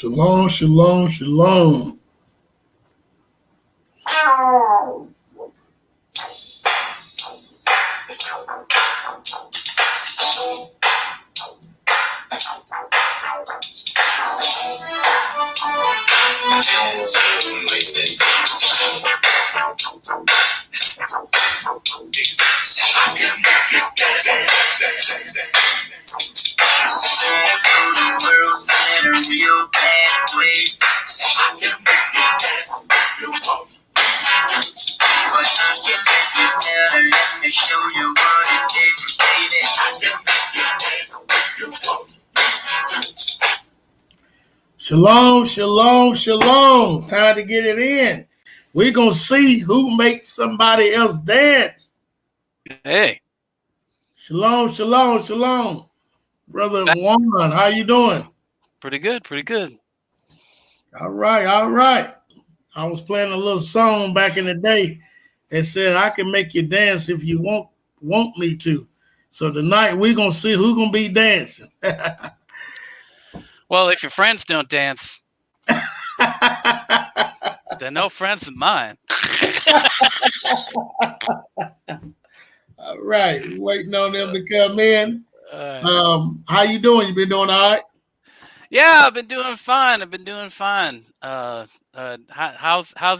Shalom, shalom, shalom. Shalom, shalom, shalom. Time to get it in. We're going to see who makes somebody else dance. Hey. Shalom, shalom, shalom. Brother Juan, how you doing? Pretty good, pretty good. All right, all right. I was playing a little song back in the day that said I can make you dance if you want me to. So tonight we're going to see who's going to be dancing. Well, if your friends don't dance, they're no friends of mine. All right, waiting on them to come in. How you doing? You been doing all right? Yeah, I've been doing fine. How's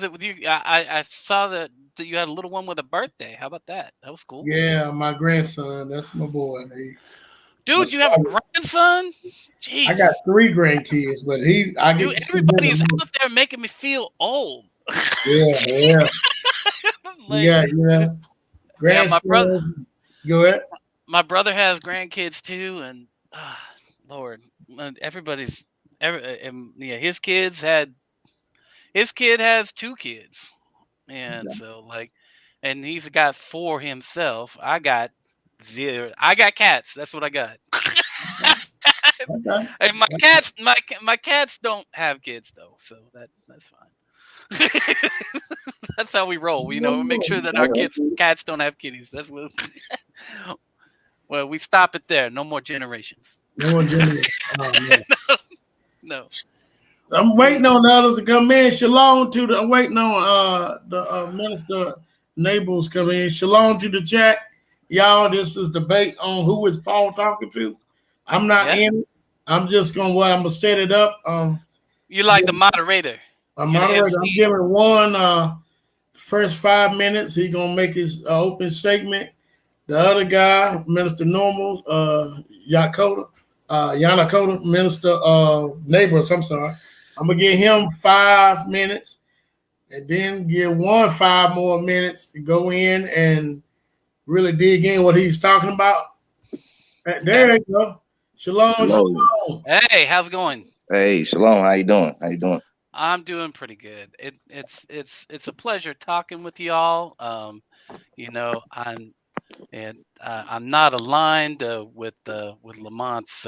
it with you? I saw that you had a little one with a birthday. How about that? That was cool. Yeah, my grandson. That's my boy. Dude, you have a grandson? Jeez. I got 3 grandkids, but everybody's out there making me feel old. Yeah. Grandson. Go ahead. My brother has grandkids too, and Lord, his kid has 2 kids, and so and he's got 4 himself. I got 0. I got cats. That's what I got. Okay. And my cats don't have kids though, so that's fine. That's how we roll. We make sure that our cats don't have kitties. That's what. Well, we stop it there. No more generations. No more generations. Oh, no. I'm waiting on the others to come in. Shalom to the. I'm waiting on the minister neighbors come in. Shalom to the chat, y'all. This is debate on who is Paul talking to. I'm not in it. I'm just gonna set it up. You like the moderator? I'm giving one first 5 minutes. He's gonna make his open statement. The other guy, Minister Normals, Yanakota, Minister Neighbors. I'm sorry. I'm gonna give him 5 minutes, and then give 5 more minutes to go in and really dig in what he's talking about. There you go. Shalom, shalom. Hey, how's it going? Hey, shalom. How you doing? How you doing? I'm doing pretty good. It's a pleasure talking with y'all. I'm not aligned with Lamont's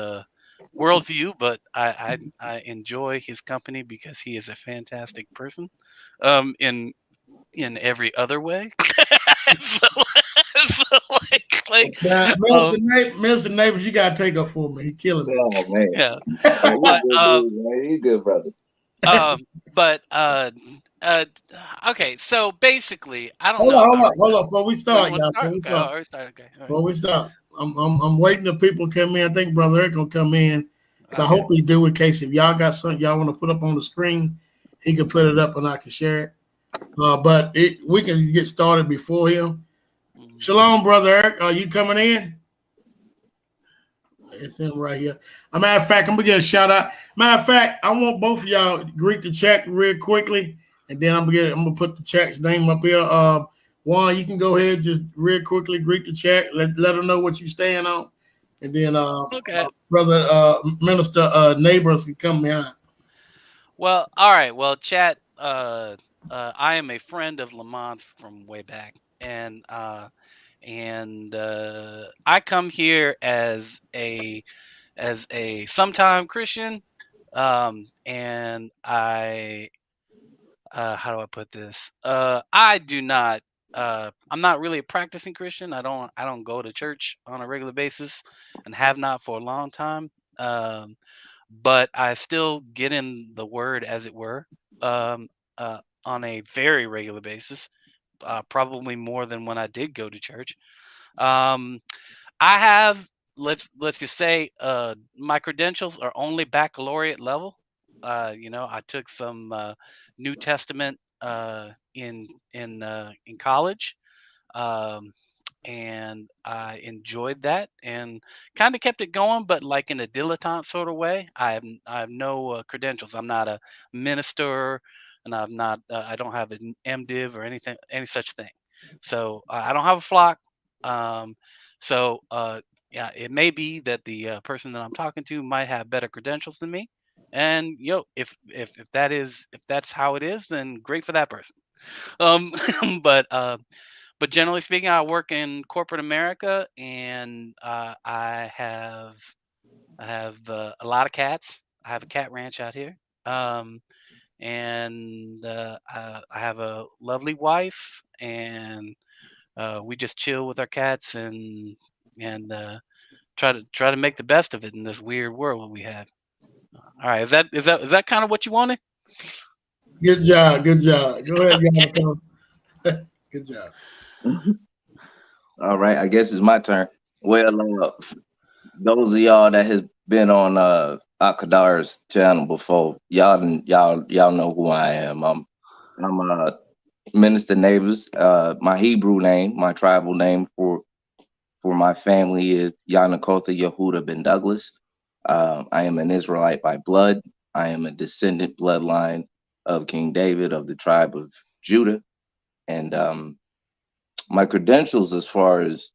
worldview, but I enjoy his company because he is a fantastic person. In every other way. Mr. Neighbors, you gotta take up for me. He killing me. Oh man. Yeah. He's good, brother. Okay, so basically, I don't hold know. Hold on, before we start, y'all. Before we start. I'm waiting till people come in. I think Brother Eric gonna come in. Okay. I hope he do in case if y'all got something y'all want to put up on the screen, he can put it up and I can share it. But we can get started before him. Shalom, Brother Eric. Are you coming in? It's him right here. As a matter of fact, I'm gonna get a shout out. Matter of fact, I want both of y'all to greet the chat real quickly, and then I'm gonna put the chat's name up here. Juan, you can go ahead just real quickly greet the chat. Let them know what you stand on, and then Brother Minister Neighbors can come behind. Well, all right. Well, chat. I am a friend of Lamont's from way back, and I come here as a sometime Christian, and I how do I put this? I do not. I'm not really a practicing Christian. I don't go to church on a regular basis, and have not for a long time. but I still get in the Word, as it were, on a very regular basis, probably more than when I did go to church. Um, I have, let's just say, my credentials are only baccalaureate level. I took some New Testament in college, um, and I enjoyed that and kind of kept it going, but like in a dilettante sort of way. I have no credentials. I'm not a minister, and I don't have an MDiv or any such thing. So I don't have a flock. Um, so yeah, it may be that the person that I'm talking to might have better credentials than me, and if that's how it is, then great for that person. Um, but but generally speaking, I work in corporate America, and I have a lot of cats. I have a cat ranch out here, and I have a lovely wife, and we just chill with our cats and try to make the best of it in this weird world we have. All right, is that kind of what you wanted? Good job. Good job. Go ahead, Jonathan. Good job. All right, I guess it's my turn. Well, those of y'all that has been on Kadar's channel before, y'all know who I am. I'm Minister Neighbors. My Hebrew name, my tribal name for my family is Yanakotha Yehuda ben Douglas. I am an Israelite by blood. I am a descendant bloodline of King David of the tribe of Judah. And my credentials as far as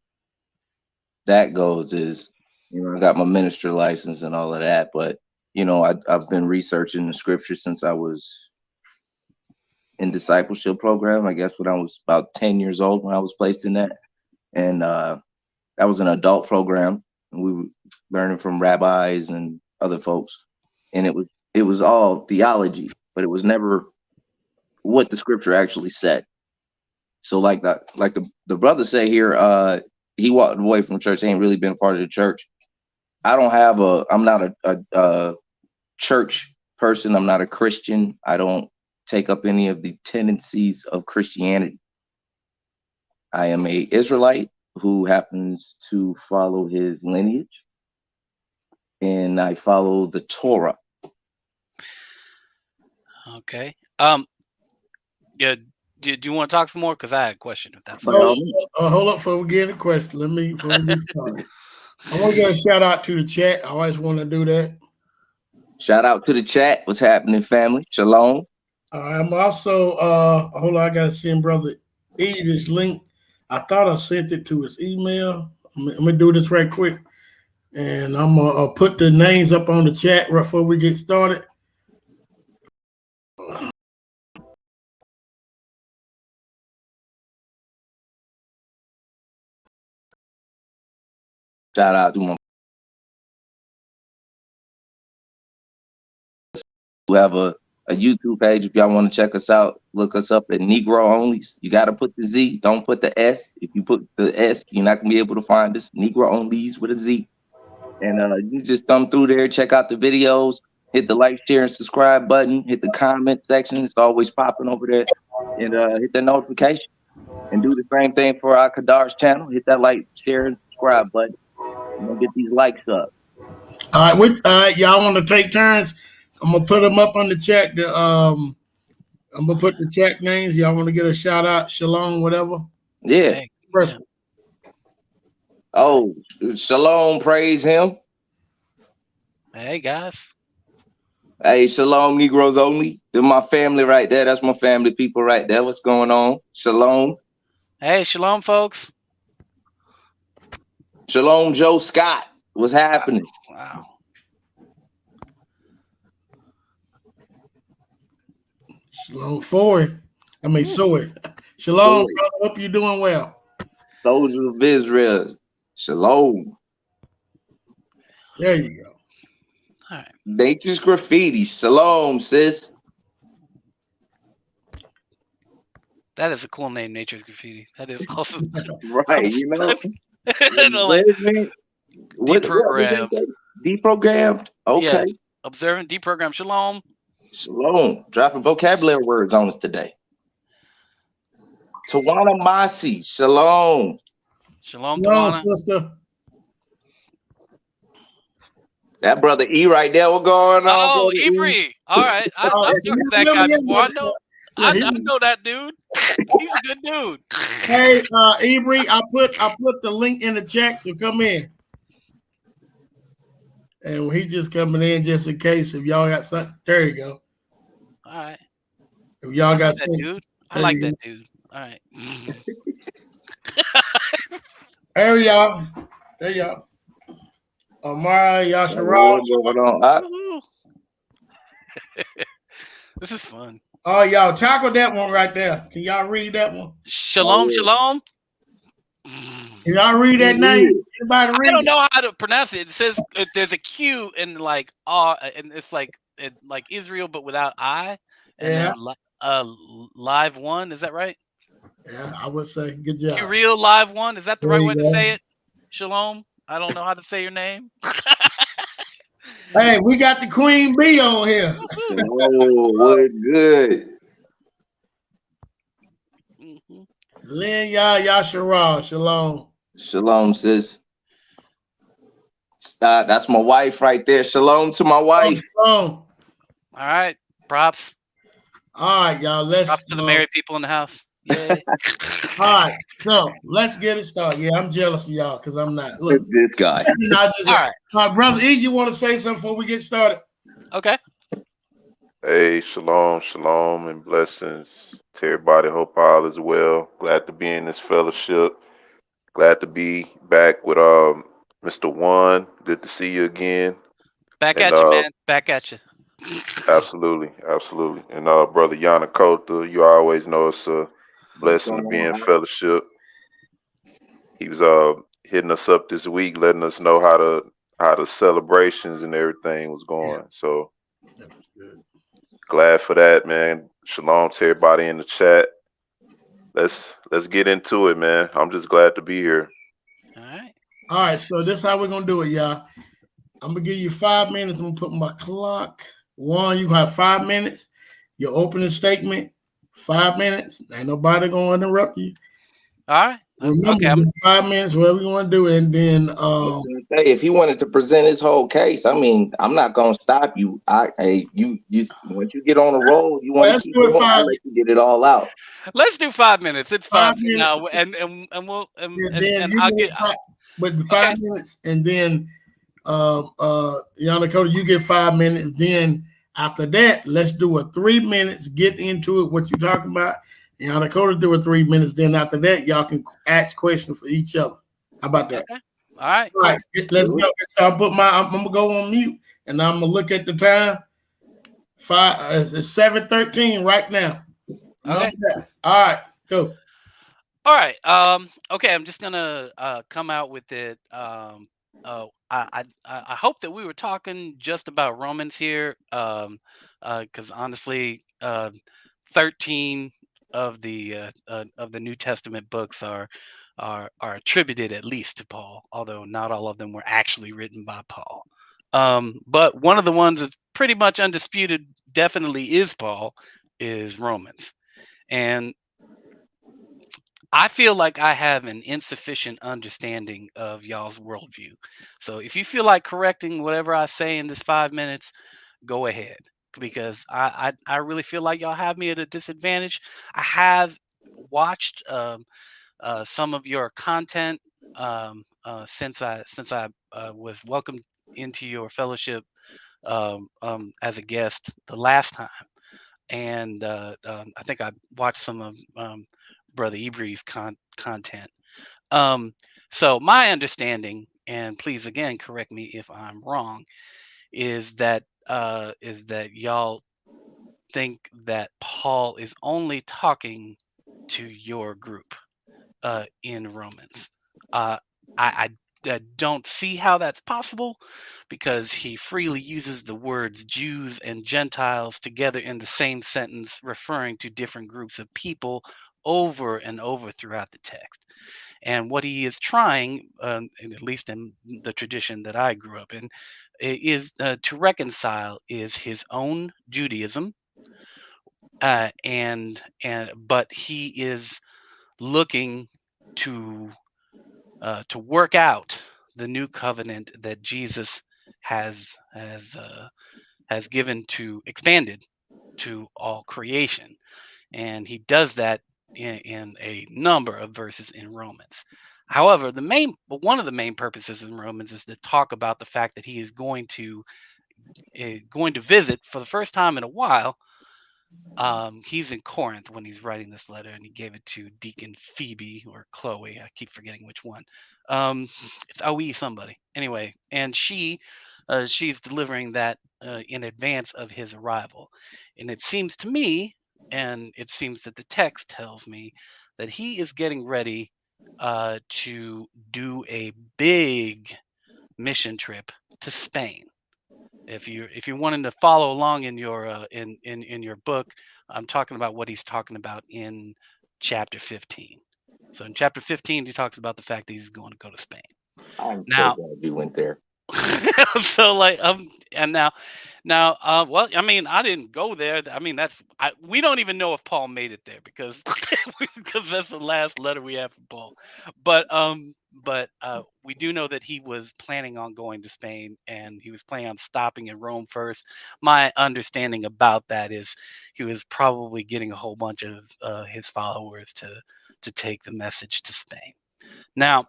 that goes is, I got my minister license and all of that. But, I've been researching the scripture since I was in discipleship program, I guess when I was about 10 years old when I was placed in that. And that was an adult program, and we were learning from rabbis and other folks, and it was all theology, but it was never what the scripture actually said. So like the brother say here, he walked away from church, he ain't really been part of the church. I'm not a church person. I'm not a Christian. I don't take up any of the tendencies of Christianity. I am a Israelite who happens to follow his lineage, and I follow the Torah. Okay. Yeah. Do you want to talk some more? Because I had a question. If that's Hold up before we get a question. Before we get started. I want to give a shout out to the chat. I always want to do that. Shout out to the chat. What's happening, family? Shalom. I'm also hold on. I gotta send Brother E this link. I thought I sent it to his email. I'm gonna do this right quick, and I'm gonna put the names up on the chat right before we get started. Shout out to my. We have a YouTube page. If y'all want to check us out, look us up at Negro Onlys. You got to put the Z. Don't put the S. If you put the S, you're not gonna be able to find us. Negro Onlys with a Z. And you just thumb through there, check out the videos, hit the like, share, and subscribe button, hit the comment section. It's always popping over there. And hit the notification. And do the same thing for our Kahdar's channel. Hit that like, share, and subscribe button. Get these likes up. All right, y'all want to take turns? I'm gonna put them up on the chat. I'm gonna put the chat names. Y'all want to get a shout out, shalom, whatever. Yeah. Hey, yeah. Oh, shalom, praise him. Hey guys. Hey, shalom, Negroes only. They're my family right there. That's my family people right there. What's going on? Shalom. Hey, shalom, folks. Shalom, Joe Scott. What's happening? Wow. Shalom, Soy. Shalom, brother. Hope you're doing well. Soldiers of Israel. Shalom. There you go. All right. Nature's Graffiti. Shalom, sis. That is a cool name, Nature's Graffiti. That is awesome. Right, you know. Like, Deprogrammed. Okay. Yeah. observant, deprogram. Shalom. Shalom. Dropping vocabulary words on us today. Tawana Masi. Shalom. Shalom, No, Tawana. sister. That brother E right there. What going on? Oh, brother E? Ibri. All right. I've talked to that guy before. I know that dude. He's a good dude. Hey, Ibri, I put the link in the chat, so come in. And he just coming in just in case if y'all got something. There you go. All right. If y'all got that something, dude. I like that dude. All right. There y'all. There y'all. Amara, Yasharal. This is fun. Oh, y'all tackle that one right there. Can y'all read that one? Shalom, shalom. Can y'all read that name? Everybody read I don't know how to pronounce it. It says there's a Q in like and it's like Israel but without I. And then live one. Is that right? Yeah, I would say good job. Real live one. Is that the right way to say it? Shalom. I don't know how to say your name. Hey, we got the Queen Bee on here. Oh, what good. Lynn Yasharal. Shalom. Shalom, sis. That's my wife right there. Shalom to my wife. Shalom. All right. Props. All right, y'all. Props to the married people in the house. Yay. All right, so let's get it started. Yeah, I'm jealous of y'all because I'm not. Look, this guy. All right. My brother E, you want to say something before we get started? Okay. Hey, shalom, shalom, and blessings to everybody. Hope all is well. Glad to be in this fellowship. Glad to be back with Mr. One. Good to see you again. Back at you, man. Back at you. Absolutely, absolutely. And brother Yanakota, you always know it's a blessing to be in fellowship. He was hitting us up this week, letting us know how the celebrations and everything was going. So glad for that, man. Shalom to everybody in the chat. Let's get into it, man. I'm just glad to be here. All right. So this is how we're gonna do it, y'all. I'm gonna give you 5 minutes. I'm gonna put my clock. One, you have 5 minutes. Your opening statement, 5 minutes. Ain't nobody gonna interrupt you. All right. Remember, 5 minutes, whatever you want to do, and then if he wanted to present his whole case, I mean, I'm not gonna stop you. You once you get on the roll, you want to keep going. I'll let you get it all out. Let's do 5 minutes. It's 5 now, and we'll then I'll get with the 5 minutes, and then Yanakota, you get 5 minutes. Then after that, let's do a 3 minutes. Get into it. What you talking about? Yanakota do a 3 minutes. Then after that, y'all can ask questions for each other. How about that? Okay. All right. All right. Let's go. So I'm gonna go on mute, and I'm gonna look at the time. It's 7:13 right now. Okay. All right. Go. All right. Okay. I'm just gonna come out with it. I hope that we were talking just about Romans here, because honestly, 13 of the New Testament books are attributed at least to Paul, although not all of them were actually written by Paul. But one of the ones that's pretty much undisputed, definitely is Paul, is Romans, and I feel like I have an insufficient understanding of y'all's worldview. So if you feel like correcting whatever I say in this 5 minutes, go ahead, because I really feel like y'all have me at a disadvantage. I have watched some of your content since I was welcomed into your fellowship as a guest the last time, and I think I watched some of Brother Ibri's content. So my understanding, and please again correct me if I'm wrong, is that y'all think that Paul is only talking to your group in Romans. I don't see how that's possible, because he freely uses the words Jews and Gentiles together in the same sentence, referring to different groups of people, over and over throughout the text. And what he is trying, at least in the tradition that I grew up in, is to reconcile is his own Judaism, but he is looking to work out the new covenant that Jesus has given to expanded to all creation, and he does that in a number of verses in Romans. However, one of the main purposes in Romans is to talk about the fact that he is going to visit for the first time in a while. He's in Corinth when he's writing this letter, and he gave it to Deacon Phoebe or Chloe. I keep forgetting which one. It's OE somebody. Anyway, and she's delivering that in advance of his arrival. And it seems to me, and it seems that the text tells me, that he is getting ready to do a big mission trip to Spain. If you're wanting to follow along in your in your book, I'm talking about what he's talking about in chapter 15. So in chapter 15, he talks about the fact that he's going to go to Spain. I'm Now, so glad you went there. so like and now well, I mean, I didn't go there. I mean, we don't even know if Paul made it there because that's the last letter we have from Paul. But we do know that he was planning on going to Spain, and he was planning on stopping in Rome first. My understanding about that is he was probably getting a whole bunch of his followers to take the message to Spain. Now,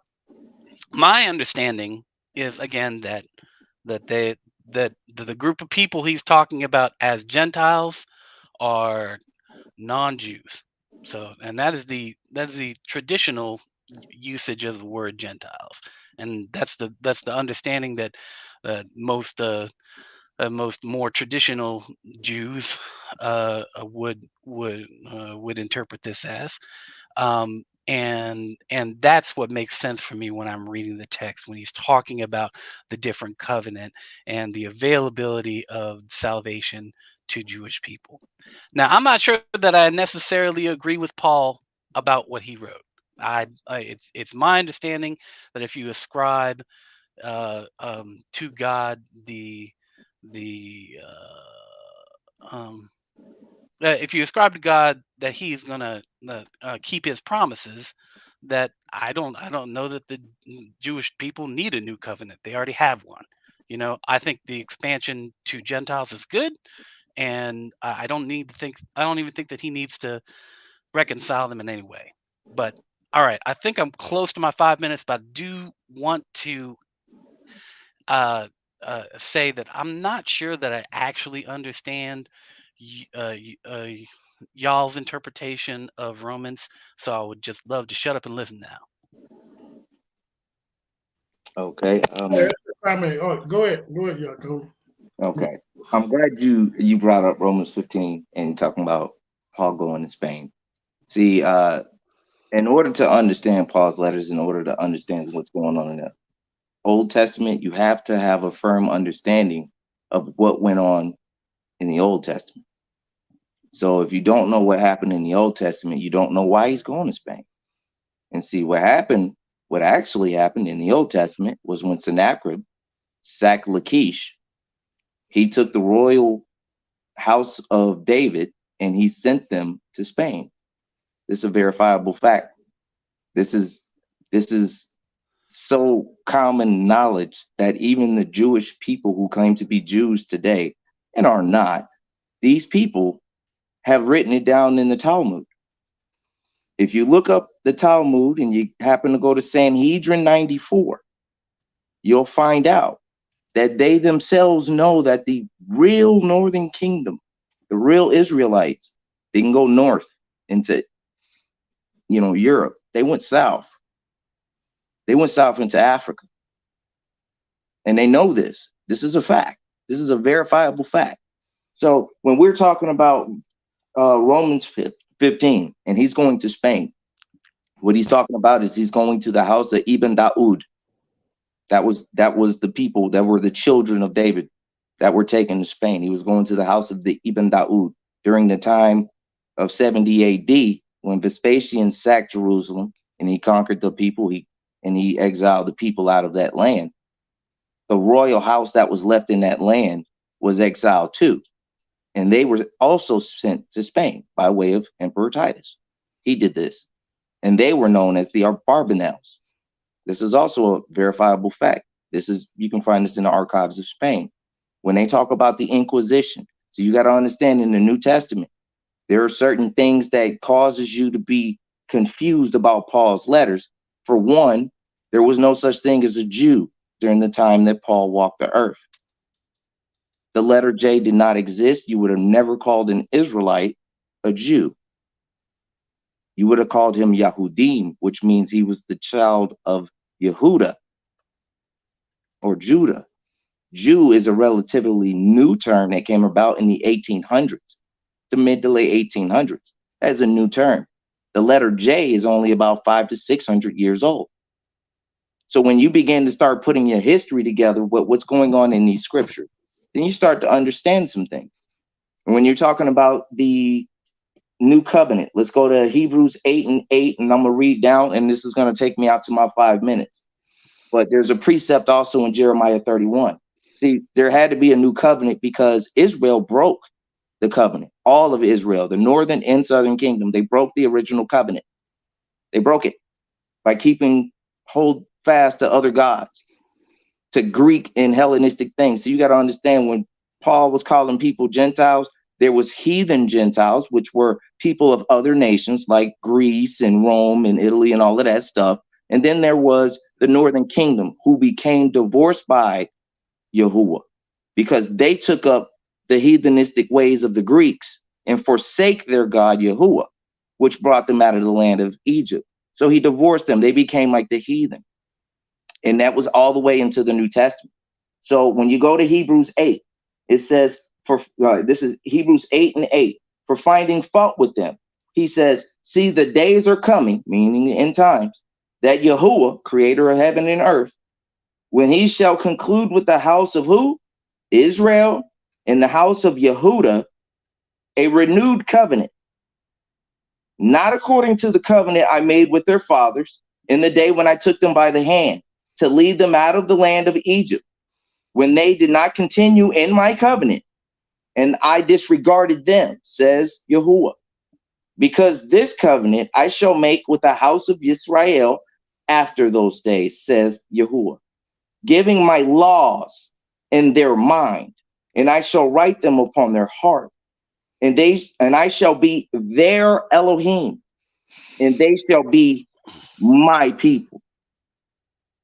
my understanding is again that the group of people he's talking about as Gentiles are non-Jews. So, and that is the traditional usage of the word Gentiles, and that's the understanding that most more traditional Jews would interpret this as. And that's what makes sense for me when I'm reading the text, when he's talking about the different covenant and the availability of salvation to Jewish people. Now, I'm not sure that I necessarily agree with Paul about what he wrote. It's my understanding that if you ascribe to God if you ascribe to God that He's gonna keep His promises, that I don't know that the Jewish people need a new covenant. They already have one. I think the expansion to Gentiles is good, and I don't even think that He needs to reconcile them in any way. But all right, I think I'm close to my 5 minutes, but I do want to say that I'm not sure that I actually understand y'all's interpretation of Romans. So I would just love to shut up and listen now. Okay. That's the comment. Oh, go ahead, Yaakov. Okay. I'm glad you brought up Romans 15 and talking about Paul going to Spain. See, in order to understand Paul's letters, in order to understand what's going on in the Old Testament, you have to have a firm understanding of what went on in the Old Testament. So if you don't know what happened in the Old Testament, you don't know why he's going to Spain. And see what actually happened in the Old Testament was when Sennacherib sacked Lachish, he took the royal house of David and he sent them to Spain. This is a verifiable fact. This is so common knowledge that even the Jewish people who claim to be Jews today and are not, these people have written it down in the Talmud. If you look up the Talmud and you happen to go to Sanhedrin 94, you'll find out that they themselves know that the real northern kingdom, the real Israelites, they can go north into Europe. They went south. They went south into Africa. And they know this. This is a fact. This is a verifiable fact. So when we're talking about Romans 15 and he's going to Spain, what he's talking about is he's going to the house of Ibn Daud. That was the people that were the children of David that were taken to Spain. He was going to the house of the Ibn Daud during the time of 70 AD when Vespasian sacked Jerusalem and he conquered the people, he exiled the people out of that land, the royal house that was left in that land was exiled too. And they were also sent to Spain by way of Emperor Titus. He did this. And they were known as the Barbanels. This is also a verifiable fact. You can find this in the archives of Spain. When they talk about the Inquisition, so you got to understand in the New Testament, there are certain things that causes you to be confused about Paul's letters. For one, there was no such thing as a Jew during the time that Paul walked the earth. The letter J did not exist. You would have never called an Israelite a Jew. You would have called him Yahudim, which means he was the child of Yehuda or Judah. Jew is a relatively new term that came about in the 1800s, the mid to late 1800s. That is a new term. The letter J is only about 500 to 600 years old. So when you begin to start putting your history together, what's going on in these scriptures, then you start to understand some things. And when you're talking about the new covenant, let's go to Hebrews 8:8, and I'm going to read down, and this is going to take me out to my 5 minutes. But there's a precept also in Jeremiah 31. See, there had to be a new covenant because Israel broke the covenant. All of Israel, the northern and southern kingdom, they broke the original covenant. They broke it by hold fast to other gods, to Greek and Hellenistic things. So you got to understand, when Paul was calling people Gentiles, there was heathen Gentiles, which were people of other nations like Greece and Rome and Italy and all of that stuff. And then there was the northern kingdom, who became divorced by Yahuwah because they took up the heathenistic ways of the Greeks and forsake their God Yahuwah, which brought them out of the land of Egypt. So he divorced them. They became like the heathen. And that was all the way into the New Testament. So when you go to Hebrews 8, it says, this is Hebrews 8:8, for finding fault with them. He says, see, the days are coming, meaning the end times, that Yahuwah, creator of heaven and earth, when he shall conclude with the house of who? Israel, and the house of Yehuda, a renewed covenant, not according to the covenant I made with their fathers in the day when I took them by the hand to lead them out of the land of Egypt, when they did not continue in my covenant, and I disregarded them, says Yahuwah. Because this covenant I shall make with the house of Israel after those days, says Yahuwah, giving my laws in their mind, and I shall write them upon their heart, and I shall be their Elohim, and they shall be my people.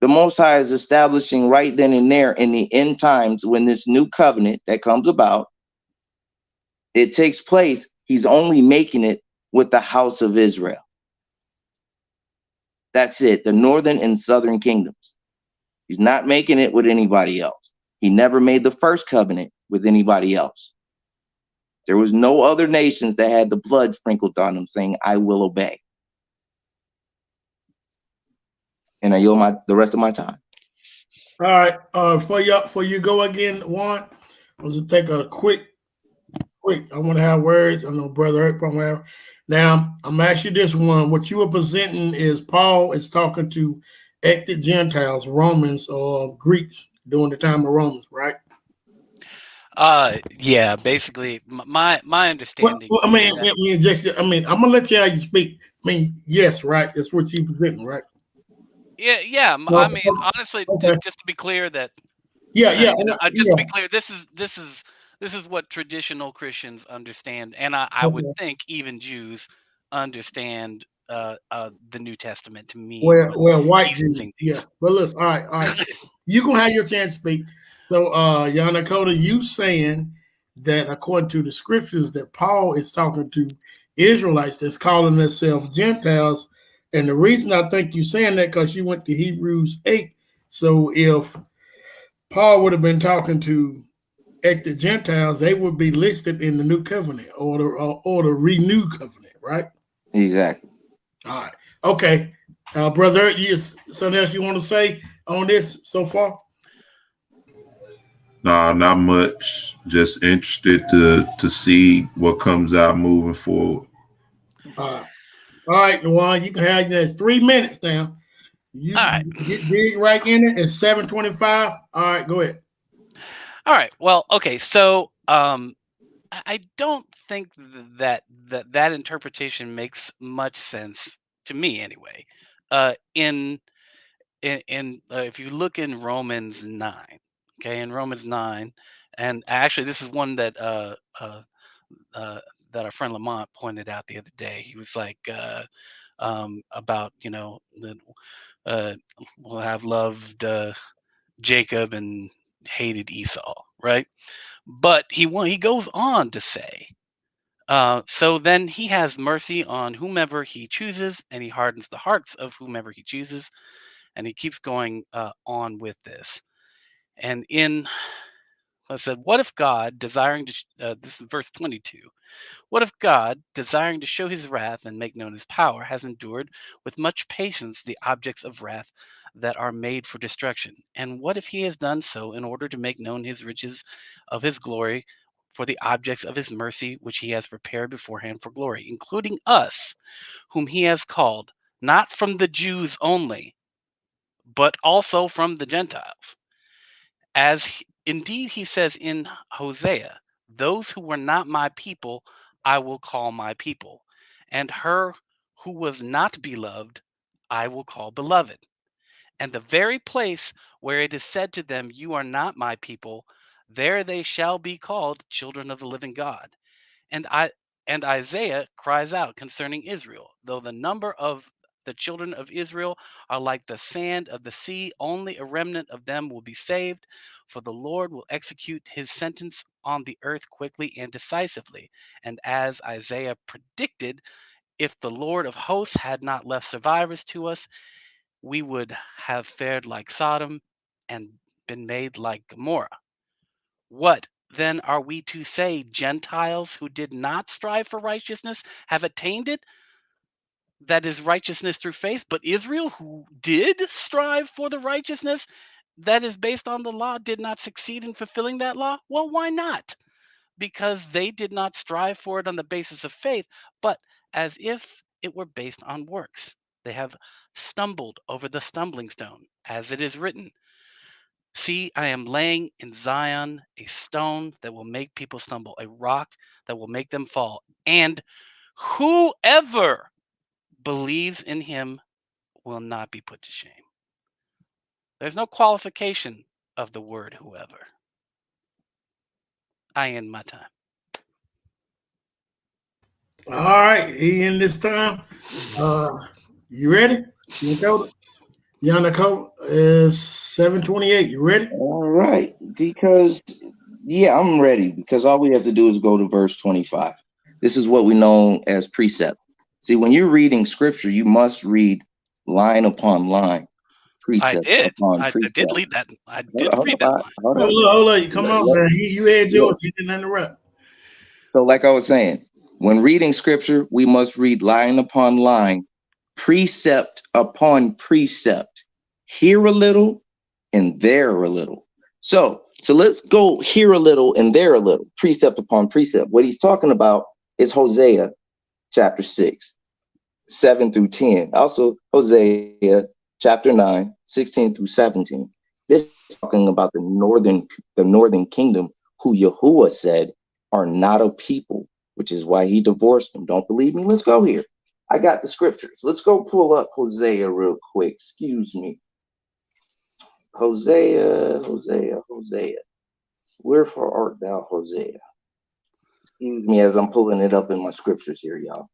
The Most High is establishing right then and there in the end times, when this new covenant that comes about, it takes place. He's only making it with the house of Israel. That's it, the northern and southern kingdoms. He's not making it with anybody else. He never made the first covenant with anybody else. There was no other nations that had the blood sprinkled on them saying, I will obey. And I yield the rest of my time. All right. For you go again, Juan, I was to take a quick. I want to have words. I know Brother Eric probably have. Now, I'm going to ask you this one. What you are presenting is Paul is talking to ethnic Gentiles, Romans or Greeks during the time of Romans, right? Yeah, basically my understanding. Well, I'm gonna let you how you speak. I mean, yes, right. That's what you presenting, right? Yeah. Well, I mean, honestly, okay. Just to be clear, that to be clear, this is what traditional Christians understand, and I would think even Jews understand the New Testament to mean. Well, white Jews, yeah. But listen, all right. You gonna have your chance to speak. So, Yanakota, you saying that according to the scriptures that Paul is talking to Israelites that's calling themselves Gentiles, and the reason I think you're saying that because you went to Hebrews 8. So if Paul would have been talking to ethnic Gentiles, they would be listed in the new covenant or the renewed covenant, right? Exactly. All right. Okay. Brother, something else you want to say on this so far? No, not much. Just interested to see what comes out moving forward. All right, Juan, you can have this 3 minutes now. You All right. get dig right in it. It's 7:25. All right, go ahead. All right. Well, okay. So I don't think that interpretation makes much sense to me anyway. In if you look in Romans 9, okay, in Romans 9, and actually this is one that our friend Lamont pointed out the other day. He was like about uh, will have loved Jacob and hated Esau, right? But he goes on to say, so then he has mercy on whomever he chooses, and he hardens the hearts of whomever he chooses, and he keeps going on with this. And I said, what if God, desiring to, this is verse 22, what if God, desiring to show his wrath and make known his power, has endured with much patience the objects of wrath that are made for destruction? And what if he has done so in order to make known his riches of his glory for the objects of his mercy, which he has prepared beforehand for glory, including us, whom he has called, not from the Jews only, but also from the Gentiles? Indeed he says in Hosea, those who were not my people, I will call my people, and her who was not beloved, I will call beloved. And the very place where it is said to them, you are not my people, there they shall be called children of the living God. And Isaiah cries out concerning Israel, though the number of the children of Israel are like the sand of the sea, only a remnant of them will be saved, for the Lord will execute his sentence on the earth quickly and decisively. And as Isaiah predicted, if the Lord of hosts had not left survivors to us, we would have fared like Sodom and been made like Gomorrah. What then are we to say? Gentiles who did not strive for righteousness have attained it, that is righteousness through faith, but Israel, who did strive for the righteousness that is based on the law, did not succeed in fulfilling that law? Well, why not? Because they did not strive for it on the basis of faith, but as if it were based on works. They have stumbled over the stumbling stone, as it is written, see, I am laying in Zion a stone that will make people stumble, a rock that will make them fall. And whoever believes in him will not be put to shame. There's no qualification of the word whoever. I end my time. All right, he in this time. You ready? Yanako is 7:28. You ready? All right, because yeah, I'm ready, because all we have to do is go to verse 25. This is what we know as precept. See, when you're reading scripture, you must read line upon line, precept upon I precept. did read that. I did read that line. Hold up. Hold up. Come on, man. You had yours. You didn't interrupt. So, like I was saying, when reading scripture, we must read line upon line, precept upon precept, here a little and there a little. So let's go here a little and there a little, precept upon precept. What he's talking about is Hosea chapter 6, 7 through 10. Also, Hosea chapter 9, 16 through 17. This is talking about the northern kingdom, who Yahuwah said are not a people, which is why he divorced them. Don't believe me? Let's go here. I got the scriptures. Let's go pull up Hosea real quick. Excuse me. Hosea. Wherefore art thou, Hosea? Excuse me as I'm pulling it up in my scriptures here, y'all.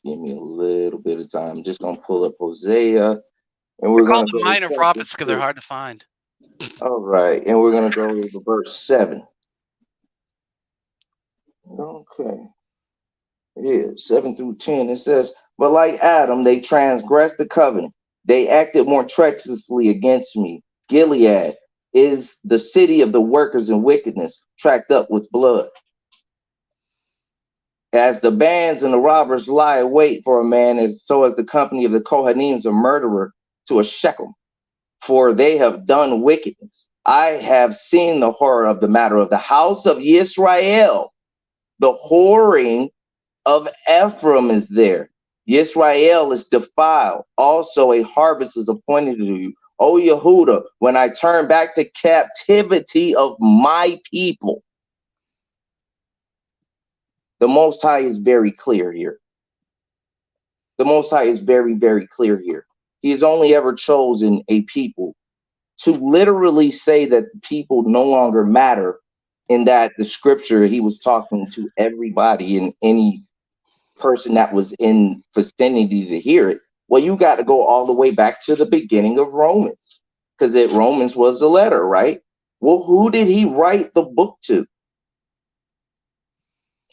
Give me a little bit of time. I'm just gonna pull up Hosea, and we're gonna go minor prophets because they're hard to find. All right, and we're gonna go to verse 7. Okay, yeah, 7 through 10. It says, "But like Adam, they transgressed the covenant. They acted more treacherously against me. Gilead is the city of the workers in wickedness, tracked up with blood. As the bands and the robbers lie await for a man, so as the company of the Kohanim a murderer to a shekel. For they have done wickedness. I have seen the horror of the matter of the house of Israel. The whoring of Ephraim is there. Israel is defiled. Also, a harvest is appointed to you. O Yehuda, when I turn back to captivity of my people. The Most High is very clear here. The Most High is very, very clear here. He has only ever chosen a people to literally say that people no longer matter, in that the scripture, he was talking to everybody and any person that was in vicinity to hear it. Well, you got to go all the way back to the beginning of Romans, because Romans was the letter, right? Well, who did he write the book to?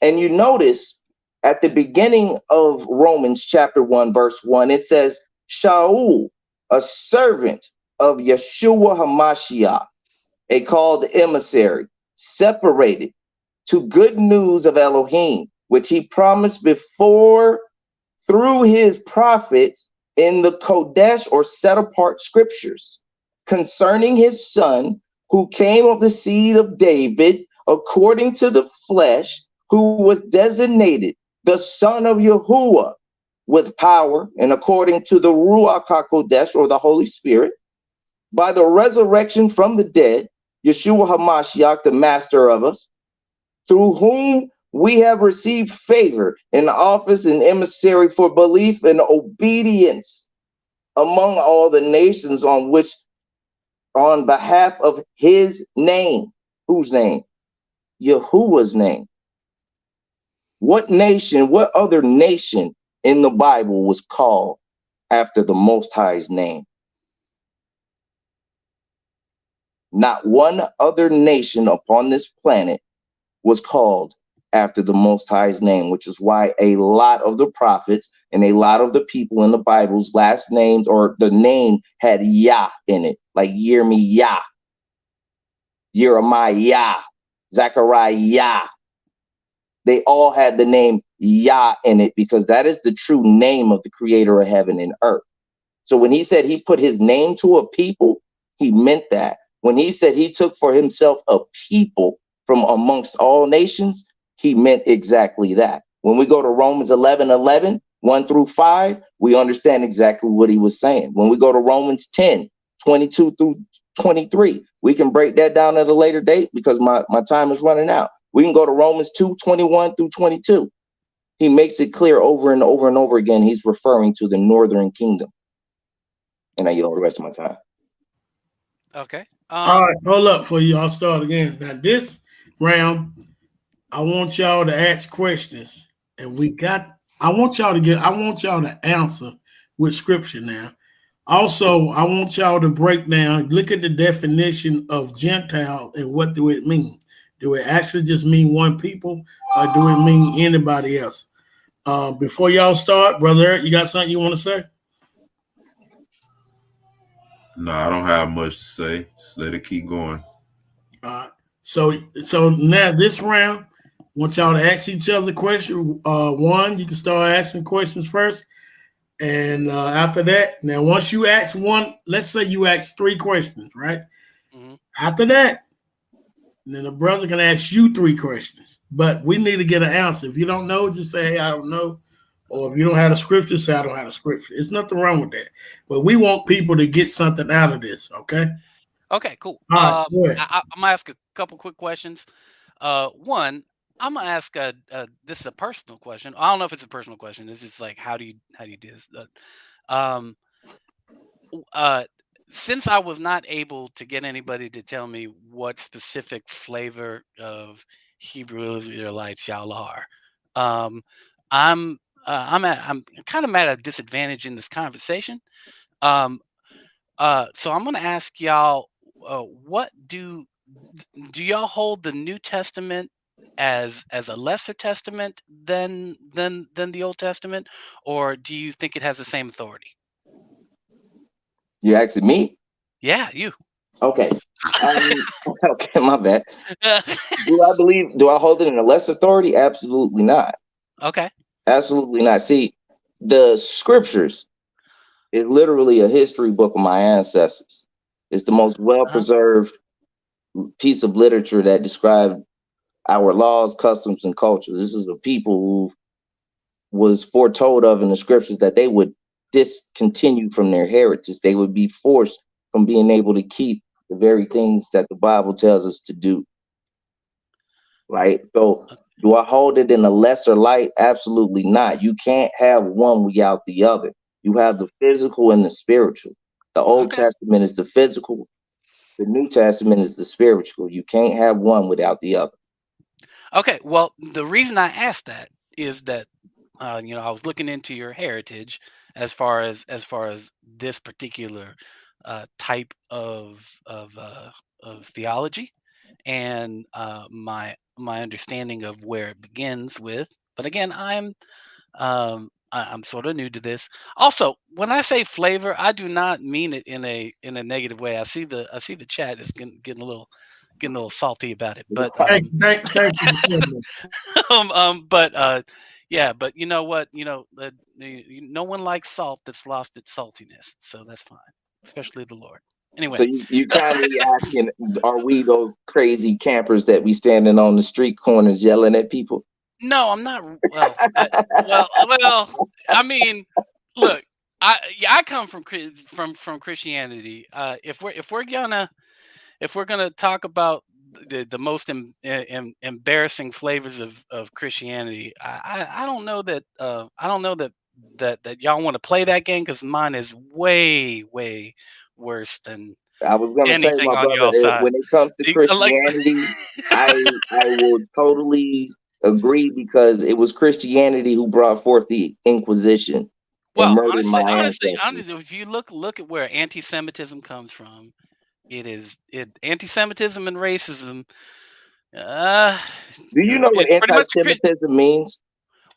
And you notice at the beginning of Romans chapter 1, verse 1, it says, Shaul, a servant of Yeshua HaMashiach, a called emissary, separated to good news of Elohim, which he promised before through his prophets in the Kodesh or set apart scriptures, concerning his son, who came of the seed of David, according to the flesh, who was designated the son of Yahuwah with power and according to the Ruach HaKodesh or the Holy Spirit, by the resurrection from the dead, Yeshua HaMashiach, the master of us, through whom we have received favor in office and emissary for belief and obedience among all the nations on behalf of his name. Whose name? Yahuwah's name. What nation, what other nation in the Bible was called after the Most High's name? Not one other nation upon this planet was called after the Most High's name, which is why a lot of the prophets and a lot of the people in the Bible's last names or the name had Yah in it, like Yirmiyah, Jeremiah, Zechariah. They all had the name Yah in it because that is the true name of the creator of heaven and earth. So when he said he put his name to a people, he meant that. When he said he took for himself a people from amongst all nations, he meant exactly that. When we go to Romans 11:11, 1 through 5, we understand exactly what he was saying. When we go to Romans 10, 22 through 23, we can break that down at a later date because my time is running out. We can go to Romans 2, 21 through 22. He makes it clear over and over and over again, he's referring to the northern kingdom. And I yield the rest of my time. Okay. All right, hold up for you. I'll start again. Now, this round, I want y'all to ask questions, and I want y'all to answer with scripture now. Also, I want y'all to break down, look at the definition of Gentile and what do it mean? Do it actually just mean one people, or do it mean anybody else? Before y'all start, Brother Eric, you got something you want to say? No, I don't have much to say. Just let it keep going. So now this round, I want y'all to ask each other questions. One, you can start asking questions first. And after that, now once you ask one, let's say you ask 3 questions, right? Mm-hmm. After that, then the brother can ask you 3 questions. But we need to get an answer. If you don't know, just say, hey, I don't know. Or if you don't have the scripture, say I don't have the scripture. There's nothing wrong with that. But we want people to get something out of this, okay? Okay, cool. All right, I'm going to ask a couple quick questions. One, I'm going to ask this is a personal question. I don't know if it's a personal question. It's just like, how do you do this? Since I was not able to get anybody to tell me what specific flavor of Hebrew Israelites y'all are, I'm kind of at a disadvantage in this conversation. So I'm going to ask y'all, what do y'all hold the New Testament as a lesser testament than the Old Testament, or do you think it has the same authority? You asking me? Yeah, you. Okay. Okay, my bad. Do I hold it in a less authority? Absolutely not. Okay. Absolutely not. See, the scriptures is literally a history book of my ancestors. It's the most well-preserved piece of literature that described our laws, customs, and cultures. This is a people who was foretold of in the scriptures that they would discontinue from their heritage. They would be forced from being able to keep the very things that the Bible tells us to do. Right? So do I hold it in a lesser light? Absolutely not. You can't have one without the other. You have the physical and the spiritual. The Old Testament is the physical. The New Testament is the spiritual. You can't have one without the other. Okay, well, the reason I asked that is that I was looking into your heritage as far as this particular type of theology, and my understanding of where it begins with. But again, I'm sort of new to this. Also, when I say flavor, I do not mean it in a negative way. I see the chat is getting a little salty about it, but Thank you for saying that. yeah, but you know what? No one likes salt that's lost its saltiness, so that's fine, especially the Lord. Anyway, So you kindly asking, are we those crazy campers that be standing on the street corners yelling at people? no, I'm not. Well. I mean, look, I come from Christianity. If we're gonna talk about the most embarrassing flavors of Christianity, I don't know that that y'all want to play that game, because mine is way worse than I was gonna say, anything my on brother, y'all side. when it comes to Like, Christianity, I will totally agree, because it was Christianity who brought forth the Inquisition and well, murdered my honestly, ancestors. if you look at where anti-Semitism comes from, anti-Semitism and racism. Uh, Do you know what it's pretty much a anti-Semitism means?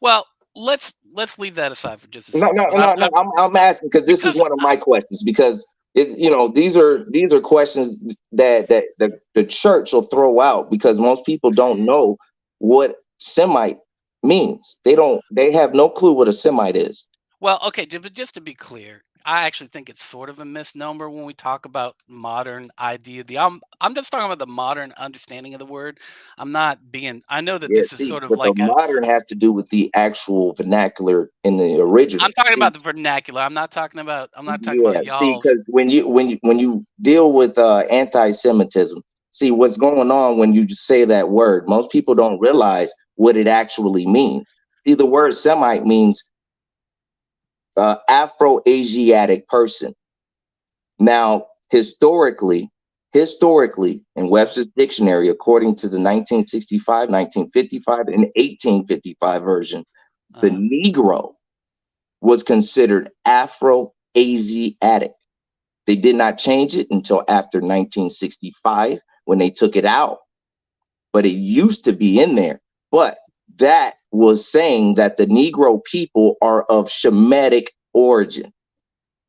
well. Let's leave that aside for just a No, second. no, But no, no. I'm asking because this is because one of my questions. Because it's, these are questions that the church will throw out, because most people don't know what Semite means. They have no clue what a Semite is. well, okay, but just to be clear, I actually think it's sort of a misnomer when we talk about modern idea. I'm just talking about the modern understanding of the word. I'm not being. I know that Yeah, this is see, sort of but the like a. modern has to do with the actual vernacular in the I'm original. talking See, about the vernacular. I'm not talking about. I'm not talking yeah, about see, y'all's. because when you deal with anti-Semitism, see what's going on when you just say that word. Most people don't realize what it actually means. See, the word Semite means Afro-Asiatic person. Now, historically, in Webster's dictionary, according to the 1965, 1955, and 1855 version, the Negro was considered Afro-Asiatic. They did not change it until after 1965 when they took it out, but it used to be in there. But that was saying that the Negro people are of Shemitic origin.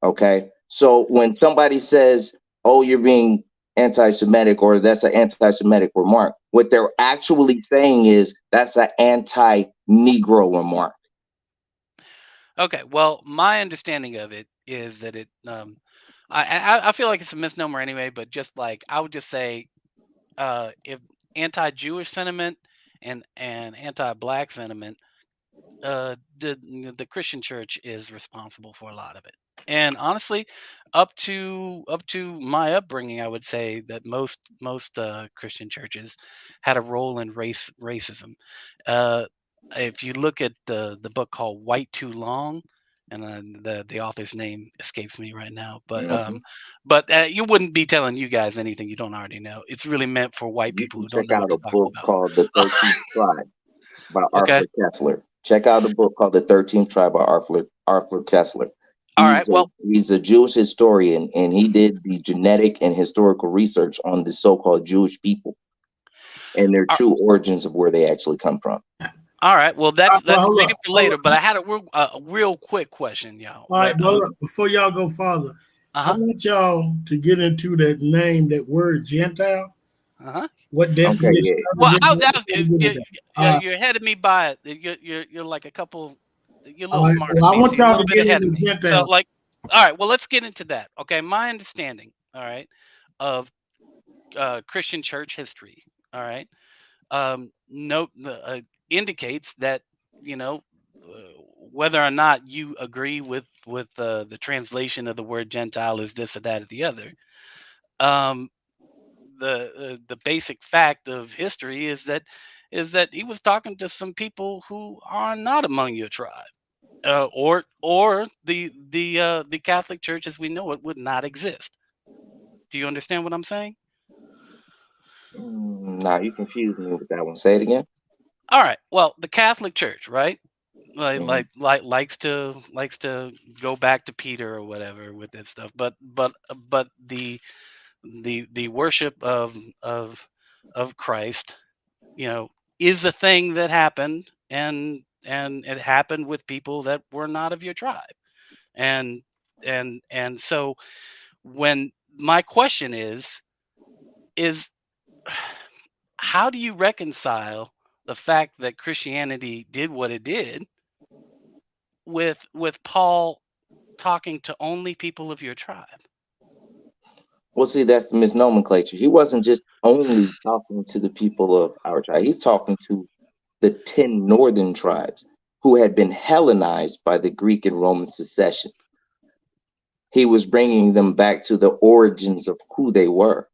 Okay. So when somebody says, oh, you're being anti-Semitic, or that's an anti-Semitic remark, what they're actually saying is that's an anti-Negro remark. Okay, well, my understanding of it is that I feel like it's a misnomer anyway, but just like I would just say, if anti-Jewish sentiment and anti-black sentiment, the Christian church is responsible for a lot of it. And honestly, up to my upbringing, I would say that most Christian churches had a role in racism. Uh, if you look at the book called White Too Long, and the author's name escapes me right now, but you wouldn't be telling you guys anything you don't already know. It's really meant for white You people can who don't check know what out a they're talking book about. called The 13th Tribe by Okay. Arthur Kessler. Check out a book called The 13th Tribe by Arthur Kessler. All right. Well, He's a Jewish historian, and he did the genetic and historical research on the so-called Jewish people and their true origins of where they actually come from. all right. Well, that's hold reading up, for hold later. up. But I had a real quick question, y'all. All right, but look, before y'all go farther, I want y'all to get into that name, that word Gentile. What definition? Okay, yeah. Well, you're ahead of me by you're like a couple. You're a little smarter well, than I me, want so you're a y'all to little bit get ahead of into me. Gentile. So, like, all right. Well, let's get into that. Okay, my understanding, all right, of Christian church history, all right, indicates that, whether or not you agree with the translation of the word Gentile is this or that or the other. The basic fact of history is that he was talking to some people who are not among your tribe, or the Catholic Church as we know it would not exist. Do you understand what I'm saying? Nah, you confused me with that one. Say it again. All right. Well, the Catholic Church, right? Mhm. Likes to go back to Peter or whatever with that stuff. But the worship of Christ, is a thing that happened, and it happened with people that were not of your tribe. And so when my question is how do you reconcile the fact that Christianity did what it did with Paul talking to only people of your tribe? Well, see, that's the misnomenclature. He wasn't just only talking to the people of our tribe. He's talking to the 10 northern tribes who had been Hellenized by the Greek and Roman succession. He was bringing them back to the origins of who they were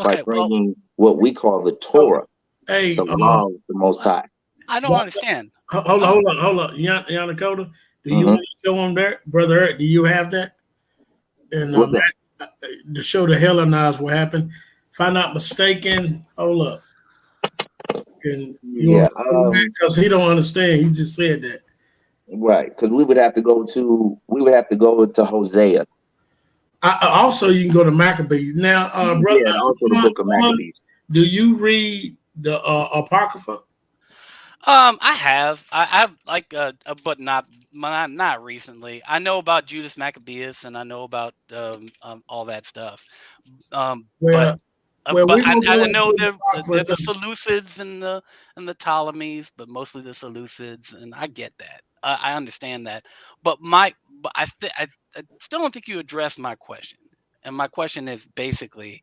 by Okay, well, bringing what we call the Torah, Hey, the law of the Most High. I don't understand. hold on. Yanakota, do you Mhm. want to show them that, Brother Eric? Do you have that? And What's that? to show the Hellenized what happened. If I'm not mistaken, hold up. Can you Yeah, want to because he don't understand? He just said that. right. Because we would have to go to Hosea. Also, you can go to Maccabees now, brother. Yeah, and also the book of Maccabees. Do you read the Apocrypha? I like, but not recently. I know about Judas Maccabeus, and I know about all that stuff. But Well, we're gonna go I into know the they're the Apocrypha. Seleucids and the Ptolemies, but mostly the Seleucids, and I get that. I understand that. But I still don't think you addressed my question. And my question is basically,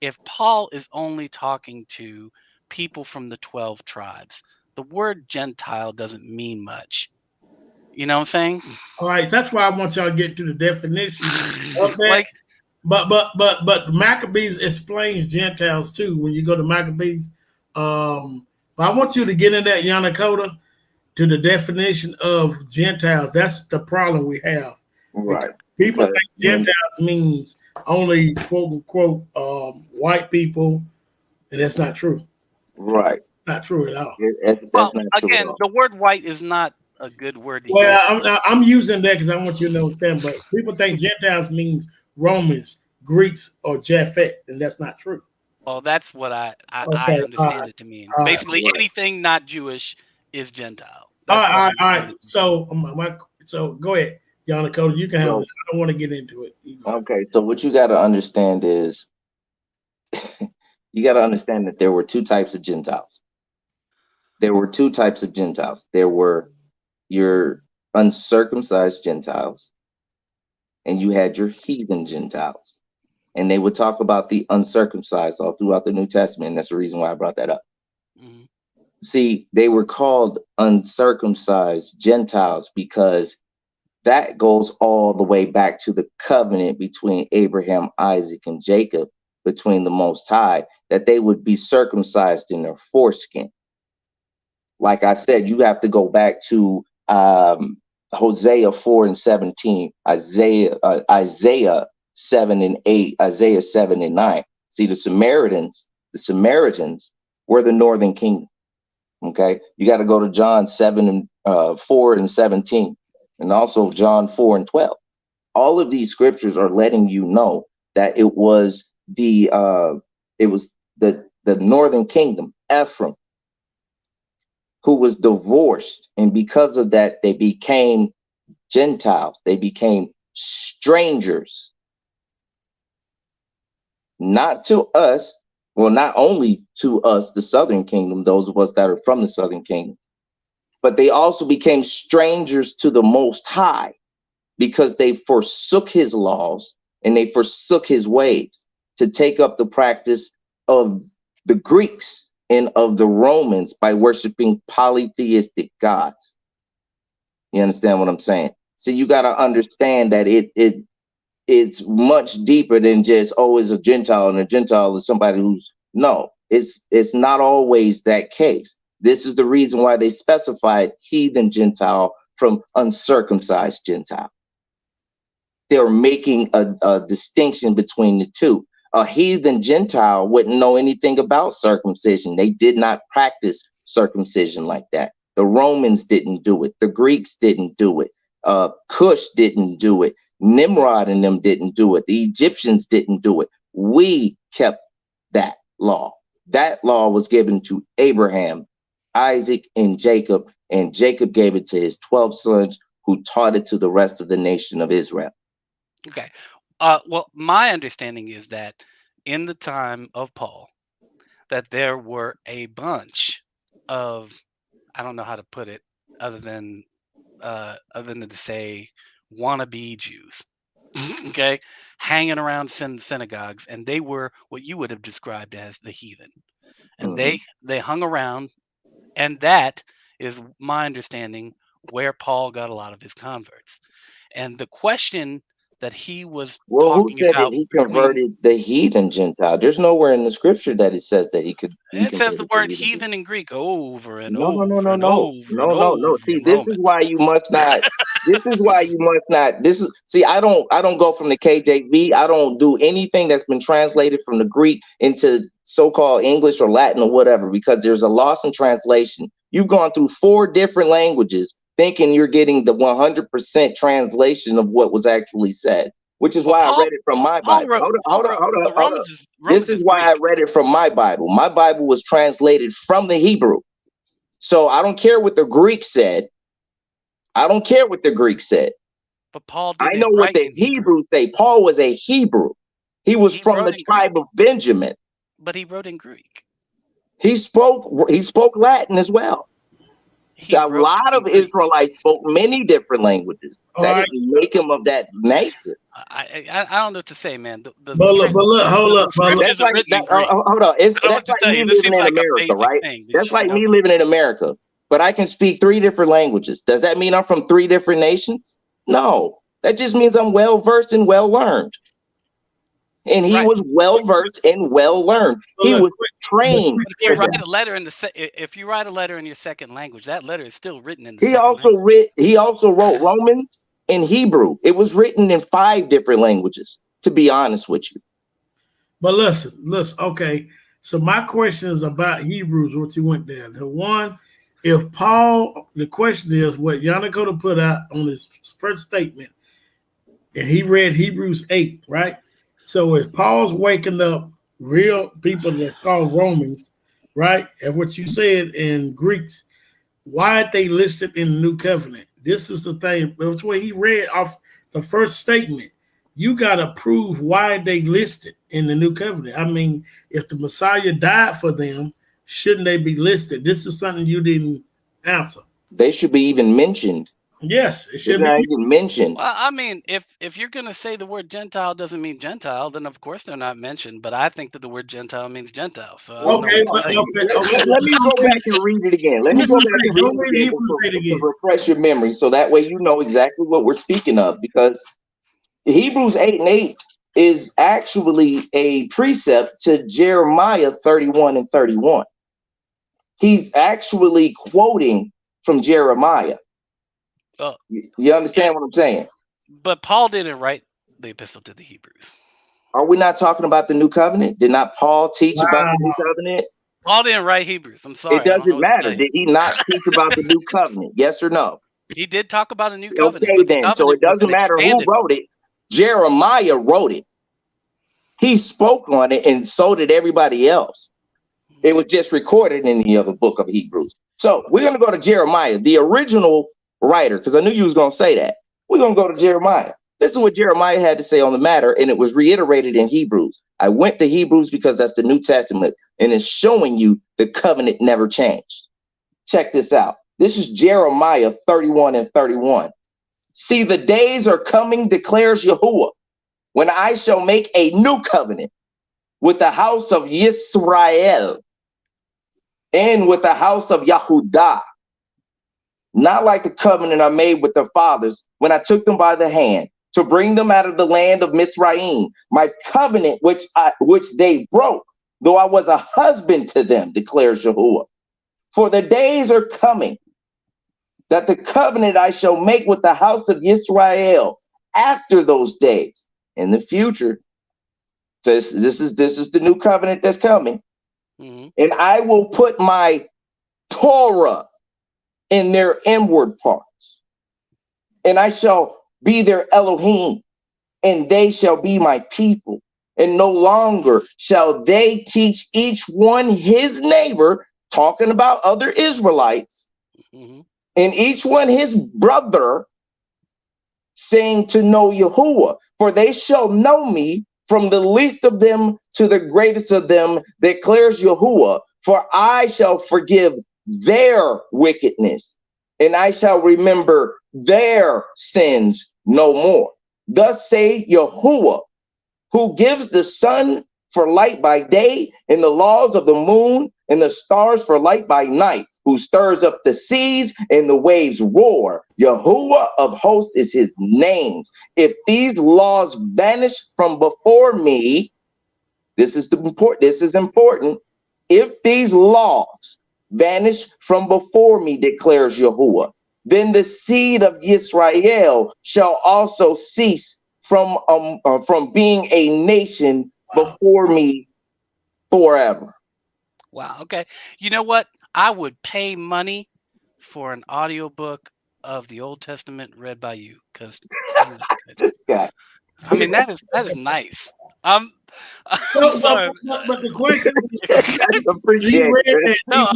if Paul is only talking to people from the 12 tribes, the word Gentile doesn't mean much. You know what I'm saying? All right, that's why I want y'all to get to the definition of that. Like, But Maccabees explains Gentiles too when you go to Maccabees. But I want you to get in that Yanakota to the definition of Gentiles. That's the problem we have. Right. People think Gentiles means only quote unquote white people, and that's not true. Right. Not true at all. That's well, not true again, at all. the word white is not a good word to use. Well, I'm using that because I want you to understand. But people think Gentiles means Romans, Greeks, or Japhet, and that's not true. Well, that's what I Okay, understand it to mean. all right. Basically, anything not Jewish is Gentile. All That's right. So, so go ahead, Yanakota. You can have So- this. I don't want to get into it. Okay, so what you got to understand is you got to understand that there were two types of Gentiles. There were two types of Gentiles. There were your uncircumcised Gentiles, and you had your heathen Gentiles. And they would talk about the uncircumcised all throughout the New Testament. And that's the reason why I brought that up. Mm-hmm. See, they were called uncircumcised Gentiles because that goes all the way back to the covenant between Abraham, Isaac, and Jacob, between the Most High, that they would be circumcised in their foreskin. Like I said, you have to go back to Hosea 4:17, Isaiah 7:8, Isaiah 7:9. See, the Samaritans were the northern kingdom. Okay, you got to go to John 4:17, and also John 4:12. All of these scriptures are letting you know that it was the northern kingdom, Ephraim, who was divorced, and because of that, they became Gentiles. They became strangers, not to us. Well, not only to us, the southern kingdom, those of us that are from the southern kingdom, but they also became strangers to the Most High because they forsook his laws and they forsook his ways. to take up the practice of the Greeks and of the Romans by worshiping polytheistic gods. You understand what I'm saying? So you got to understand that it's much deeper than just, oh, it's a Gentile, and a Gentile is somebody who's, no, it's not always that case. This is the reason why they specified heathen Gentile from uncircumcised Gentile. They're making a distinction between the two. A heathen Gentile wouldn't know anything about circumcision. They did not practice circumcision like that. The Romans didn't do it. The Greeks didn't do it. Cush didn't do it. Nimrod and them didn't do it. The Egyptians didn't do it. We kept that law. That law was given to Abraham, Isaac, and Jacob gave it to his 12 sons, who taught it to the rest of the nation of Israel. Okay. Well, my understanding is that in the time of Paul, that there were a bunch of, I don't know how to put it, other than to say wannabe Jews, okay, hanging around synagogues, and they were what you would have described as the heathen, and they hung around, and that is my understanding where Paul got a lot of his converts. And the question that he was who said about, that he converted the heathen Gentile? There's nowhere in the scripture that it says that he could. It says the word heathen in Greek over and over and over and no. over. See, this is why you must not. This is why you must not. See, I don't go from the KJV. I don't do anything that's been translated from the Greek into so-called English or Latin or whatever, because there's a loss in translation. You've gone through 4 different languages thinking you're getting the 100% translation of what was actually said, which is why I read it from my Bible. Hold on. This is why I read it from my Bible. My Bible was translated from the Hebrew. So I don't care what the Greek said. I don't care what the Greek said. But Paul I know what the Hebrews say. Paul was a Hebrew. He was from the tribe of Benjamin. But he wrote in Greek. He spoke Latin as well. So a lot of Israelites spoke many different languages. That didn't make him of that nature. I don't know what to say, man. But look, hold up. That's like hold on. That's like me living in America, right? That's like me living in America. But I can speak 3 different languages. Does that mean I'm from 3 different nations? No. That just means I'm well versed and well learned. And he was well versed and well learned. He was trained. If you write a letter if you write a letter in your second language, that letter is still written in the He also wrote Romans in Hebrew. It was written in 5 different languages, to be honest with you. But listen. Okay. So my question is about Hebrews, what you went there. The one, if Paul, the question is what Yanakota put out on his first statement, and he read Hebrews 8, right? So if Paul's waking up real people that call Romans, right? And what you said in Greeks, why are they listed in the New Covenant? This is the thing. That's what he read off the first statement. You got to prove why they listed in the New Covenant. I mean, if the Messiah died for them, shouldn't they be listed? This is something you didn't answer. They should be even mentioned. Yes, it should be even mentioned. Well, I mean, if you're going to say the word Gentile doesn't mean Gentile, then of course they're not mentioned. But I think that the word Gentile means Gentile. So let me go back and read it again. Let me go back and read it again to refresh your memory, so that way you know exactly what we're speaking of. Because Hebrews 8:8 is actually a precept to Jeremiah 31 and 31. He's actually quoting from Jeremiah. You understand what I'm saying? But Paul didn't write the epistle to the Hebrews. Are we not talking about the New Covenant? Did not Paul teach about the New Covenant? Paul didn't write Hebrews. I'm sorry. It doesn't matter. Did he not teach about the New Covenant? Yes or no? He did talk about a new covenant. Okay, then. So it doesn't matter who wrote it. Jeremiah wrote it. He spoke on it, and so did everybody else. It was just recorded in the other book of Hebrews. So we're going to go to Jeremiah, the original writer, because I knew you was going to say that. We're going to go to Jeremiah. This is what Jeremiah had to say on the matter, and it was reiterated in Hebrews. I went to Hebrews because that's the New Testament, and it's showing you the covenant never changed. Check this out. This is Jeremiah 31 and 31. See, the days are coming, declares Yahuwah, when I shall make a new covenant with the house of Israel and with the house of Yahudah, not like the covenant I made with their fathers when I took them by the hand to bring them out of the land of Mitzrayim, my covenant which they broke, though I was a husband to them, declares Yahuwah. For the days are coming that the covenant I shall make with the house of Israel after those days in the future. This is the new covenant that's coming. Mm-hmm. And I will put my Torah in their inward parts, and I shall be their Elohim, and they shall be my people. And no longer shall they teach each one his neighbor, talking about other Israelites, mm-hmm. and each one his brother, saying to know Yahuwah, for they shall know me from the least of them to the greatest of them, declares Yahuwah, for I shall forgive their wickedness, and I shall remember their sins no more. Thus say Yahuwah, who gives the sun for light by day, and the laws of the moon and the stars for light by night, who stirs up the seas and the waves roar. Yahuwah of hosts is his name. If these laws vanish from before me, this is important. If these laws vanish from before me, declares Yahuwah, then the seed of Israel shall also cease from being a nation before me forever. Wow. Okay. You know what? I would pay money for an audiobook of the Old Testament read by you, because yeah. I mean that is nice. I'm sorry. But the question I appreciate it. No,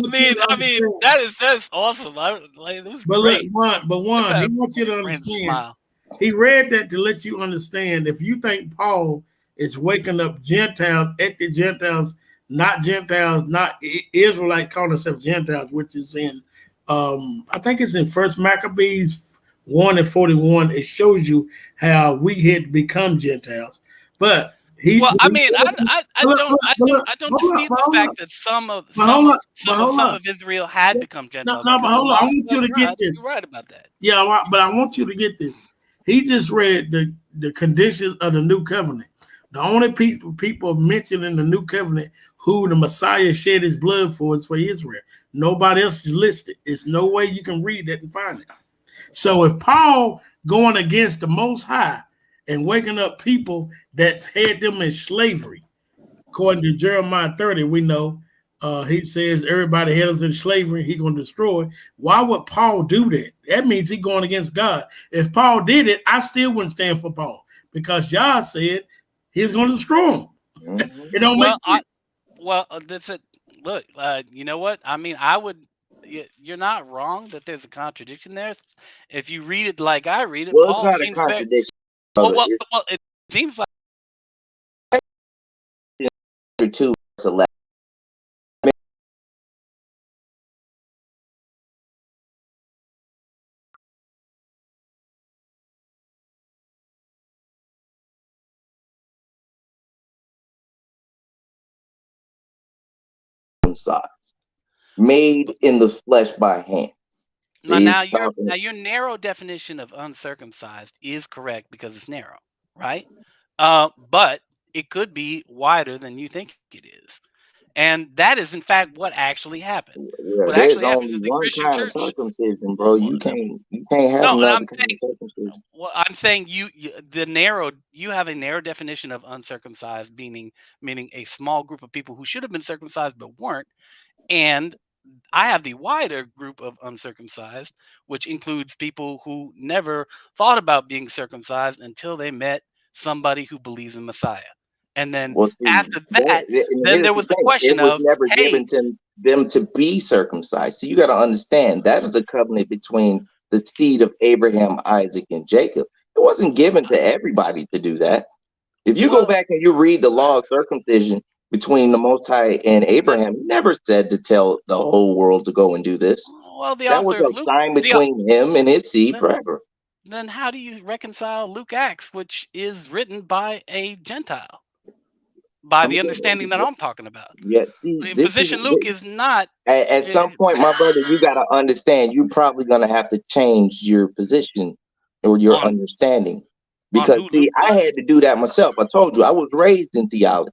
I mean that's awesome. It was great. But he wants you to understand. He read that to let you understand. If you think Paul is waking up Gentiles, ethnic Gentiles, not Israelite calling themselves Gentiles, which is in I think it's in First Maccabees 1:41. It shows you how we had become Gentiles. But I don't dispute the fact that some of Israel had become Gentiles. No, but hold on. I want you to get this. You're right about that. Yeah, but I want you to get this. He just read the conditions of the new covenant. The only people mentioned in the new covenant who the Messiah shed his blood for is for Israel. Nobody else is listed. There's no way you can read that and find it. So if Paul going against the Most High and waking up people that's had them in slavery, according to Jeremiah 30, we know he says everybody had us in slavery, he's going to destroy. Why would Paul do that? That means he's going against God. If Paul did it, I still wouldn't stand for Paul, because Yah said he's going to destroy him. Mm-hmm. It don't make sense. That's it. Look, you know what? I mean, you're not wrong that there's a contradiction there. If you read it like I read it, Paul it's not a contradiction. It seems like 2:11. Size, made in the flesh by hands. So now your narrow definition of uncircumcised is correct because it's narrow, right? But it could be wider than you think it is, and that is in fact what actually happened. Yeah, what actually happens is the Christian church. Circumcision, bro. You can't have another kind of circumcision. Well, I'm saying you have a narrow definition of uncircumcised, meaning a small group of people who should have been circumcised but weren't, and I have the wider group of uncircumcised, which includes people who never thought about being circumcised until they met somebody who believes in Messiah. And then after that, then there was the question of, never given to them to be circumcised. So you got to understand that is a covenant between the seed of Abraham, Isaac, and Jacob. It wasn't given to everybody to do that. If you go back and you read the law of circumcision between the Most High and Abraham, he never said to tell the whole world to go and do this. Well, that was a sign between him and his seed forever. Then how do you reconcile Luke Acts, which is written by a Gentile? by the understanding that I'm talking about. Yeah, see, Physician Luke is not. At some point, my brother, you got to understand, you're probably going to have to change your position or your understanding. Because, see, I had to do that myself. I told you, I was raised in theology.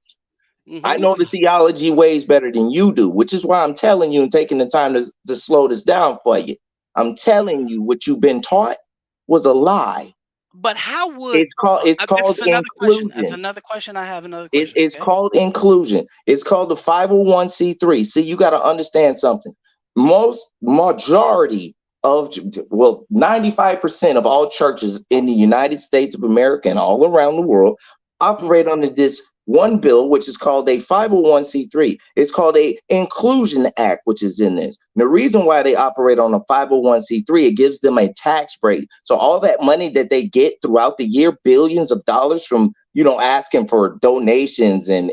I know the theology ways better than you do, which is why I'm telling you and taking the time to slow this down for you. I'm telling you what you've been taught was a lie. But how would it's called this is another inclusion. question. That's another question. I have another question. It's called inclusion. It's called the 501c3. See, you got to understand something. Majority of 95% of all churches in the United States of America and all around the world operate under this one bill, which is called a 501c3. It's called a Inclusion Act, which is in this. And the reason why they operate on a 501c3, it gives them a tax break. So all that money that they get throughout the year, billions of dollars from, asking for donations and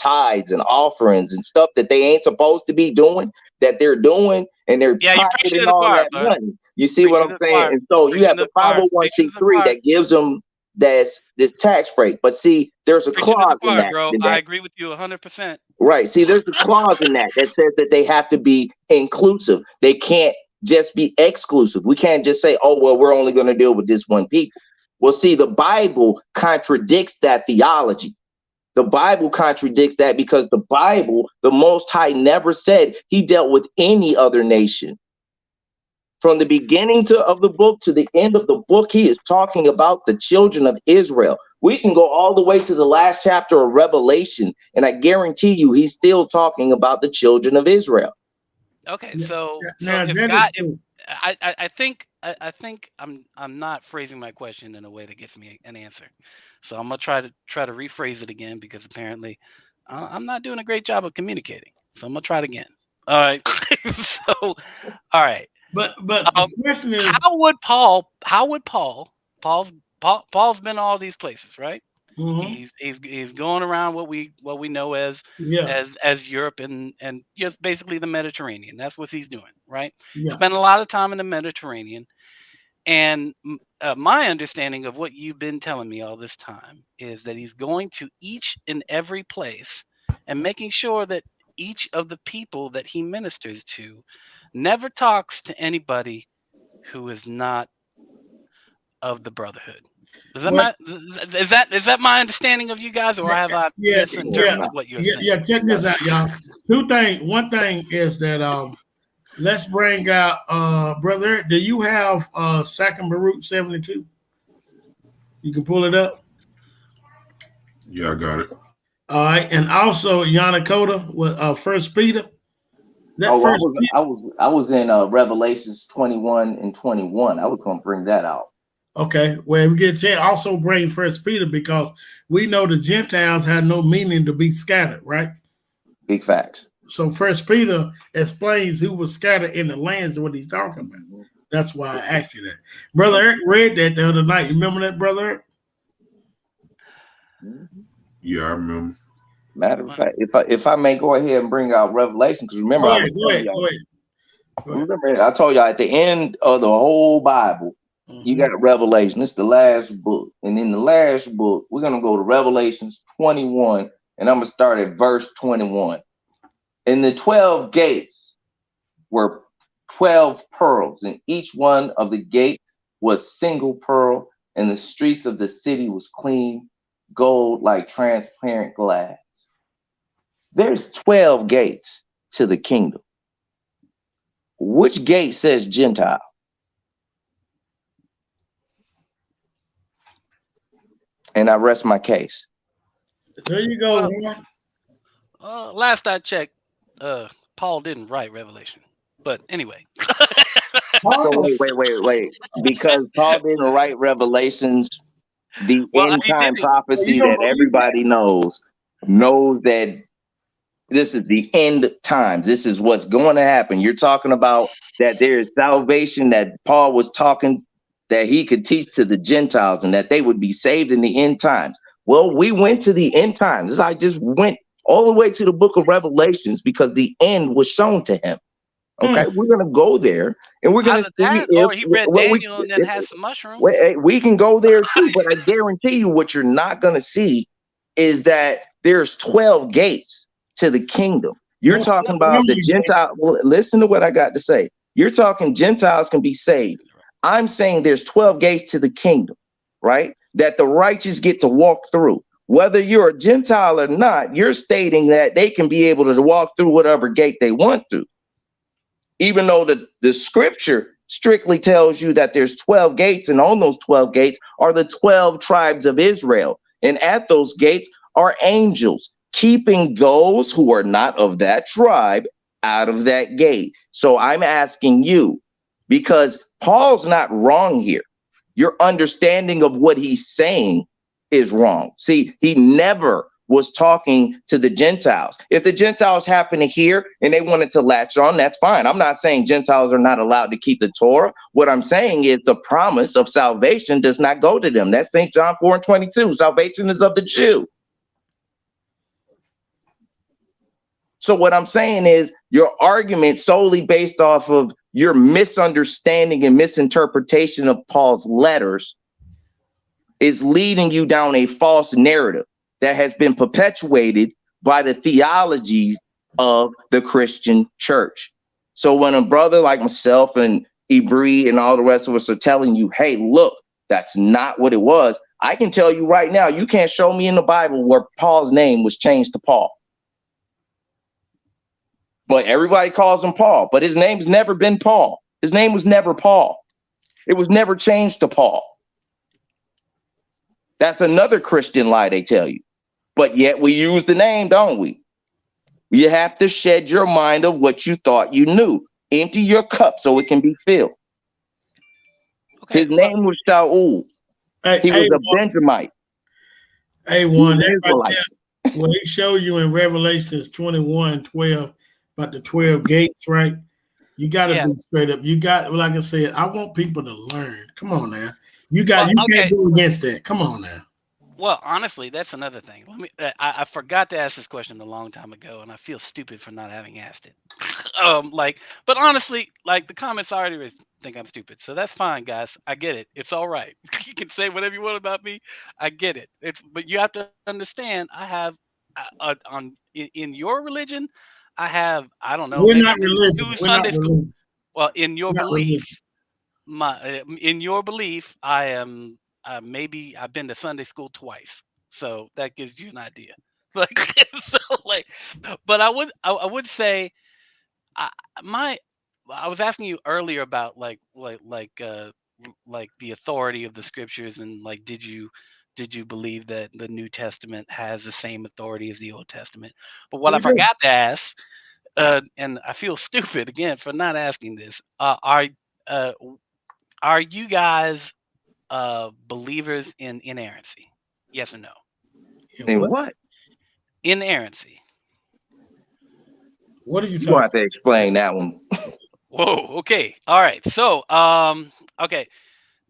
tithes and offerings and stuff that they ain't supposed to be doing, that they're doing, and they're pocketing all that money. You see what I'm saying? And so you have the 501c3 that gives them this tax break. But see, there's a clause in that. Bro, I agree with you 100%. Right. See, there's a clause in that says that they have to be inclusive. They can't just be exclusive. We can't just say, oh, well, we're only going to deal with this one people. Well, see, the Bible contradicts that theology. The Bible contradicts that because the Bible, the Most High never said he dealt with any other nation. From the beginning of the book to the end of the book, he is talking about the children of Israel. We can go all the way to the last chapter of Revelation, and I guarantee you he's still talking about the children of Israel. Okay, so I think I'm not phrasing my question in a way that gets me an answer. So I'm gonna try to rephrase it again because apparently I'm not doing a great job of communicating. So I'm gonna try it again. All right. So all right. But the question is, Paul's been all these places, right? Mm-hmm. He's going around what we know as Europe and just basically the Mediterranean. That's what he's doing, right? Yeah. Spent a lot of time in the Mediterranean, and my understanding of what you've been telling me all this time is that he's going to each and every place and making sure that each of the people that he ministers to never talks to anybody who is not of the brotherhood. Is that my understanding of you guys, or have I misinterpreted what you're saying? Yeah, check this out, y'all. Two things. One thing is that let's bring out brother. Do you have Second Baruch 72? You can pull it up. Yeah, I got it. All right, and also Yanakota with First Peter. I was in Revelations 21 and 21. I was going to bring that out. Okay, well, we get a chance. Also bring First Peter because we know the Gentiles had no meaning to be scattered, right? Big facts. So First Peter explains who was scattered in the lands of what he's talking about. That's why I asked you that. Brother Eric read that the other night. You remember that, Brother Eric? Yeah, I remember. Matter of fact, if I may go ahead and bring out Revelation, because remember, go ahead. Remember, I told y'all at the end of the whole Bible, you got Revelation. It's the last book. And in the last book, we're going to go to Revelations 21, and I'm going to start at verse 21. And the 12 gates were 12 pearls, and each one of the gates was single pearl, and the streets of the city was clean gold like transparent glass. There's 12 gates to the kingdom. Which gate says Gentile? And I rest my case. There you go. Last I checked, Paul didn't write Revelation. But anyway. So wait. Because Paul didn't write Revelations, the end time prophecy that everybody knows that this is the end times. This is what's going to happen. You're talking about that there is salvation that Paul was talking that he could teach to the Gentiles and that they would be saved in the end times. Well, we went to the end times. I just went all the way to the book of Revelations because the end was shown to him. Okay, we're going to go there and we're going to see he read Daniel and then had some mushrooms. We can go there too, but I guarantee you what you're not going to see is that there's 12 gates to the kingdom. You're talking about the Gentile. Well, listen to what I got to say. You're talking Gentiles can be saved. I'm saying there's 12 gates to the kingdom, right? That the righteous get to walk through. Whether you're a Gentile or not, you're stating that they can be able to walk through whatever gate they want to. Even though the scripture strictly tells you that there's 12 gates, and on those 12 gates are the 12 tribes of Israel. And at those gates are angels keeping those who are not of that tribe out of that gate. So I'm asking you, because Paul's not wrong here. Your understanding of what he's saying is wrong. See, he never was talking to the Gentiles. If the Gentiles happen to hear and they wanted to latch on, that's fine. I'm not saying Gentiles are not allowed to keep the Torah. What I'm saying is the promise of salvation does not go to them. That's St. John 4:22. Salvation is of the Jew. So what I'm saying is your argument solely based off of your misunderstanding and misinterpretation of Paul's letters is leading you down a false narrative that has been perpetuated by the theology of the Christian church. So when a brother like myself and Ibri and all the rest of us are telling you, hey, look, that's not what it was, I can tell you right now, you can't show me in the Bible where Paul's name was changed to Paul. But everybody calls him Paul, but his name's never been Paul. His name was never Paul. It was never changed to Paul. That's another Christian lie they tell you. But yet we use the name, don't we? You have to shed your mind of what you thought you knew. Empty your cup so it can be filled. Okay, his name was Shaul. He was a Benjamite. What he showed you in Revelations 21:12 about the 12 gates, right? You got to be straight up. You got, like I said, I want people to learn. Come on now. You can't go against that. Come on now. Well, honestly, that's another thing. I forgot to ask this question a long time ago, and I feel stupid for not having asked it. But honestly, like the comments already think I'm stupid, so that's fine, guys. I get it. It's all right. You can say whatever you want about me. I get it. But you have to understand. I have in your religion, I don't know. We're not religious. We're Sunday school. Religious. Well, in your belief, in your belief, I am. Maybe I've been to Sunday school twice, so that gives you an idea. But I would say, I was asking you earlier about like the authority of the scriptures, and like, did you believe that the New Testament has the same authority as the Old Testament? But what I forgot to ask, and I feel stupid again for not asking this, are you guys believers in inerrancy? Yes or no? In what? Inerrancy. What are you talking about? You have to explain that one. Whoa, okay. All right. So, okay.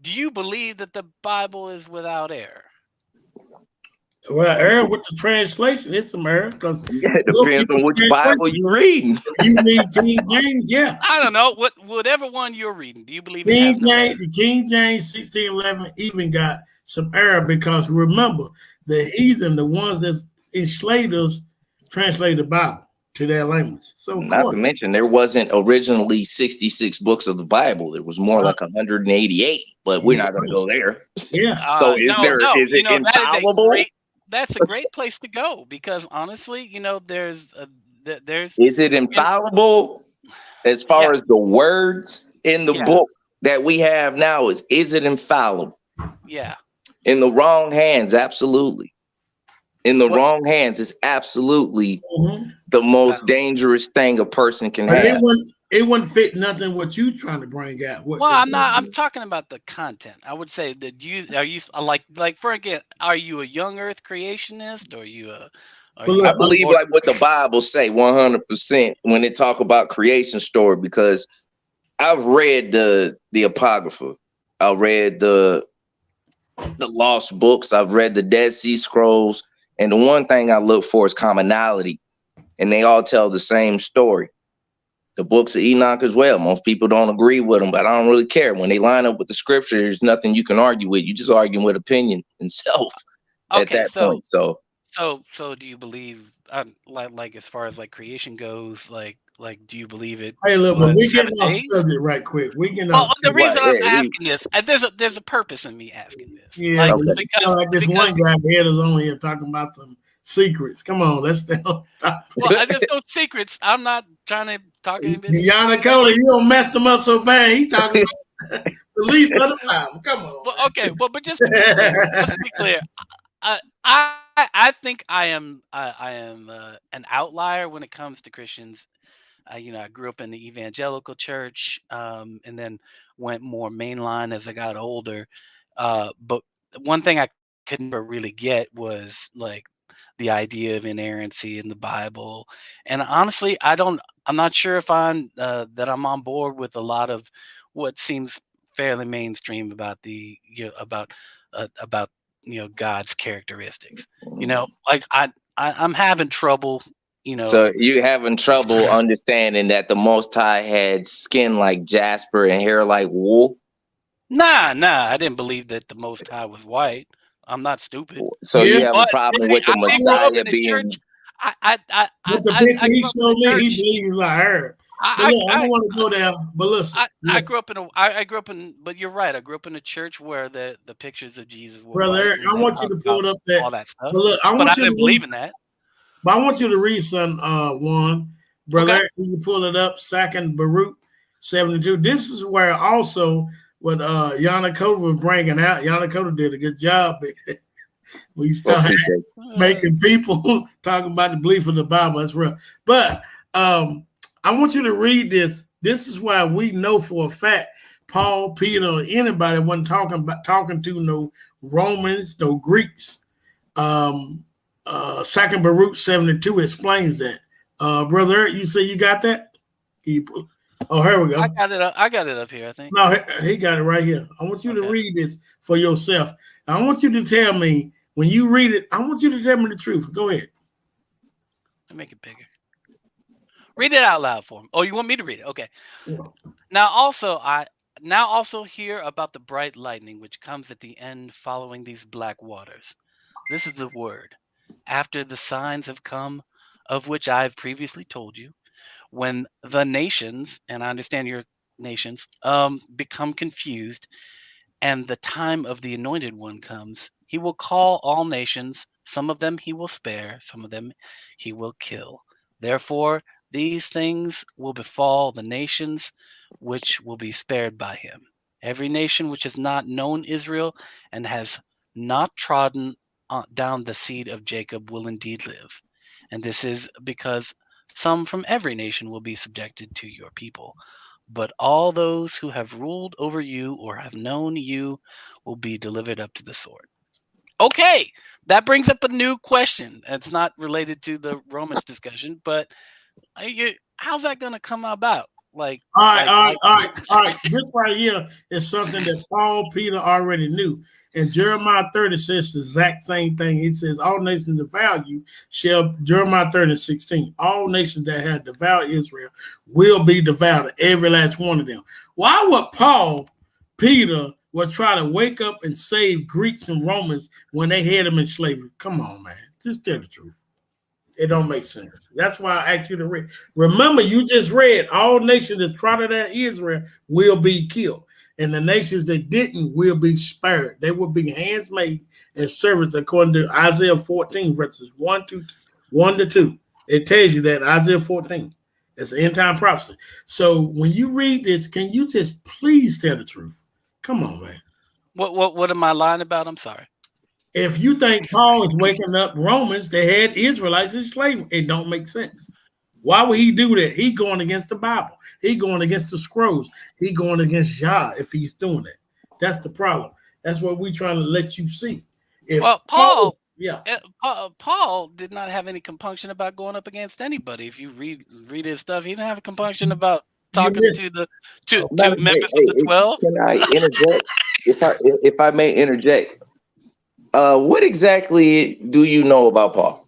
Do you believe that the Bible is without error? Well, error with the translation, it's some error because it depends on which Bible you're reading. You read King James, yeah. I don't know whatever one you're reading. Do you believe King James? The King James 1611 even got some error because remember the heathen, the ones that enslaved us, translated the Bible to their language. So not to mention there wasn't originally 66 books of the Bible. There was more like 188. But we're not going to go there. Yeah. So is it infallible? That's a great place to go because honestly, there's. Is it infallible as far as the words in the book that we have now? Is it infallible? Yeah. In the wrong hands, absolutely. In the wrong hands, it's absolutely the most dangerous thing a person can have. It wouldn't fit nothing what you trying to bring out. I'm talking about the content. I would say that are you like for again, are you a young Earth creationist or are you a? I believe like what the Bible say 100% when they talk about creation story because I've read the Apocrypha, I read the lost books, I've read the Dead Sea Scrolls, and the one thing I look for is commonality, and they all tell the same story. The books of Enoch as well. Most people don't agree with them, but I don't really care. When they line up with the scripture, there's nothing you can argue with. You just arguing with opinion and self at that point. So do you believe, like as far as like creation goes, like do you believe it Hey, look, but was we 7 getting off days? subject right quick. We getting Well, off. the What? reason I'm asking this, there's a purpose in me asking this, Yeah, like but Okay. it sound like this one guy head is on here talking about some secrets. Come on, let's stop. well, there's no secrets. I'm not trying to talk any business. Yana But, Cody, like, you don't mess them up so bad. He talking about the least of the Bible. Come on. well, okay, well, but just to be clear, I think I am an outlier when it comes to Christians. I grew up in the evangelical church, and then went more mainline as I got older. But one thing I could never really get was like the idea of inerrancy in the Bible. And honestly, I'm not sure if I'm on board with a lot of what seems fairly mainstream about about God's characteristics. Like I'm having trouble. So you having trouble understanding that the Most High had skin like jasper and hair like wool? Nah, I didn't believe that the Most High was white. I'm not stupid. So Yeah, you have a But problem with the I did grow up Messiah in the church. being? with the picture I he grew up in showed the me, he church. believes like her. But look, I don't want to go there. But listen, I grew up in I grew up in, but you're right. I grew up in a church where the pictures of Jesus were brother white Eric, and I they want you talked to about pull up that. all that stuff. But look, I But I want you to didn't believe read. in that. But I want you to read some one, brother. Okay. Eric, can you pull it up? Second Baruch 72. This is where also what Yana Cody was bringing out. Yana Cody did a good job. We start making people talking about the belief of the Bible. That's real. But I want you to read this. This is why we know for a fact Paul, Peter, or anybody wasn't talking to no Romans, no Greeks. Second Baruch 72 explains that. Brother Eric, you say you got that? Oh, here we go. I got it up here, I think. No, he got it right here. I want you to read this for yourself. I want you to tell me when you read it. I want you to tell me the truth. Go ahead. Let me make it bigger. Read it out loud for him. Oh, you want me to read it? Okay. Yeah. Now also hear about the bright lightning which comes at the end following these black waters. This is the word. After the signs have come, of which I have previously told you, when the nations, and I understand your nations, become confused, and the time of the anointed one comes, he will call all nations. Some of them he will spare, some of them he will kill. Therefore, these things will befall the nations which will be spared by him. Every nation which has not known Israel and has not trodden down the seed of Jacob will indeed live. And this is because some from every nation will be subjected to your people. But all those who have ruled over you or have known you will be delivered up to the sword. Okay, that brings up a new question. It's not related to the Romans discussion, but how's that going to come about? All right. This right here is something that Paul, Peter already knew. And Jeremiah 30 says the exact same thing. He says, all nations devour you shall, Jeremiah 30:16, all nations that have devoured Israel will be devoured, every last one of them. Why would Paul, Peter, would try to wake up and save Greeks and Romans when they had them in slavery? Come on, man. Just tell the truth. It don't make sense. That's why I asked you to read. Remember, you just read all nations that trotted at Israel will be killed, and the nations that didn't will be spared. They will be handsmade and servants, according to Isaiah 14, verses 1 to 2. It tells you that Isaiah 14. It's an end time prophecy. So when you read this, can you just please tell the truth? Come on, man. What am I lying about? I'm sorry. If you think Paul is waking up Romans, they had Israelites in slavery. It don't make sense. Why would he do that? He going against the Bible. He going against the scrolls. He going against Yah if he's doing that. That's the problem. That's what we're trying to let you see. Paul did not have any compunction about going up against anybody. If you read his stuff, he didn't have a compunction about talking to members of the 12. Can I interject? If I may interject. What exactly do you know about Paul?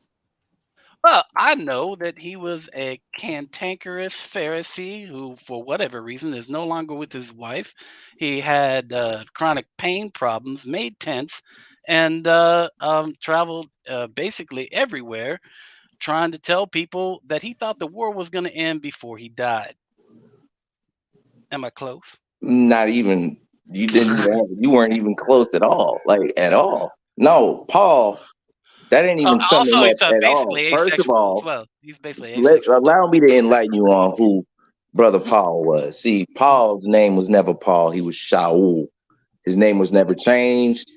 Well, I know that he was a cantankerous Pharisee who, for whatever reason, is no longer with his wife. He had chronic pain problems, made tents, and traveled basically everywhere trying to tell people that he thought the war was going to end before he died. Am I close? Not even you didn't even you weren't even close at all, like at all. No, Paul, that ain't even sum him Also, up he's at all. basically First of asexual as all, well. He's basically asexual. allow me to enlighten you on who Brother Paul was. See, Paul's name was never Paul, he was Shaul. His name was never changed.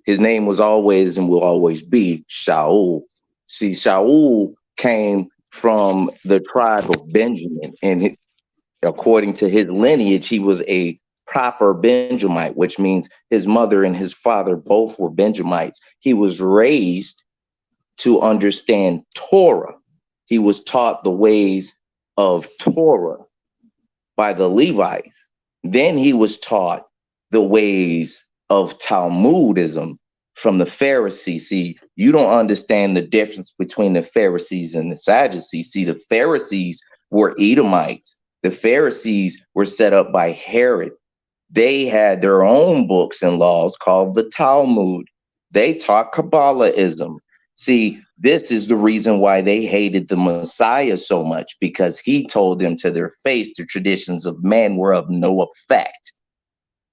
His name was always and will always be Shaul. See, Shaul came from the tribe of Benjamin, and according to his lineage, he was a proper Benjamite, which means his mother and his father both were Benjamites. He was raised to understand Torah. He was taught the ways of Torah by the Levites. Then he was taught the ways of Talmudism from the Pharisees. See, you don't understand the difference between the Pharisees and the Sadducees. See, the Pharisees were Edomites. The Pharisees were set up by Herod. They had their own books and laws called the Talmud. They taught Kabbalahism. See, this is the reason why they hated the Messiah so much, because he told them to their face the traditions of man were of no effect.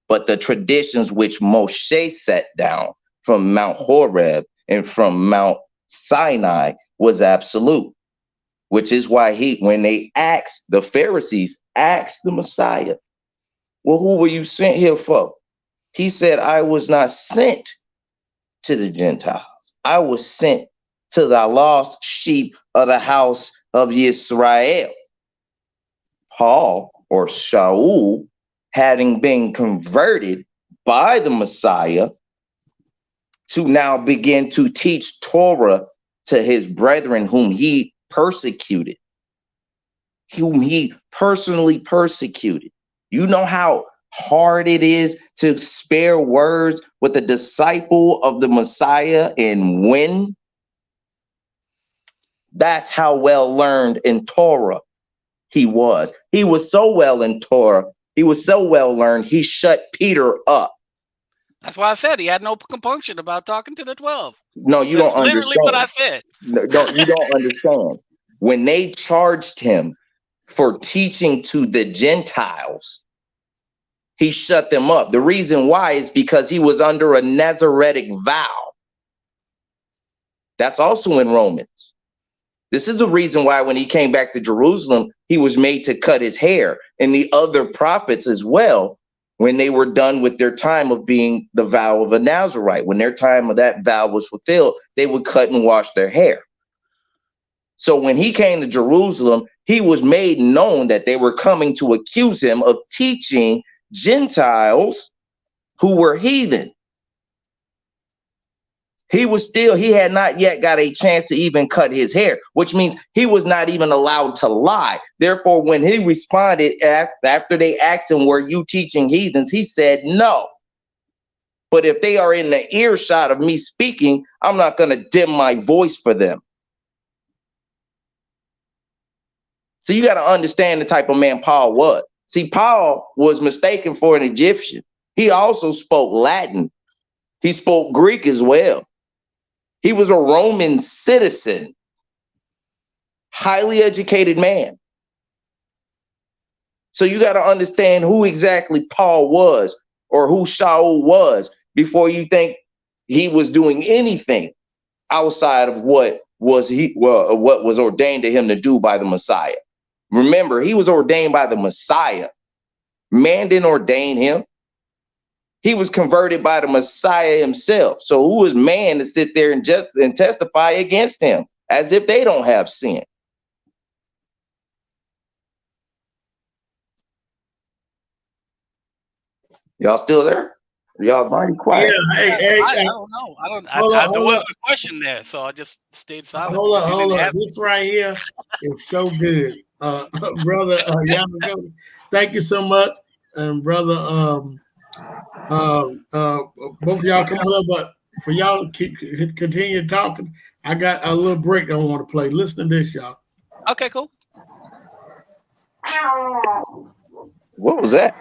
But the traditions which Moshe set down from Mount Horeb and from Mount Sinai was absolute, which is why when they asked, the Pharisees asked the Messiah, well, who were you sent here for? He said, I was not sent to the Gentiles. I was sent to the lost sheep of the house of Israel. Paul, or Shaul, having been converted by the Messiah to now begin to teach Torah to his brethren whom he persecuted, whom he personally persecuted. You know how hard it is to spare words with a disciple of the Messiah and win? That's how well learned in Torah he was. He was so well in Torah, he was so well learned, he shut Peter up. That's why I said he had no compunction about talking to the 12. No, you That's don't understand. literally what I said. No, you don't understand. When they charged him for teaching to the Gentiles, he shut them up. The reason why is because he was under a Nazaritic vow. That's also in Romans. This is the reason why when he came back to Jerusalem, he was made to cut his hair, and the other prophets as well, when they were done with their time of being the vow of a Nazarite. When their time of that vow was fulfilled, they would cut and wash their hair. So when he came to Jerusalem, he was made known that they were coming to accuse him of teaching Gentiles who were heathen. He had not yet got a chance to even cut his hair, which means he was not even allowed to lie. Therefore, when he responded after they asked him, were you teaching heathens? He said, no. But if they are in the earshot of me speaking, I'm not going to dim my voice for them. So you got to understand the type of man Paul was. See, Paul was mistaken for an Egyptian. He also spoke Latin. He spoke Greek as well. He was a Roman citizen, highly educated man. So you got to understand who exactly Paul was or who Shaul was before you think he was doing anything outside of what was ordained to him to do by the Messiah. Remember, he was ordained by the Messiah. Man didn't ordain him. He was converted by the Messiah himself. So who is man to sit there and testify against him as if they don't have sin? Y'all still there? Y'all mighty quiet. Yeah, hey, I don't know. There wasn't a question there, so I just stayed silent. Hold on. This right here is so good. Brother Yamago, thank you so much. And brother, both of y'all come up, but for y'all continue talking, I got a little break I want to play. Listen to this, y'all. Okay, cool. What was that?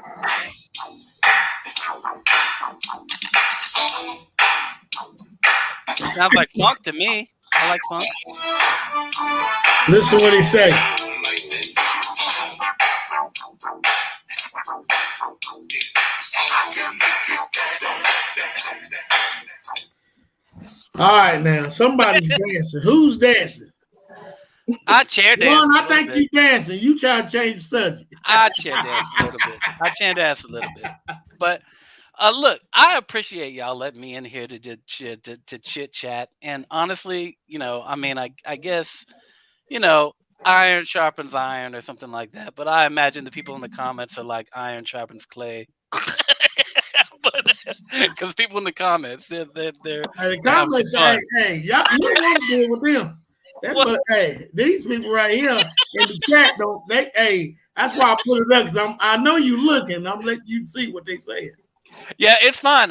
Sounds like funk to me. I like funk. Listen what he say. All right, now somebody's dancing. Who's dancing? I chair dance. One, I think you dancing. You trying to change the subject. I chair dance a little bit. I chair dance a little bit. But look, I appreciate y'all letting me in here to chit chat. And honestly, I mean, I guess, iron sharpens iron or something like that. But I imagine the people in the comments are like iron sharpens clay. But because people in the comments they're The having some comments, fun. hey, y'all, you don't want to deal with them. But hey, these people right here in the chat don't. Hey, that's why I put it up because I know you looking. I'm letting you see what they saying. Yeah, it's fine.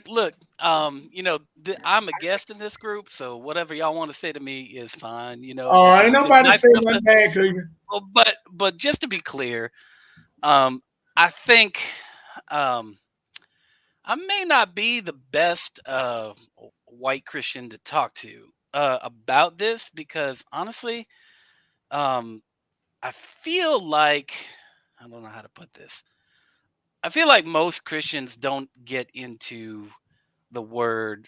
Look, I'm a guest in this group, so whatever y'all want to say to me is fine. Oh, ain't nobody nice saying nothing bad to you. But just to be clear, I think I may not be the best white Christian to talk to about this because honestly, I feel like I don't know how to put this. I feel like most Christians don't get into the word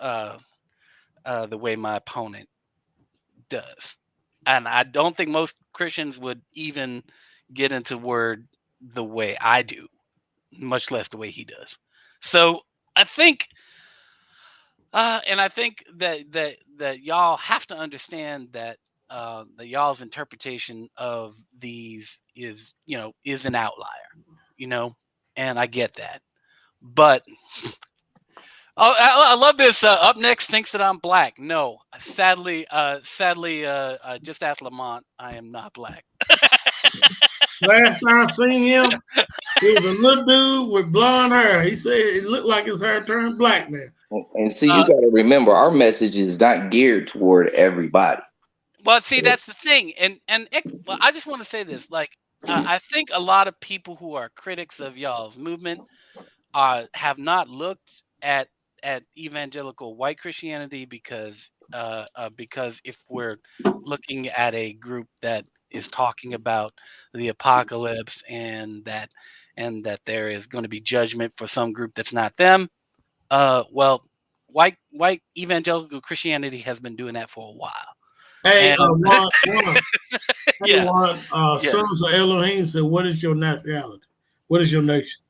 the way my opponent does, and I don't think most Christians would even get into word the way I do, much less the way he does. So I think. And I think that y'all have to understand that that y'all's interpretation of these is an outlier, and I get that. But I love this. Up next thinks that I'm black. No, sadly, just ask Lamont. I am not black. Last time I seen him, he was a little dude with blonde hair. He said it looked like his hair turned black now. And see, you got to remember, our message is not geared toward everybody. Well, see, that's the thing, well, I just want to say this. Like, I think a lot of people who are critics of y'all's movement have not looked at evangelical white Christianity because if we're looking at a group that is talking about the apocalypse and that there is going to be judgment for some group that's not them, well, white evangelical Christianity has been doing that for a while. Hey, And Juan, yeah, Sons of Elohim said, "What is your nationality? What is your nation?"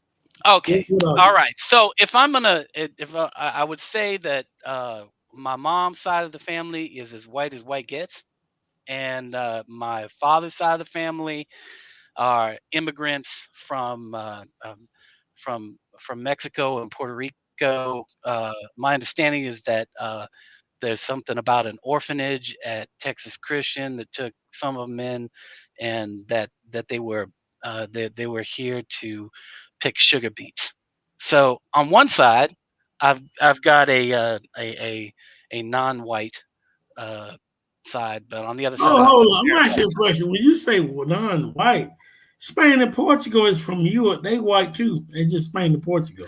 okay, What all right. So if I'm gonna, if I would say that my mom's side of the family is as white gets, and my father's side of the family are immigrants from Mexico and Puerto Rico. My understanding is that there's something about an orphanage at Texas Christian that took some of them in, and that they were they were here to pick sugar beets. So on one side, I've got a non-white side, but on the other side, Oh, I've got hold on. I'm asking you a question. When you say non-white, Spain and Portugal is from Europe. They white too. It's just Spain and Portugal.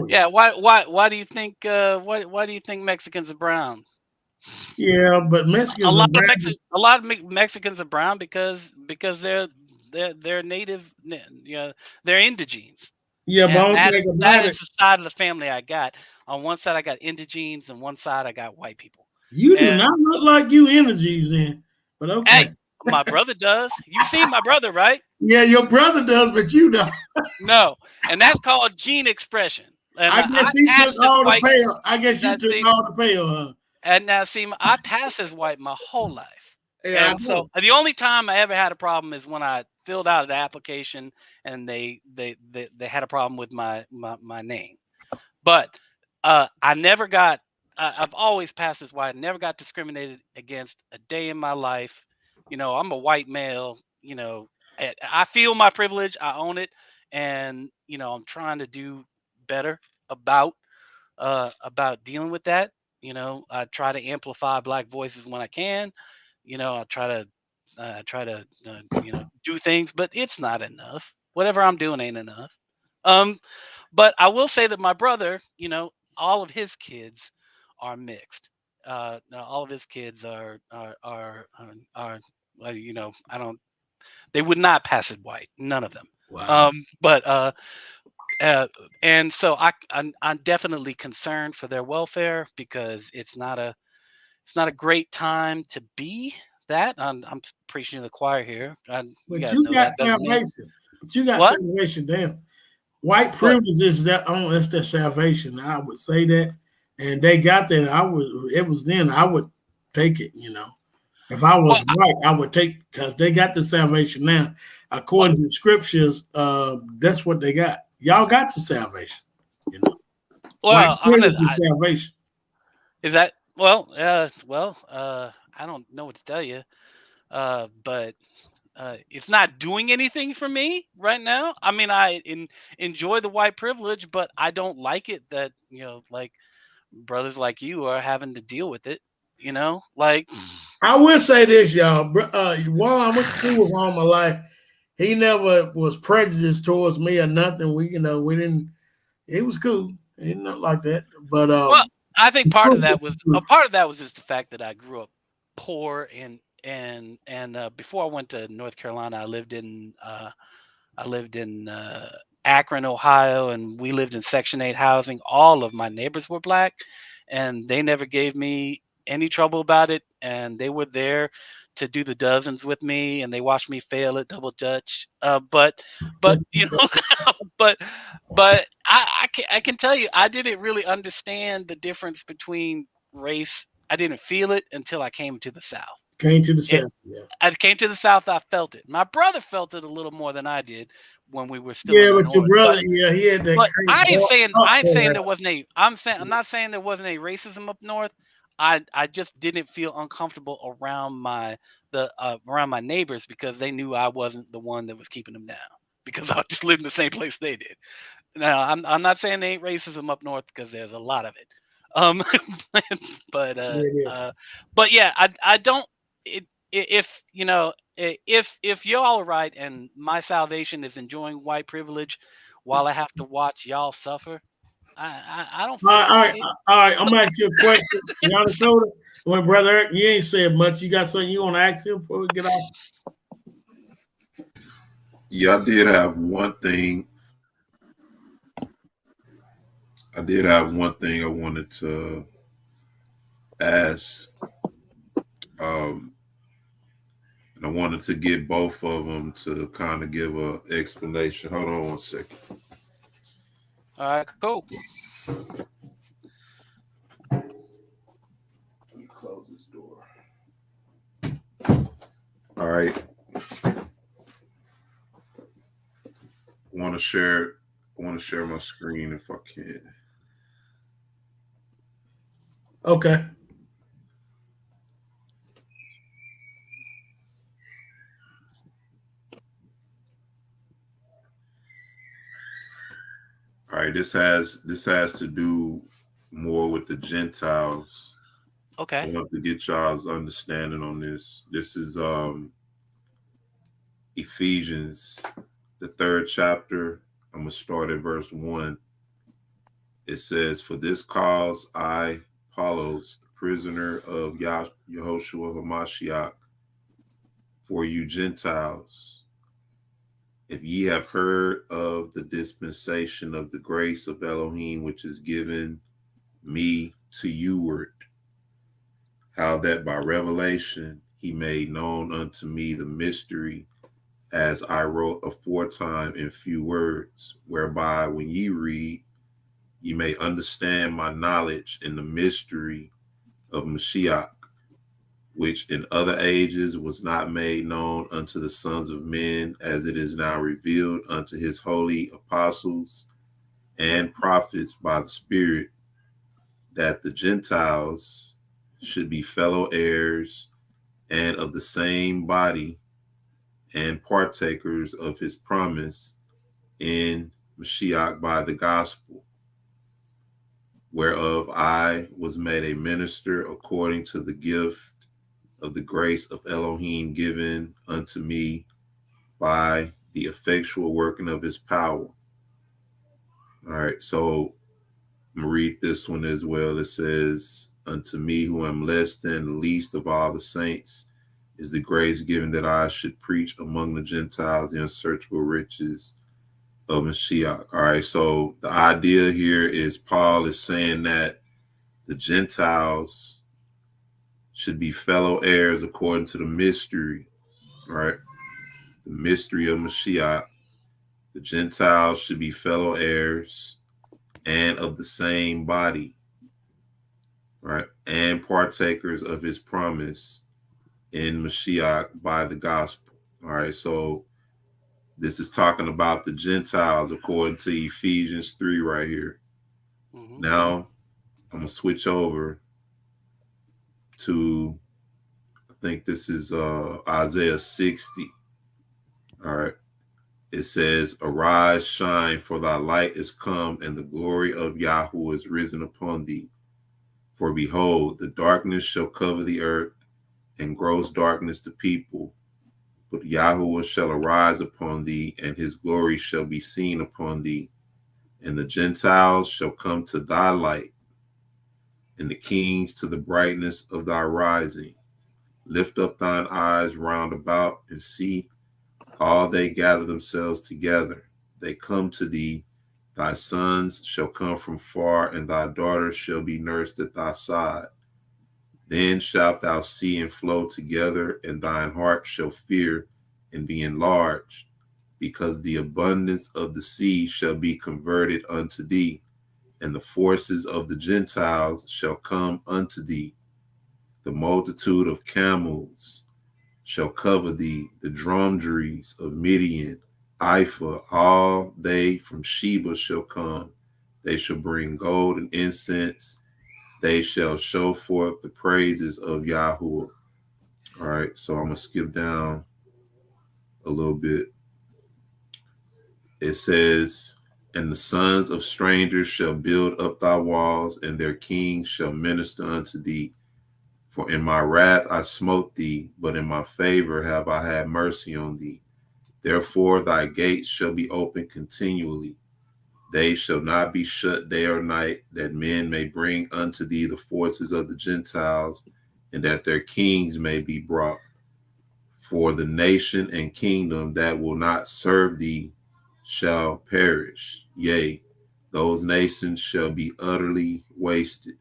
yeah. Why do you think why do you think Mexicans are brown? Yeah, but Mexicans are brown. A lot of Mexicans are brown because they're native, they're indigenes. Yeah, but I And don't that think is about it. the side of the family I got. On one side I got indigenes, and one side I got white people. You do And not look like you energies then. But okay. hey, my brother does. You see my brother, right? Yeah, your brother does, but you don't. No, and that's called gene expression. And I guess he took all the pale. I guess you took all the pale, huh? And now, see, I passed as white my whole life. Yeah, And so the only time I ever had a problem is when I filled out an application and they had a problem with my name. But I never got. I've always passed as white. Never got discriminated against a day in my life. I'm a white male. I feel my privilege. I own it, and I'm trying to do better about about dealing with that. I try to amplify Black voices when I can. I try to do things, but it's not enough. Whatever I'm doing ain't enough. Um, but I will say that my brother, all of his kids are mixed. Now all of his kids are well, I don't. They would not pass it white. None of them. Wow. But uh, and so I'm definitely concerned for their welfare because it's not a great time to be that. I'm preaching to the choir here. You But guys you know got that doesn't mean salvation. But you got what? salvation. Damn. White But privilege is that that's their salvation. I would say that. And they got that. It was then I would take it, If I well, was white, I would take because they got the salvation now. well, According to scriptures, that's what they got. Y'all got the salvation, White well, privilege honest, is salvation. is that well? I don't know what to tell you. But it's not doing anything for me right now. I mean, enjoy the white privilege, but I don't like it that like brothers like you are having to deal with it. Like I will say this, y'all. While I went to school with all my life, he never was prejudiced towards me or nothing. We didn't. It was cool. He didn't nothing like that. But well, I think part of that was just the fact that I grew up poor and before I went to North Carolina, I lived in Akron, Ohio, and we lived in Section 8 housing. All of my neighbors were Black, and they never gave me any trouble about it. And they were there to do the dozens with me, and they watched me fail at double dutch. But but I can tell you, I didn't really understand the difference between race. I didn't feel it until I came to the South. came to the South. Yeah. I came to the South, I felt it. My brother felt it a little more than I did when we were still in Yeah, the but your North. brother, yeah, he had that But crank I ain't bar saying up I ain't for saying that. there wasn't I'm not saying there wasn't any racism up north. I just didn't feel uncomfortable around my neighbors because they knew I wasn't the one that was keeping them down because I just lived in the same place they did. Now I'm not saying there ain't racism up north because there's a lot of it. Um, but Yeah, it is. but yeah, I don't. If if y'all are right and my salvation is enjoying white privilege while I have to watch y'all suffer, I don't All feel right, all right, saved. all right. I'm gonna ask you a question. Yana Soda, well, brother Eric, you ain't said much. You got something you want to ask him before we get off? Yeah, I did have one thing. I did have one thing I wanted to ask. And I wanted to get both of them to kind of give a explanation. Hold on one second. All right, cool. Let me close this door. All right. I want to share my screen if I can. Okay. All right, this has to do more with the Gentiles. I Okay. want to get y'all's understanding on this. This is Ephesians, the 3rd chapter. I'm gonna start at verse 1. It says, "For this cause I, Apollos, the prisoner of Yehoshua Hamashiach, for you Gentiles, if ye have heard of the dispensation of the grace of Elohim, which is given me to youward, how that by revelation he made known unto me the mystery, as I wrote aforetime in few words, whereby when ye read, ye may understand my knowledge in the mystery of Mashiach, which in other ages was not made known unto the sons of men, as it is now revealed unto his holy apostles and prophets by the Spirit, that the Gentiles should be fellow heirs and of the same body and partakers of his promise in Mashiach by the gospel, whereof I was made a minister according to the gift of the grace of Elohim given unto me by the effectual working of his power. All right, so I'm gonna read this one as well. It says, unto me who am less than the least of all the saints is the grace given that I should preach among the Gentiles the unsearchable riches of Mashiach. All right, so the idea here is Paul is saying that the Gentiles should be fellow heirs according to the mystery, right? The mystery of Mashiach. The Gentiles should be fellow heirs and of the same body, right? And partakers of his promise in Mashiach by the gospel. All right, so this is talking about the Gentiles according to Ephesians 3 right here. Mm-hmm. Now, I'm going to switch over to, I think this is Isaiah 60. All right. It says, arise, shine, for thy light is come, and the glory of Yahweh is risen upon thee. For behold, the darkness shall cover the earth, and gross darkness the people. But Yahweh shall arise upon thee, and his glory shall be seen upon thee. And the Gentiles shall come to thy light, and the kings to the brightness of thy rising. Lift up thine eyes round about, and see, all they gather themselves together. They come to thee. Thy sons shall come from far, and thy daughters shall be nursed at thy side. Then shalt thou see and flow together, and thine heart shall fear and be enlarged, because the abundance of the sea shall be converted unto thee, and the forces of the Gentiles shall come unto thee. The multitude of camels shall cover thee, the dromadaries of Midian, Ephah, all they from Sheba shall come. They shall bring gold and incense. They shall show forth the praises of Yahweh. All right, so I'm going to skip down a little bit. It says, and the sons of strangers shall build up thy walls, and their kings shall minister unto thee. For in my wrath I smote thee, but in my favor have I had mercy on thee. Therefore thy gates shall be open continually. They shall not be shut day or night, that men may bring unto thee the forces of the Gentiles, and that their kings may be brought. For the nation and kingdom that will not serve thee shall perish. Yea, those nations shall be utterly wasted.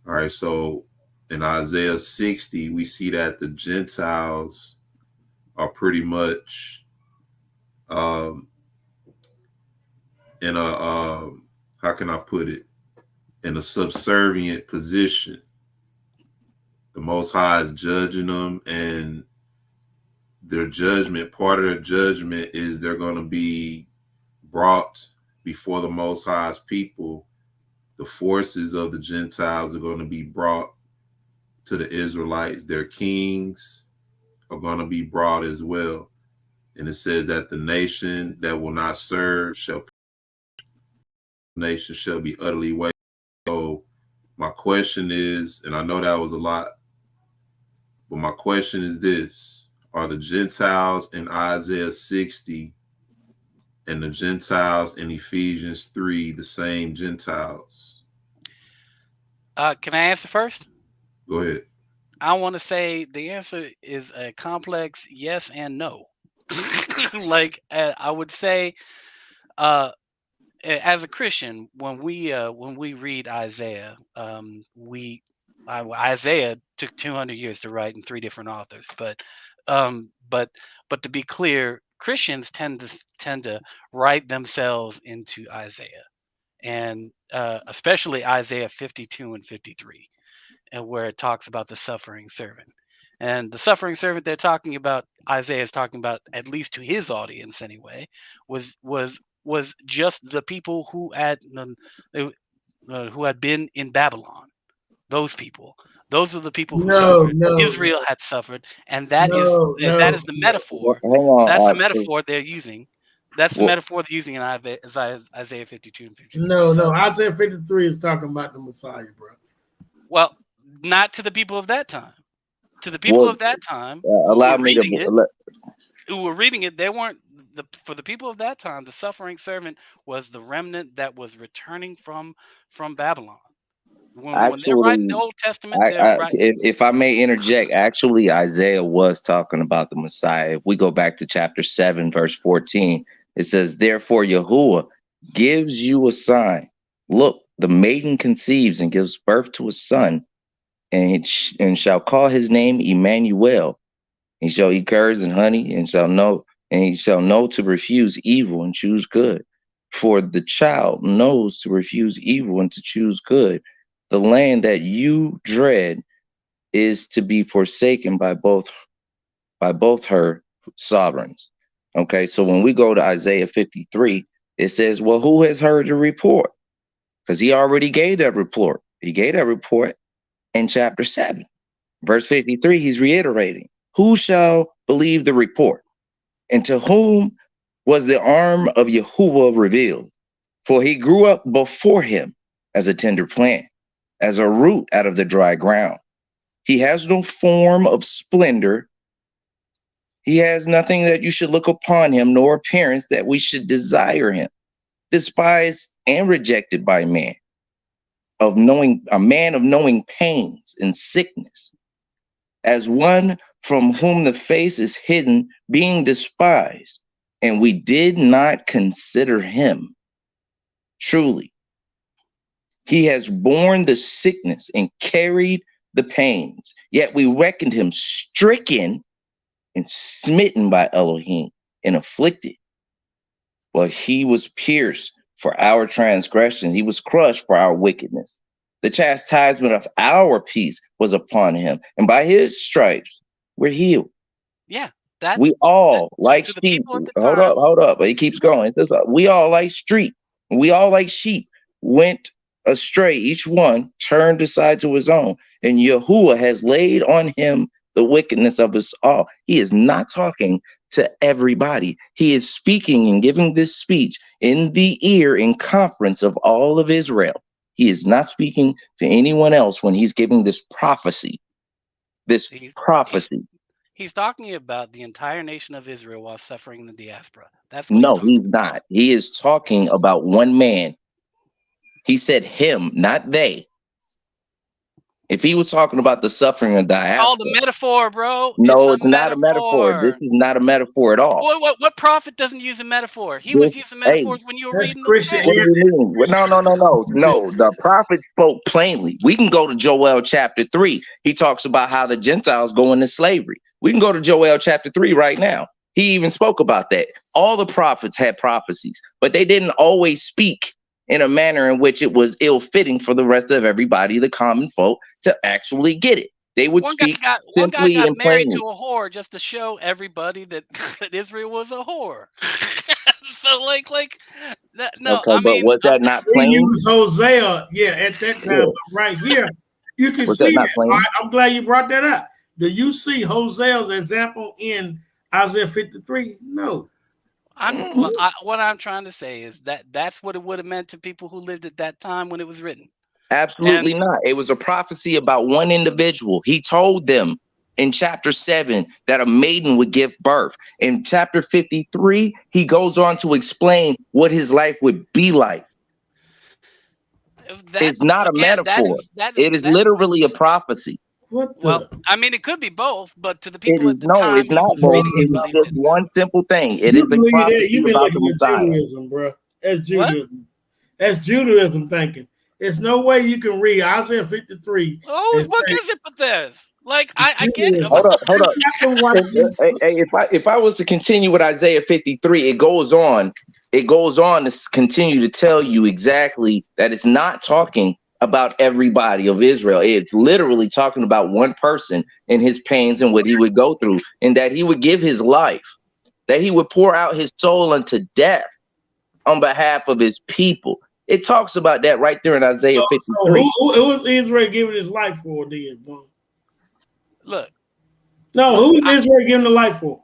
All right, so in Isaiah 60, we see that the Gentiles are pretty much in a, how can I put it, in a subservient position. The Most High is judging them, and their judgment, part of their judgment is they're going to be brought before the Most High's people. The forces of the Gentiles are going to be brought to the Israelites. Their kings are going to be brought as well. And it says that the nation that will not serve nation shall be utterly wasted. So my question is, and I know that was a lot, but my question is this: are the Gentiles in Isaiah 60 and the Gentiles in Ephesians 3 the same Gentiles? Can I answer first? Go ahead. I want to say the answer is a complex yes and no. Like I would say, as a Christian, when we read Isaiah, Isaiah took 200 years to write in 3 different authors, but to be clear, Christians tend to write themselves into Isaiah, and especially Isaiah 52 and 53, and where it talks about the suffering servant. And the suffering servant they're talking about, Isaiah is talking about, at least to his audience anyway, was just the people who had been in Babylon. Those people. Those are the people who suffered. Israel had suffered, and that is the metaphor. Hang on, That's the metaphor they're using. That's the metaphor they're using in Isaiah 52 and 53. No, Isaiah 53 is talking about the Messiah, bro. Well, not to the people of that time. To the people of that time who were reading it, they weren't for the people of that time. The suffering servant was the remnant that was returning from Babylon. When they're writing the Old Testament, if I may interject, actually, Isaiah was talking about the Messiah. If we go back to chapter 7, verse 14, it says, "Therefore, Yahuwah gives you a sign. Look, the maiden conceives and gives birth to a son, and shall call his name Emmanuel. He shall eat curds and honey, and he shall know to refuse evil and choose good. For the child knows to refuse evil and to choose good. The land that you dread is to be forsaken by both her sovereigns." Okay, so when we go to Isaiah 53, it says, well, who has heard the report? Because he already gave that report. He gave that report in chapter 7. Verse 53, he's reiterating, who shall believe the report? And to whom was the arm of Yahuwah revealed? For he grew up before him as a tender plant, as a root out of the dry ground. He has no form of splendor. He has nothing that you should look upon him, nor appearance that we should desire him. Despised and rejected by man, a man of knowing pains and sickness, as one from whom the face is hidden, being despised, and we did not consider him. Truly, he has borne the sickness and carried the pains, yet we reckoned him stricken and smitten by Elohim and afflicted. But he was pierced for our transgression. He was crushed for our wickedness. The chastisement of our peace was upon him, and by his stripes we're healed. Yeah, we all like sheep. Hold up. But he keeps going. It says, we all like sheep went astray. Each one turned aside to his own, and Yahuwah has laid on him the wickedness of us all. He is not talking to everybody. He is speaking and giving this speech in the ear in conference of all of Israel. He is not speaking to anyone else when he's giving this prophecy. He's talking about the entire nation of Israel while suffering in the diaspora. That's what he's not. He is talking about one man. He said him, not they. If he was talking about the suffering of diaspora, it's called a metaphor, bro. No, it's not a metaphor. This is not a metaphor at all. What prophet doesn't use a metaphor? He was using metaphors when you were reading the text. What do you mean? No. The prophet spoke plainly. We can go to Joel chapter 3. He talks about how the Gentiles go into slavery. We can go to Joel chapter 3 right now. He even spoke about that. All the prophets had prophecies, but they didn't always speak in a manner in which it was ill-fitting for the rest of everybody, the common folk, to actually get it. They would speak simply and plainly. Married to a whore just to show everybody that Israel was a whore. So no. Okay, but was that not plain? He used Hosea, at that time, right here. You can see that. I'm glad you brought that up. Do you see Hosea's example in Isaiah 53? No. What I'm trying to say is that's what it would have meant to people who lived at that time when it was written. Absolutely not. It was a prophecy about one individual. He told them in chapter 7 that a maiden would give birth. In chapter 53, he goes on to explain what his life would be like. It's not a metaphor. It is literally a prophecy. It could be both, but to the people at the time, it's not both. It's just one simple thing. It is a prophecy about the Messiah. Judaism, bro. That's Judaism. That's Judaism thinking. There's no way you can read Isaiah 53. Oh, what is it with this? I get it. Hold up. Hey, if I was to continue with Isaiah 53, it goes on to continue to tell you exactly that it's not talking about everybody of Israel. It's literally talking about one person and his pains and what he would go through, and that he would give his life, that he would pour out his soul unto death on behalf of his people. It talks about that right there in Isaiah 53. So who was Israel giving his life for then? Look. No, who's Israel giving the life for?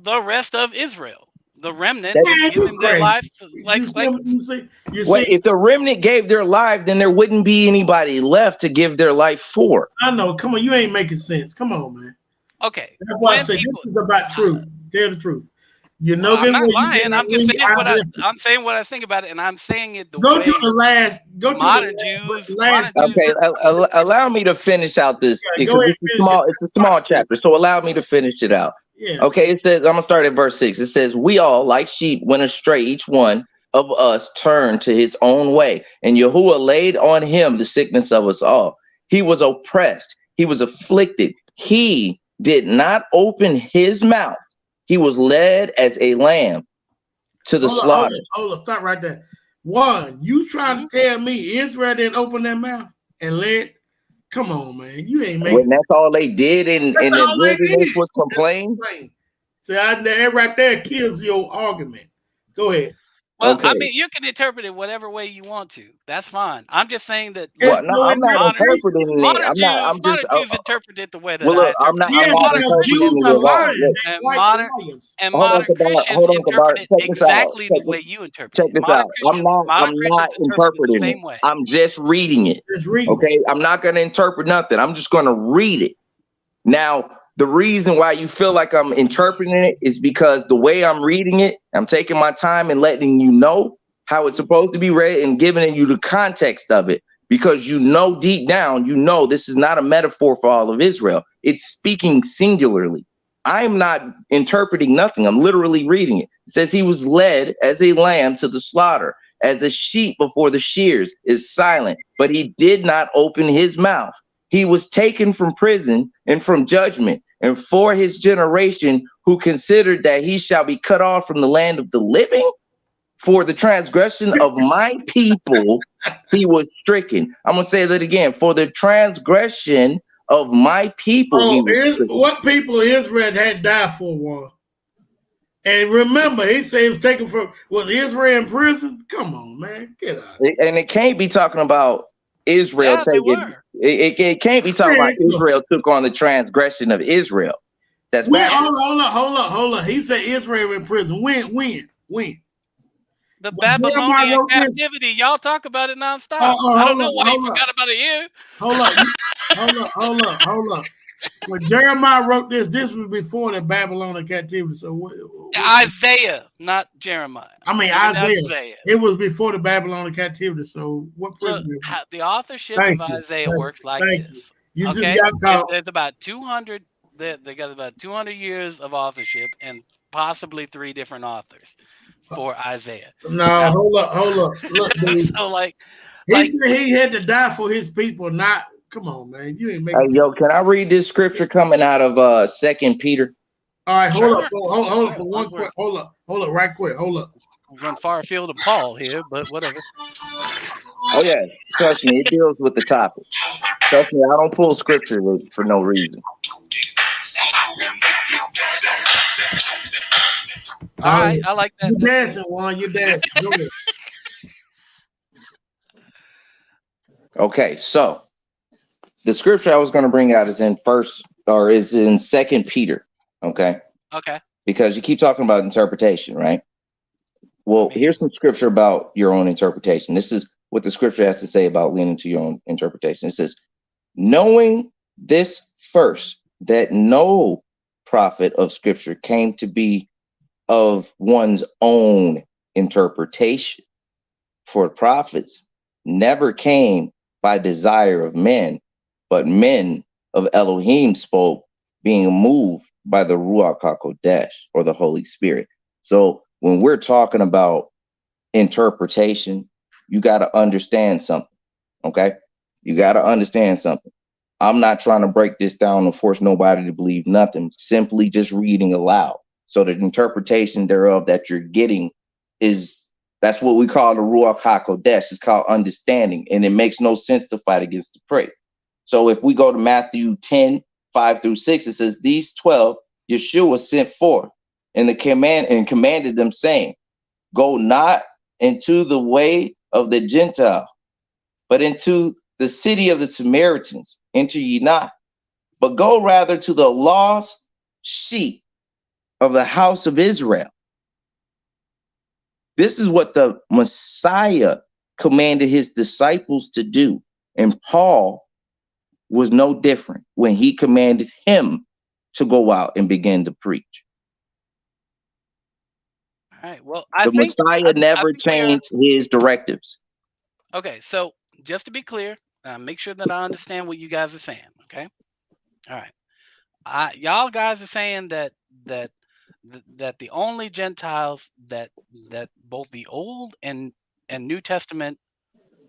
The rest of Israel. The remnant That- is Man, you giving their crazy. life to, like You Wait, see, if the remnant gave their life, then there wouldn't be anybody left to give their life for. I know. Come on, you ain't making sense. Come on, man. okay. That's why I When said people, this is about truth. Tell the truth. You know well, I'm good not well you lying. cannot I'm just read saying Isaiah. I'm saying what I think about it, and I'm saying it the Go to way the last. Go to modern the Jews, last. Okay, allow me to finish out this Yeah, because go ahead it's and finish it. a small chapter. So allow me to finish it out. Yeah. Okay, it says I'm gonna start at verse 6. It says, "We all, like sheep, went astray; each one of us turned to his own way, and Yahuwah laid on him the sickness of us all. He was oppressed, he was afflicted. He did not open his mouth. He was led as a lamb to the slaughter." Hold on, stop right there. One, you trying to tell me Israel didn't open their mouth and let? Come on, man. You ain't When making that's all they did in That's the all they wilderness did. was complain. sense. So that right there kills your argument. Go ahead. Well, I Okay. mean, you can interpret it whatever way you want to. That's fine. I'm just saying that Well, It's no, no I'm not interpretation. interpreting it. modern Jews interpret it the way that Well, I look, interpret it. I'm Yeah, not because interpreting Jews it are wrong. lying. Look, They And white modern liars. and hold on, modern Kahdar. Christians Hold on, Kahdar. interpret it Check this out. exactly the way you interpret Check it. this Modern out. I'm not Christians interpret it the interpreting it. same way. I'm just reading it. Just read. Okay, I'm not going to interpret nothing. I'm just going to read it. Now, the reason why you feel like I'm interpreting it is because the way I'm reading it, I'm taking my time and letting you know how it's supposed to be read and giving you the context of it. Because you know deep down, you know this is not a metaphor for all of Israel. It's speaking singularly. I'm not interpreting nothing. I'm literally reading it. It says he was led as a lamb to the slaughter, as a sheep before the shears is silent, but he did not open his mouth. He was taken from prison and from judgment, and for his generation who considered that he shall be cut off from the land of the living, for the transgression of my people, he was stricken. I'm going to say that again. For the transgression of my people, he was stricken. What people Israel had died for one. And remember, he said he was taken from, was Israel in prison? Come on, man. Get out. And it can't be talking about Israel Yeah, they taking, were. it can't be talking about Israel took on the transgression of Israel. That's bad. Hold up. He said Israel in prison. When? The When Jeremiah Babylonian wrote this- captivity. Y'all talk about it nonstop. Oh, I don't know why you hold up. forgot about it here. Hold up. When Jeremiah wrote this was before the Babylonian captivity. So what Isaiah, not Jeremiah. I mean Isaiah. It was before the Babylonian captivity. So what Look, prison? the authorship of Isaiah works like this. You okay? just got caught. There's about 200. They got about 200 years of authorship and possibly 3 different authors for Isaiah. No, now, hold up. Look, dude. So he said he had to die for his people. Not come on, man. You ain't making. Yo, can I read this scripture coming out of 2 Peter? All right, hold up Sure. for one quick. Hold up, right quick. Hold up. Run far afield of Paul here, but whatever. Oh yeah, trust me, it deals with the topic. Trust me, I don't pull scripture for no reason. All right, I like that. You dancing, Juan. You dancing. Okay, so the scripture I was going to bring out is in 2 Peter. Okay. Because you keep talking about interpretation, right? Well, here's some scripture about your own interpretation. This is what the scripture has to say about leaning to your own interpretation. It says, knowing this first, that no prophet of scripture came to be of one's own interpretation. For prophets never came by desire of men, but men of Elohim spoke, being moved by the Ruach HaKodesh, or the Holy Spirit. So when we're talking about interpretation, you got to understand something, okay? You got to understand something. I'm not trying to break this down and force nobody to believe nothing, simply just reading aloud. So the interpretation thereof that you're getting that's what we call the Ruach HaKodesh. It's called understanding, and it makes no sense to fight against the prey. So if we go to Matthew 10:5-6, it says, these 12 Yeshua sent forth and commanded them, saying, go not into the way of the Gentile, but into the city of the Samaritans, enter ye not, but go rather to the lost sheep of the house of Israel. This is what the Messiah commanded his disciples to do. And Paul was no different when he commanded him to go out and begin to preach. All right. Well, The Messiah never changed his directives. Okay, so just to be clear, make sure that I understand what you guys are saying. Okay. All right. Y'all guys are saying that the only Gentiles that both the Old and New Testament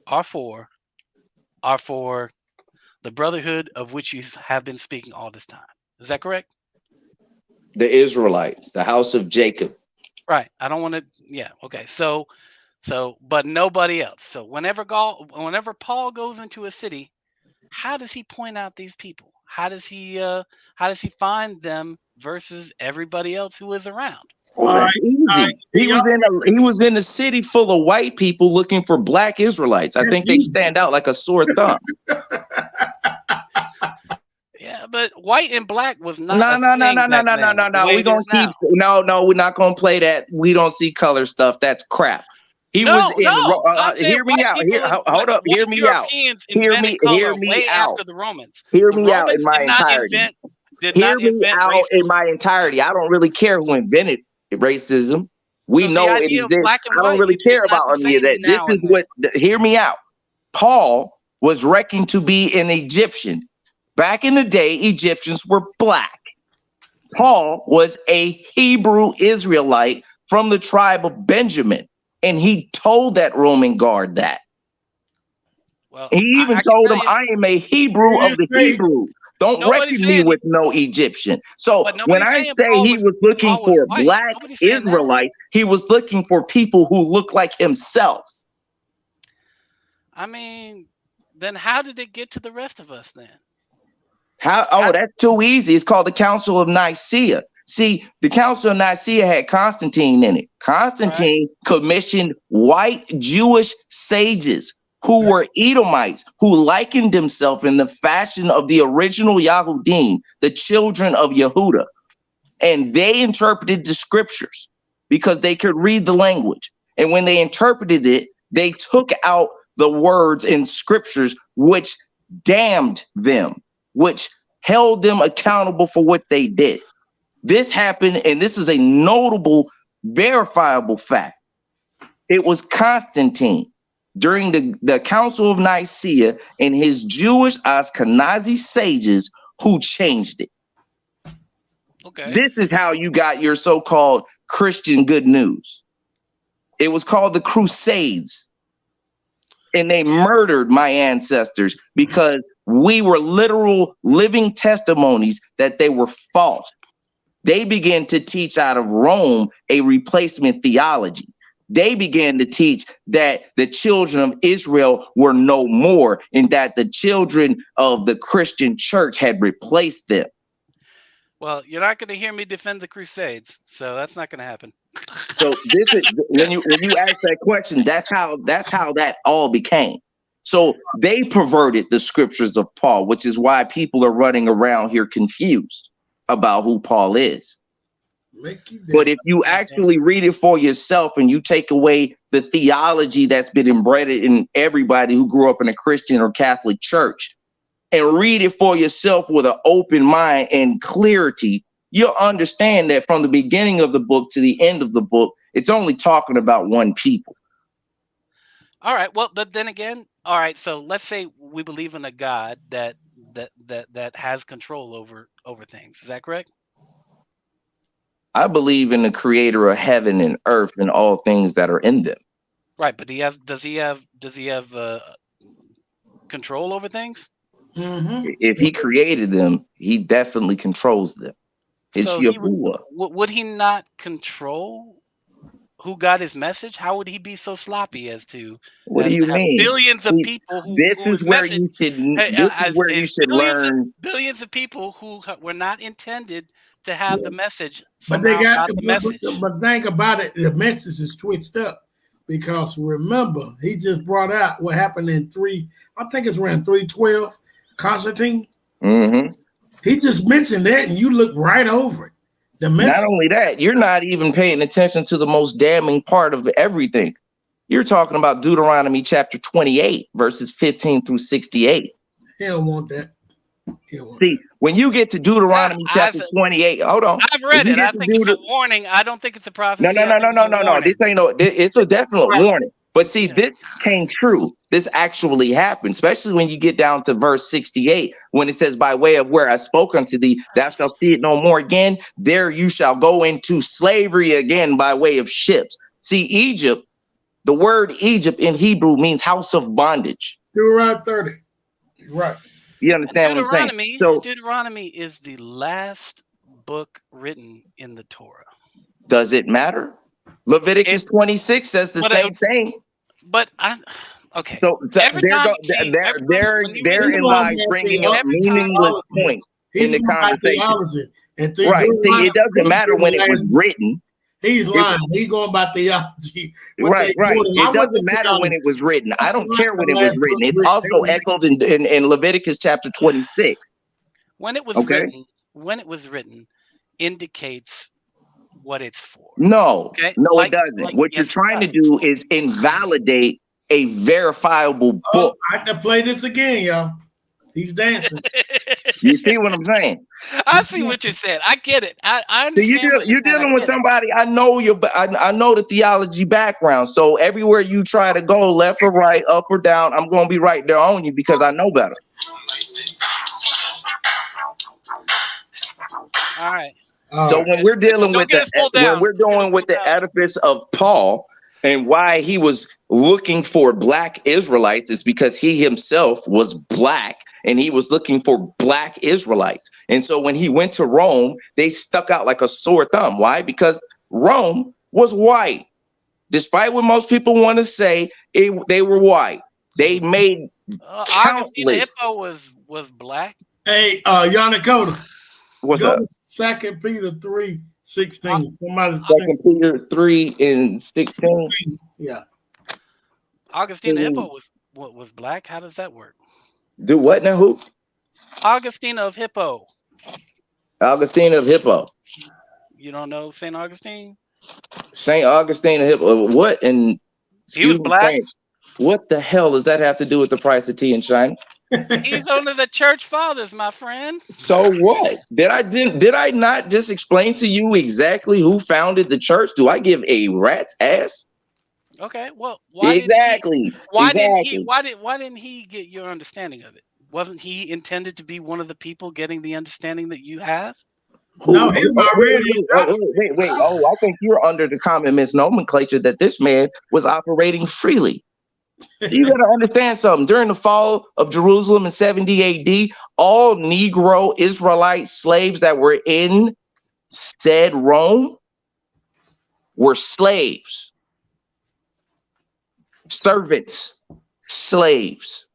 are for the brotherhood of which you have been speaking all this time. Is that correct? The Israelites, the house of Jacob. Right. I don't want to. Yeah. Okay. So, but nobody else. So whenever Paul goes into a city, how does he point out these people? How does he find them versus everybody else who is around? Well, that's easy. He was in a city full of white people looking for black Israelites. I think they stand out like a sore thumb. Yeah, but white and black was not. No. We're gonna keep. No, we're not gonna play that. We don't see color stuff. That's crap. Hear me out. Hold up. Hear me out. Hear me out. After the Romans. Hear me out in my entirety. Hear me out in my entirety. I don't really care who invented racism. We know it exists. I don't really care about any of that. This is what. Hear me out. Paul was reckoned to be an Egyptian. Back in the day, Egyptians were black. Paul was a Hebrew Israelite from the tribe of Benjamin, and he told that Roman guard that. Well, he even told him, I am a Hebrew of the Hebrews. Don't reckon me with no Egyptian. So when I say he was looking for black Israelites, he was looking for people who look like himself. I mean, then how did it get to the rest of us then? That's too easy. It's called the Council of Nicaea. See, the Council of Nicaea had Constantine in it. Constantine commissioned white Jewish sages who were Edomites, who likened themselves in the fashion of the original Yahudim, the children of Yehuda. And they interpreted the scriptures because they could read the language. And when they interpreted it, they took out the words in scriptures which damned them, which held them accountable for what they did. This happened, and this is a notable, verifiable fact. It was Constantine during the Council of Nicaea and his Jewish Ashkenazi sages who changed it. Okay. This is how you got your so-called Christian good news. It was called the Crusades. And they murdered my ancestors because we were literal living testimonies that they were false. They began to teach out of Rome a replacement theology. They began to teach that the children of Israel were no more and that the children of the Christian church had replaced them. Well, you're not going to hear me defend the Crusades, so that's not going to happen. So this is when you ask that question, that's how that all became. So they perverted the scriptures of Paul, which is why people are running around here confused about who Paul is. But if you actually read it for yourself and you take away the theology that's been embedded in everybody who grew up in a Christian or Catholic church and read it for yourself with an open mind and clarity, you'll understand that from the beginning of the book to the end of the book, it's only talking about one people. All right. Well, but then again, all right. So let's say we believe in a God that has control over things. Is that correct? I believe in the creator of heaven and earth and all things that are in them. Right, but does he have control over things? Mm-hmm. If he created them, he definitely controls them. It's so Yahuwah. Would he not control who got his message? How would he be so sloppy as to? What do you mean? Billions of people who this is where you should learn. Billions of people who were not intended to have the message. But they got the message. But think about it, the message is twitched up because remember, he just brought out what happened in I think it's around 312, Constantine. Mm-hmm. He just mentioned that, and you look right over it. Not only that, you're not even paying attention to the most damning part of everything. You're talking about Deuteronomy chapter 28, verses 15 through 68. He don't want that. See, when you get to Deuteronomy chapter 28, hold on. I've read it. I think it's a warning. I don't think it's a prophecy. No. This ain't it's a definite warning. But see, this came true. This actually happened, especially when you get down to verse 68, when it says, by way of where I spoke unto thee, thou shalt see it no more again. There you shall go into slavery again by way of ships. See, Egypt, the word Egypt in Hebrew means house of bondage. Deuteronomy 30. Right. You understand what I'm saying? So Deuteronomy is the last book written in the Torah. Does it matter? Leviticus 26 says the same thing. But okay. So therein lies bringing up meaningless points in the conversation. Right. See, it doesn't matter when it was written. He's lying. He's going by theology. Right. It doesn't matter when it was written. I don't care when it was written. It's also echoed in Leviticus chapter 26. When it was written, indicates what it's for. No, it doesn't. What you're trying to do is invalidate a verifiable book. I have to play this again, y'all. He's dancing. You see what I'm saying? I see what you're saying. I get it. I understand. You're dealing with somebody. I know I know the theology background. So everywhere you try to go, left or right, up or down, I'm going to be right there on you because I know better. All right. So when we're dealing with the edifice of Paul and why he was looking for black Israelites is because he himself was black and he was looking for black Israelites. And so when he went to Rome, they stuck out like a sore thumb. Why? Because Rome was white. Despite what most people want to say, they were white. They made Augustine Hippo was black. Hey, Yannicota. What's up? 2 Peter 3:16. 2 Peter 3:16. Yeah. Augustine Hippo was black. How does that work? Do what now? Who? Augustine of Hippo. Augustine of Hippo. You don't know St. Augustine? St. Augustine of Hippo. What? And he was black. French. What the hell does that have to do with the price of tea in China? He's under the church fathers, my friend. So what? Did I not just explain to you exactly who founded the church? Do I give a rat's ass? Okay, well, why didn't he get your understanding of it? Wasn't he intended to be one of the people getting the understanding that you have? No, he's already. Wait. Oh, I think you're under the common misnomenclature that this man was operating freely. You got to understand something. During the fall of Jerusalem in 70 AD, all Negro Israelite slaves that were in said Rome were slaves, servants, slaves.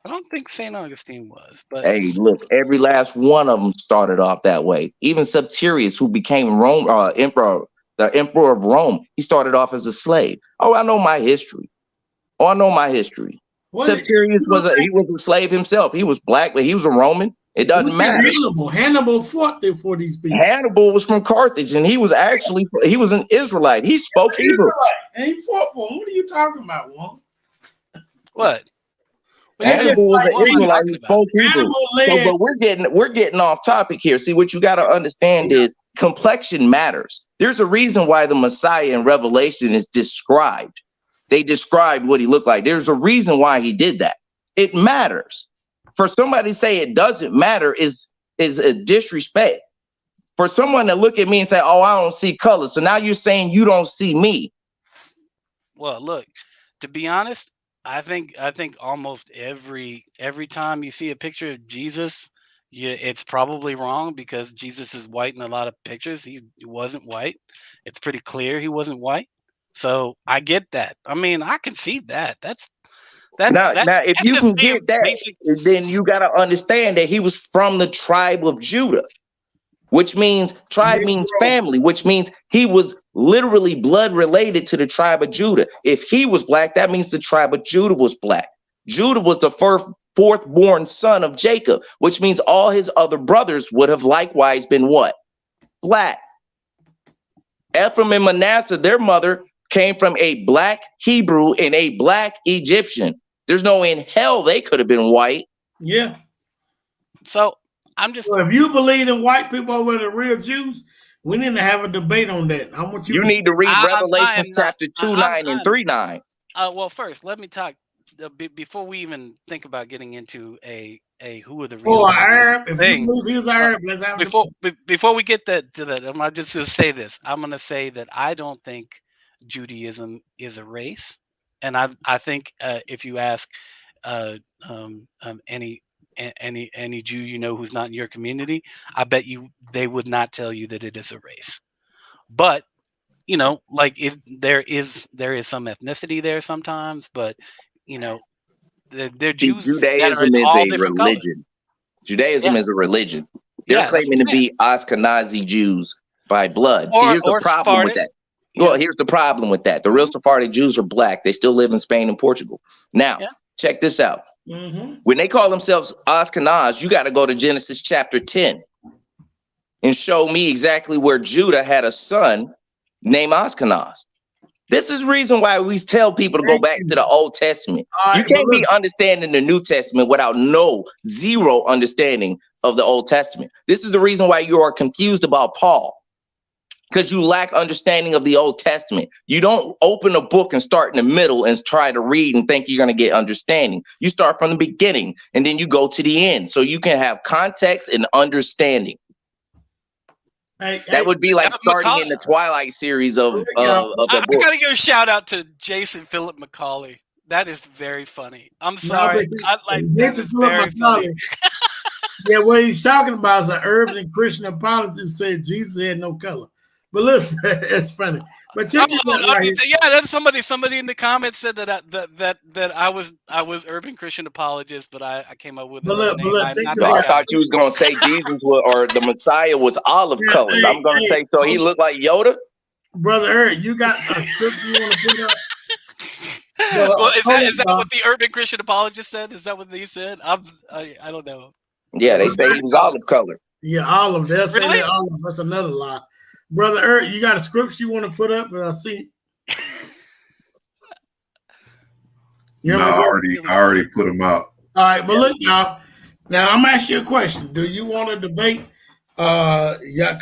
I don't think St. Augustine was, but hey, look, every last one of them started off that way. Even Septimius, who became the emperor of Rome, he started off as a slave. Oh, I know my history. Septimius was a slave himself. He was black, but he was a Roman. It doesn't matter. Hannibal fought there for these people. Hannibal was from Carthage, and he was an Israelite. He spoke Hebrew. And he fought for him. What are you talking about, Juan? What? Hannibal was an Israelite who spoke Hebrew. So, but we're getting off topic here. See, what you got to understand is complexion matters. There's a reason why the Messiah in Revelation is described. They described what he looked like. There's a reason why he did that. It matters. For somebody to say it doesn't matter is a disrespect. For someone to look at me and say, "Oh, I don't see color," so now you're saying you don't see me. Well, look, to be honest, I think almost every time you see a picture of Jesus, it's probably wrong because Jesus is white in a lot of pictures. He wasn't white. It's pretty clear he wasn't white. So I get that. I mean, I can see that. Now, if you can get that, then you got to understand that he was from the tribe of Judah, which means tribe means family, which means he was literally blood related to the tribe of Judah. If he was black, that means the tribe of Judah was black. Judah was the fourth born son of Jacob, which means all his other brothers would have likewise been what? Black. Ephraim and Manasseh, their mother came from a black Hebrew and a black Egyptian. There's no way in hell they could have been white. Yeah. So I'm just. So if you believe in white people over the real Jews, we need to have a debate on that. I want you. You need to read I am Revelation not. chapter 2:9 and 3:9. Well, first, let me talk before we even think about getting into a who are the real Oh, Arab. If thing. you believe he's Arab, let's have before we get to that, I'm just going to say this. I'm going to say that I don't think Judaism is a race, and I think if you ask any Jew you know who's not in your community, I bet you they would not tell you that it is a race. But you know, like there is some ethnicity there sometimes, but you know, they're Jews that are in Judaism is all a different colors. religion. Judaism is a religion. They're Yeah, claiming to be Ashkenazi Jews by blood. See, here's the problem with that. Well, here's the problem with that. The real Sephardic Jews are black. They still live in Spain and Portugal. Now, check this out. When they call themselves Ashkenaz, you got to go to Genesis chapter 10 and show me exactly where Judah had a son named Ashkenaz. This is the reason why we tell people to go back to the Old Testament. You can't be understanding the New Testament without zero understanding of the Old Testament. This is the reason why you are confused about Paul, because you lack understanding of the Old Testament. You don't open a book and start in the middle and try to read and think you're going to get understanding. You start from the beginning and then you go to the end so you can have context and understanding. That would be like starting in the Twilight series of the book. I gotta give a shout out to Jason Philip McCauley. That is very funny. I'm sorry. Jason Philip McCauley. Yeah, what he's talking about is an urban Christian apologist said Jesus had no color. But listen, it's funny. But check this out right here. Yeah, that's somebody in the comments said that I was urban Christian apologist, but I came up with it. I thought you was gonna say Jesus or the Messiah was olive colored. I'm gonna say so he looked like Yoda. Brother Eric, you got a scripture you want to put up? Well, is that what the urban Christian apologist said? Is that what he said? I don't know. Yeah, they say he was olive colored. Yeah, olive. They'll say Really? that olive. That's another lie. Brother Eric, you got a scripture you want to put up? I see. No, I already put them out. All right, but look, y'all. Now I'm asking you a question. Do you want to debate Yana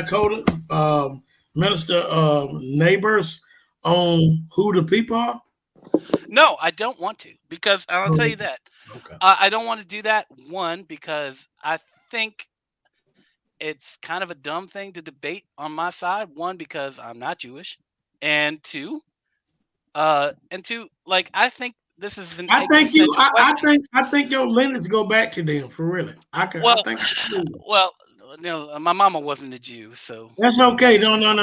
Coda, Minister Neighbors, on who the people are? No, I don't want to, because I'll tell you that. Okay. I don't want to do that. One, because I think it's kind of a dumb thing to debate on my side. One, because I'm not Jewish, and two, like I think this is an existential question. I think your lineage go back to them for really. Well, no, my mama wasn't a Jew, so that's okay. No. And I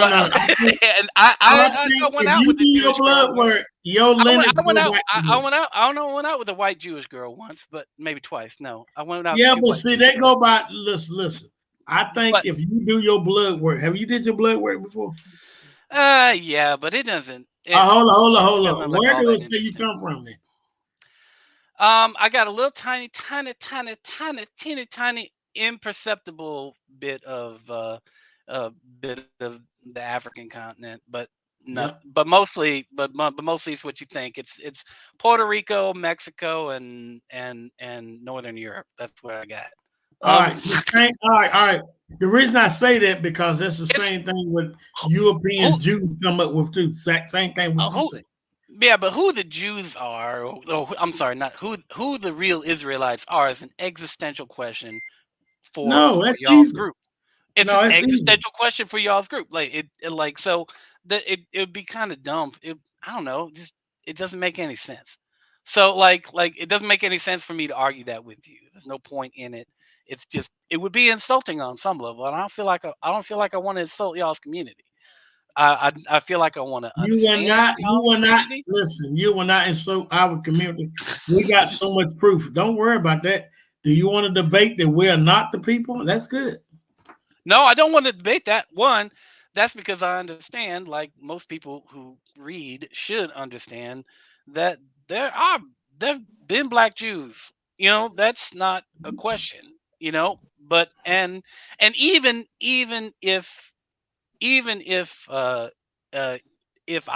went out with the Jewish blood work. Your lineage. I went out with a white Jewish girl once, but maybe twice. No, I went out. Yeah, but see, they go by. Listen. I think if you do your blood work, have you did your blood work before? Yeah, but it doesn't. Hold on. Where do it say you come from then? I got a little tiny, imperceptible bit of the African continent, but but mostly it's what you think. It's Puerto Rico, Mexico, and Northern Europe. That's where I got. All right. The reason I say that because that's the same thing with European Jews come up with too. Same thing with you say. Yeah, but who the Jews are? I'm sorry, not who the real Israelites are is an existential question for y'all's easy. group. It's an existential question for y'all's group. Like it would be kind of dumb. I don't know. Just it doesn't make any sense. So like it doesn't make any sense for me to argue that with you. There's no point in it. It's just it would be insulting on some level, and I don't feel like I want to insult y'all's community. I feel like I want to. You will not listen. You will not insult our community. We got so much proof. Don't worry about that. Do you want to debate that we're not the people? That's good. No, I don't want to debate that. One, that's because I understand, like most people who read should understand, that there've been black Jews. You know, that's not a question. You know, but and even if even if I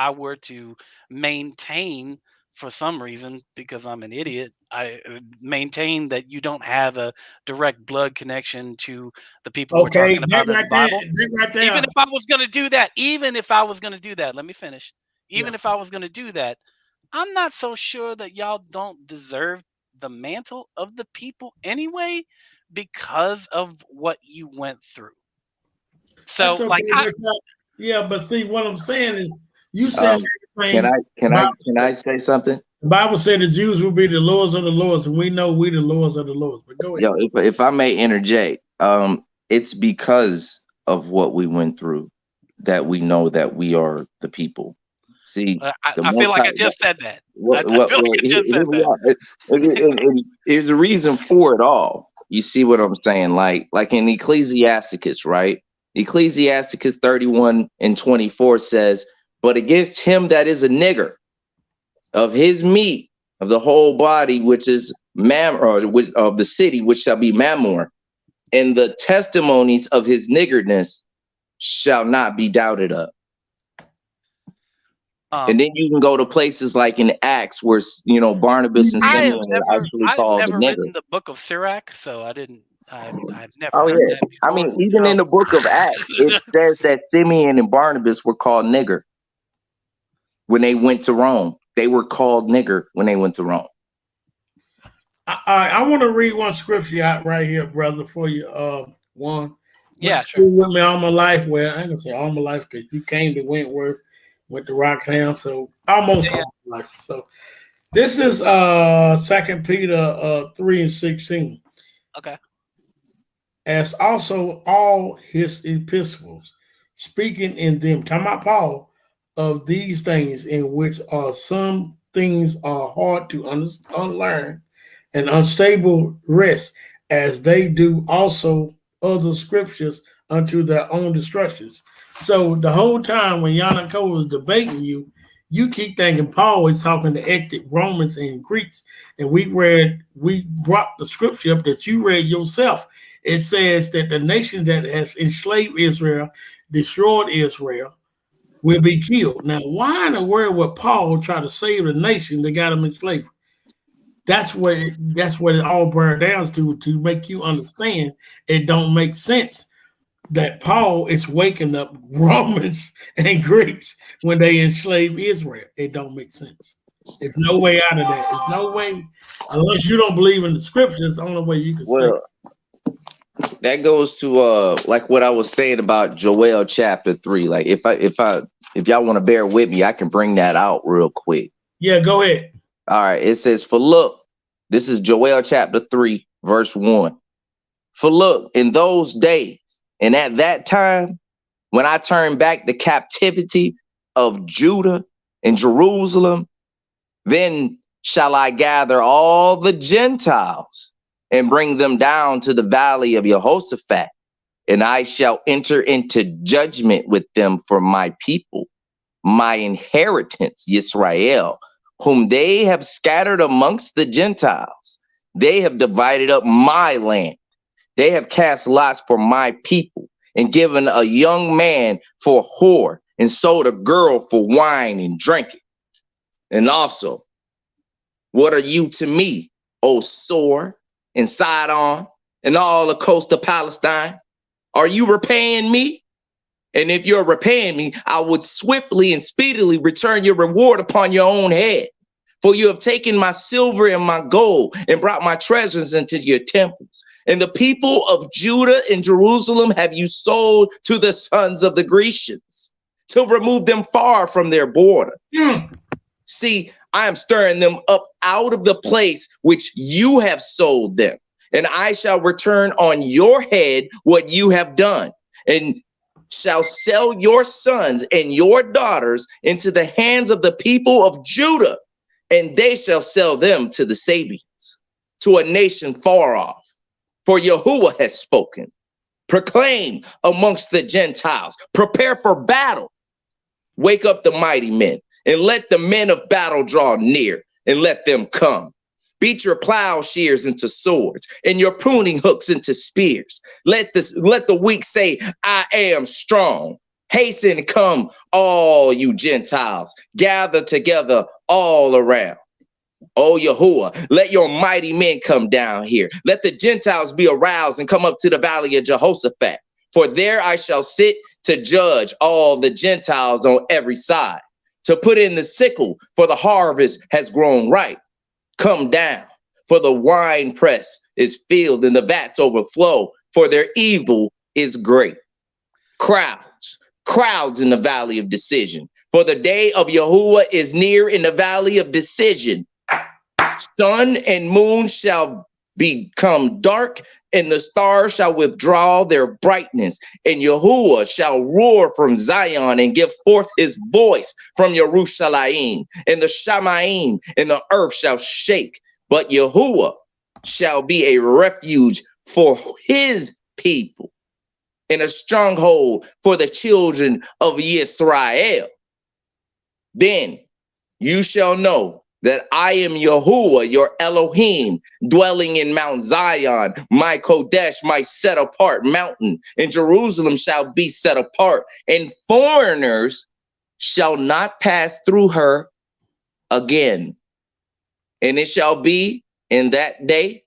were to maintain, for some reason, because I'm an idiot, I maintain that you don't have a direct blood connection to the people we're Okay, talking about in the Bible. that right Even there. if I was going to do that, let me finish. Even if I was going to do that, I'm not so sure that y'all don't deserve the mantle of the people anyway, because of what you went through. That's So, like, okay. Yeah, but see, what I'm saying is, you said Can things. I say something? The Bible said the Jews will be the lords of the lords, and we know we the lords of the lords. But go ahead. Yo, if I may interject, it's because of what we went through that we know that we are the people. See, I feel like I just said that. I feel like I just said here we that. are. And there's a reason for it all. You see what I'm saying? Like in Ecclesiasticus, right? Ecclesiasticus 31:24 says, "But against him that is a nigger of his meat of the whole body, which is of the city, which shall be Mammor, and the testimonies of his niggardness shall not be doubted of." And then you can go to places like in Acts where Barnabas and Simeon are actually I've called the never nigger. written the book of Sirach, so I've never Oh heard yeah, that before. I mean, even in the book of Acts, it says that Simeon and Barnabas were called nigger when they went to Rome. They were called nigger when they went to Rome. I want to read one scripture out right here, brother, for you. One. Yeah, sure. sure. With me all my life. Well, I ain't gonna say all my life because you came to Wentworth, went to Rockham, so almost all my life. So this is 2 Peter 3:16. Okay. As also all his epistles, speaking in them, talking about Paul, of these things in which are some things are hard to unlearn and unstable rest, as they do also other scriptures unto their own destructions. So the whole time when Yanako was debating you, you keep thinking Paul is talking to ethnic Romans and Greeks, and we brought the scripture up that you read yourself. It says that the nation that has enslaved Israel, destroyed Israel, will be killed. Now, why in the world would Paul try to save the nation that got him in slavery? That's what it all boils down to make you understand it don't make sense that Paul is waking up Romans and Greeks when they enslave Israel. It don't make sense. There's no way out of that. There's no way, unless you don't believe in the scriptures, it's the only way you can say it. That goes to like what I was saying about Joel chapter 3. Like if y'all want to bear with me, I can bring that out real quick. Yeah, go ahead. All right. It says, "For look," this is Joel chapter 3, verse 1. "For look, in those days and at that time, when I turn back the captivity of Judah and Jerusalem, then shall I gather all the Gentiles and bring them down to the valley of Jehoshaphat, and I shall enter into judgment with them for my people, my inheritance, Israel, whom they have scattered amongst the Gentiles. They have divided up my land. They have cast lots for my people, and given a young man for a whore, and sold a girl for wine and drinking. And also, what are you to me, O Sor and Sidon, and all the coast of Palestine? Are you repaying me? And if you're repaying me, I would swiftly and speedily return your reward upon your own head. For you have taken my silver and my gold and brought my treasures into your temples. And the people of Judah and Jerusalem have you sold to the sons of the Grecians, to remove them far from their border. See, I am stirring them up out of the place which you have sold them, and I shall return on your head what you have done, and shall sell your sons and your daughters into the hands of the people of Judah, and they shall sell them to the Sabians, to a nation far off. For Yahuwah has spoken. Proclaim amongst the Gentiles, prepare for battle. Wake up the mighty men, and let the men of battle draw near, and let them come. Beat your plowshares into swords, and your pruning hooks into spears. Let the weak say, I am strong. Hasten, come, all you Gentiles, gather together all around. O Yahuwah, let your mighty men come down here. Let the Gentiles be aroused and come up to the valley of Jehoshaphat. For there I shall sit to judge all the Gentiles on every side, to put in the sickle, for the harvest has grown ripe. Come down, for the wine press is filled and the vats overflow, for their evil is great. Crowds in the valley of decision, for the day of Yahuwah is near in the valley of decision. Sun and moon shall become dark, and the stars shall withdraw their brightness, and Yahuwah shall roar from Zion and give forth his voice from Jerusalem, and the Shamaim and the earth shall shake, but Yahuwah shall be a refuge for his people and a stronghold for the children of Israel. Then you shall know that I am Yahuwah, your Elohim, dwelling in Mount Zion, my Kodesh, my set apart mountain. And Jerusalem shall be set apart, and foreigners shall not pass through her again. And it shall be in that day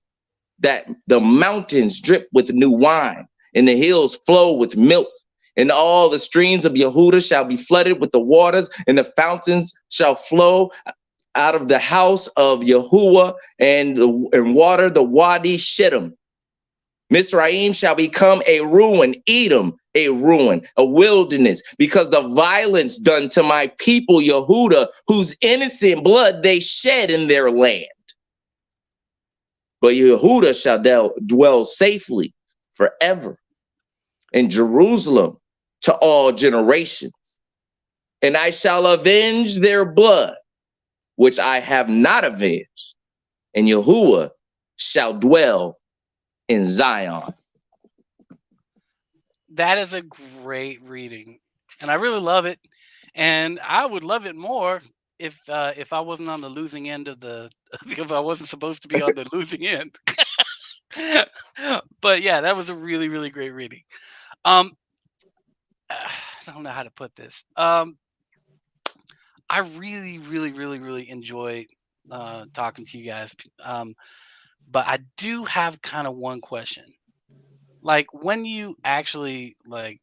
that the mountains drip with new wine, and the hills flow with milk. And all the streams of Yehuda shall be flooded with the waters, and the fountains shall flow out of the house of Yahuwah and water the Wadi Shittim. Mizraim shall become a ruin, Edom a ruin, a wilderness, because the violence done to my people Yehuda, whose innocent blood they shed in their land. But Yehuda shall dwell safely forever, in Jerusalem to all generations. And I shall avenge their blood, which I have not avenged, and Yahuwah shall dwell in Zion. That is a great reading, and I really love it. And I would love it more if I wasn't on the losing end of the, if I wasn't supposed to be on the losing end. But yeah, that was a really, really great reading. I don't know how to put this. I really, really, really, really enjoy talking to you guys. But I do have kind of one question. Like, when you actually, like,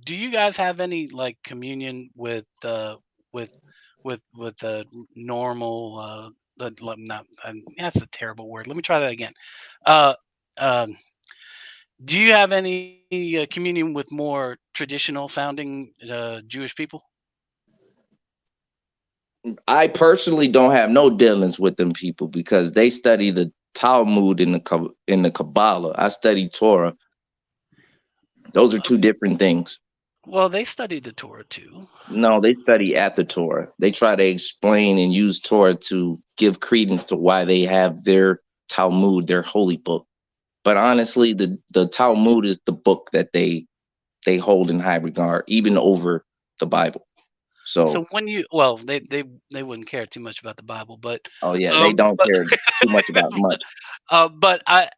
do you guys have any like communion with with the normal not that's a terrible word. Let me try that again. Uh, um, do you have any communion with more traditional sounding Jewish people? I personally don't have no dealings with them people because they study the Talmud in the Kabbalah. I study Torah. Those are two different things. Well, they studied the Torah too. No, they study at the Torah. They try to explain and use Torah to give credence to why they have their Talmud, their holy book. But honestly, the Talmud is the book that they hold in high regard, even over the Bible. So when you, well, they wouldn't care too much about the Bible, but oh yeah, they don't care too much about much. But I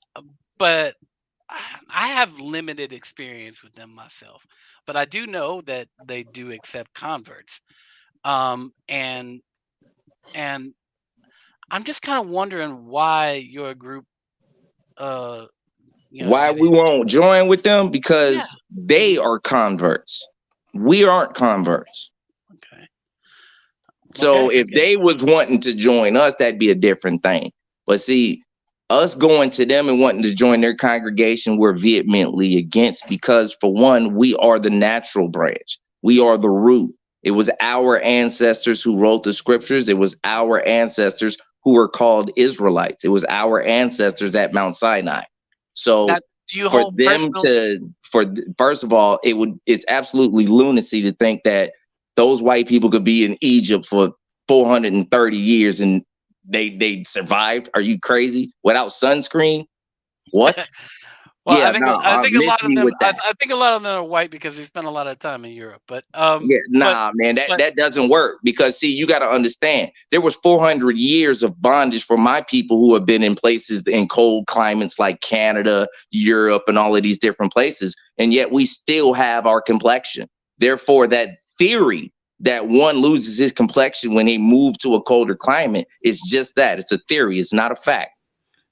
have limited experience with them myself, but I do know that they do accept converts, and I'm just kind of wondering why your group, why we won't join with them, because they are converts. We aren't converts. Okay. So if they was wanting to join us, that'd be a different thing. But see, us going to them and wanting to join their congregation, we're vehemently against, because for one, we are the natural branch. We are the root. It was our ancestors who wrote the scriptures. It was our ancestors who were called Israelites. It was our ancestors at Mount Sinai. So for them first of all, it's absolutely lunacy to think that those white people could be in Egypt for 430 years and they survived. Are you crazy? Without sunscreen? What? Well, yeah, I think a lot of them. I think a lot of them are white because they spent a lot of time in Europe. But man, that doesn't work, because see, you got to understand, there was 400 years of bondage for my people who have been in places in cold climates like Canada, Europe, and all of these different places, and yet we still have our complexion. Therefore, that theory that one loses his complexion when he moved to a colder climate is just that. It's a theory. It's not a fact.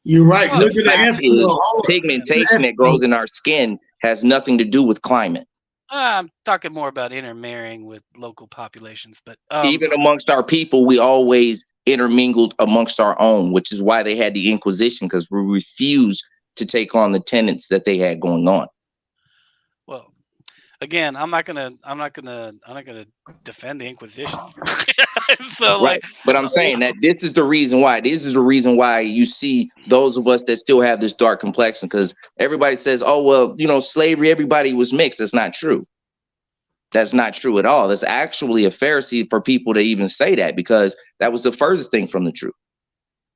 You're right. Well, Look at the Fact answer. is pigmentation that grows in our skin has nothing to do with climate. I'm talking more about intermarrying with local populations, but Even amongst our people, we always intermingled amongst our own, which is why they had the Inquisition, because we refused to take on the tenets that they had going on. well, again, I'm not gonna defend the Inquisition. So Right. But I'm saying that this is the reason why. This is the reason why you see those of us that still have this dark complexion, because everybody says, oh, well, you know, slavery, everybody was mixed. That's not true. That's not true at all. That's actually a Pharisee for people to even say that, because that was the furthest thing from the truth.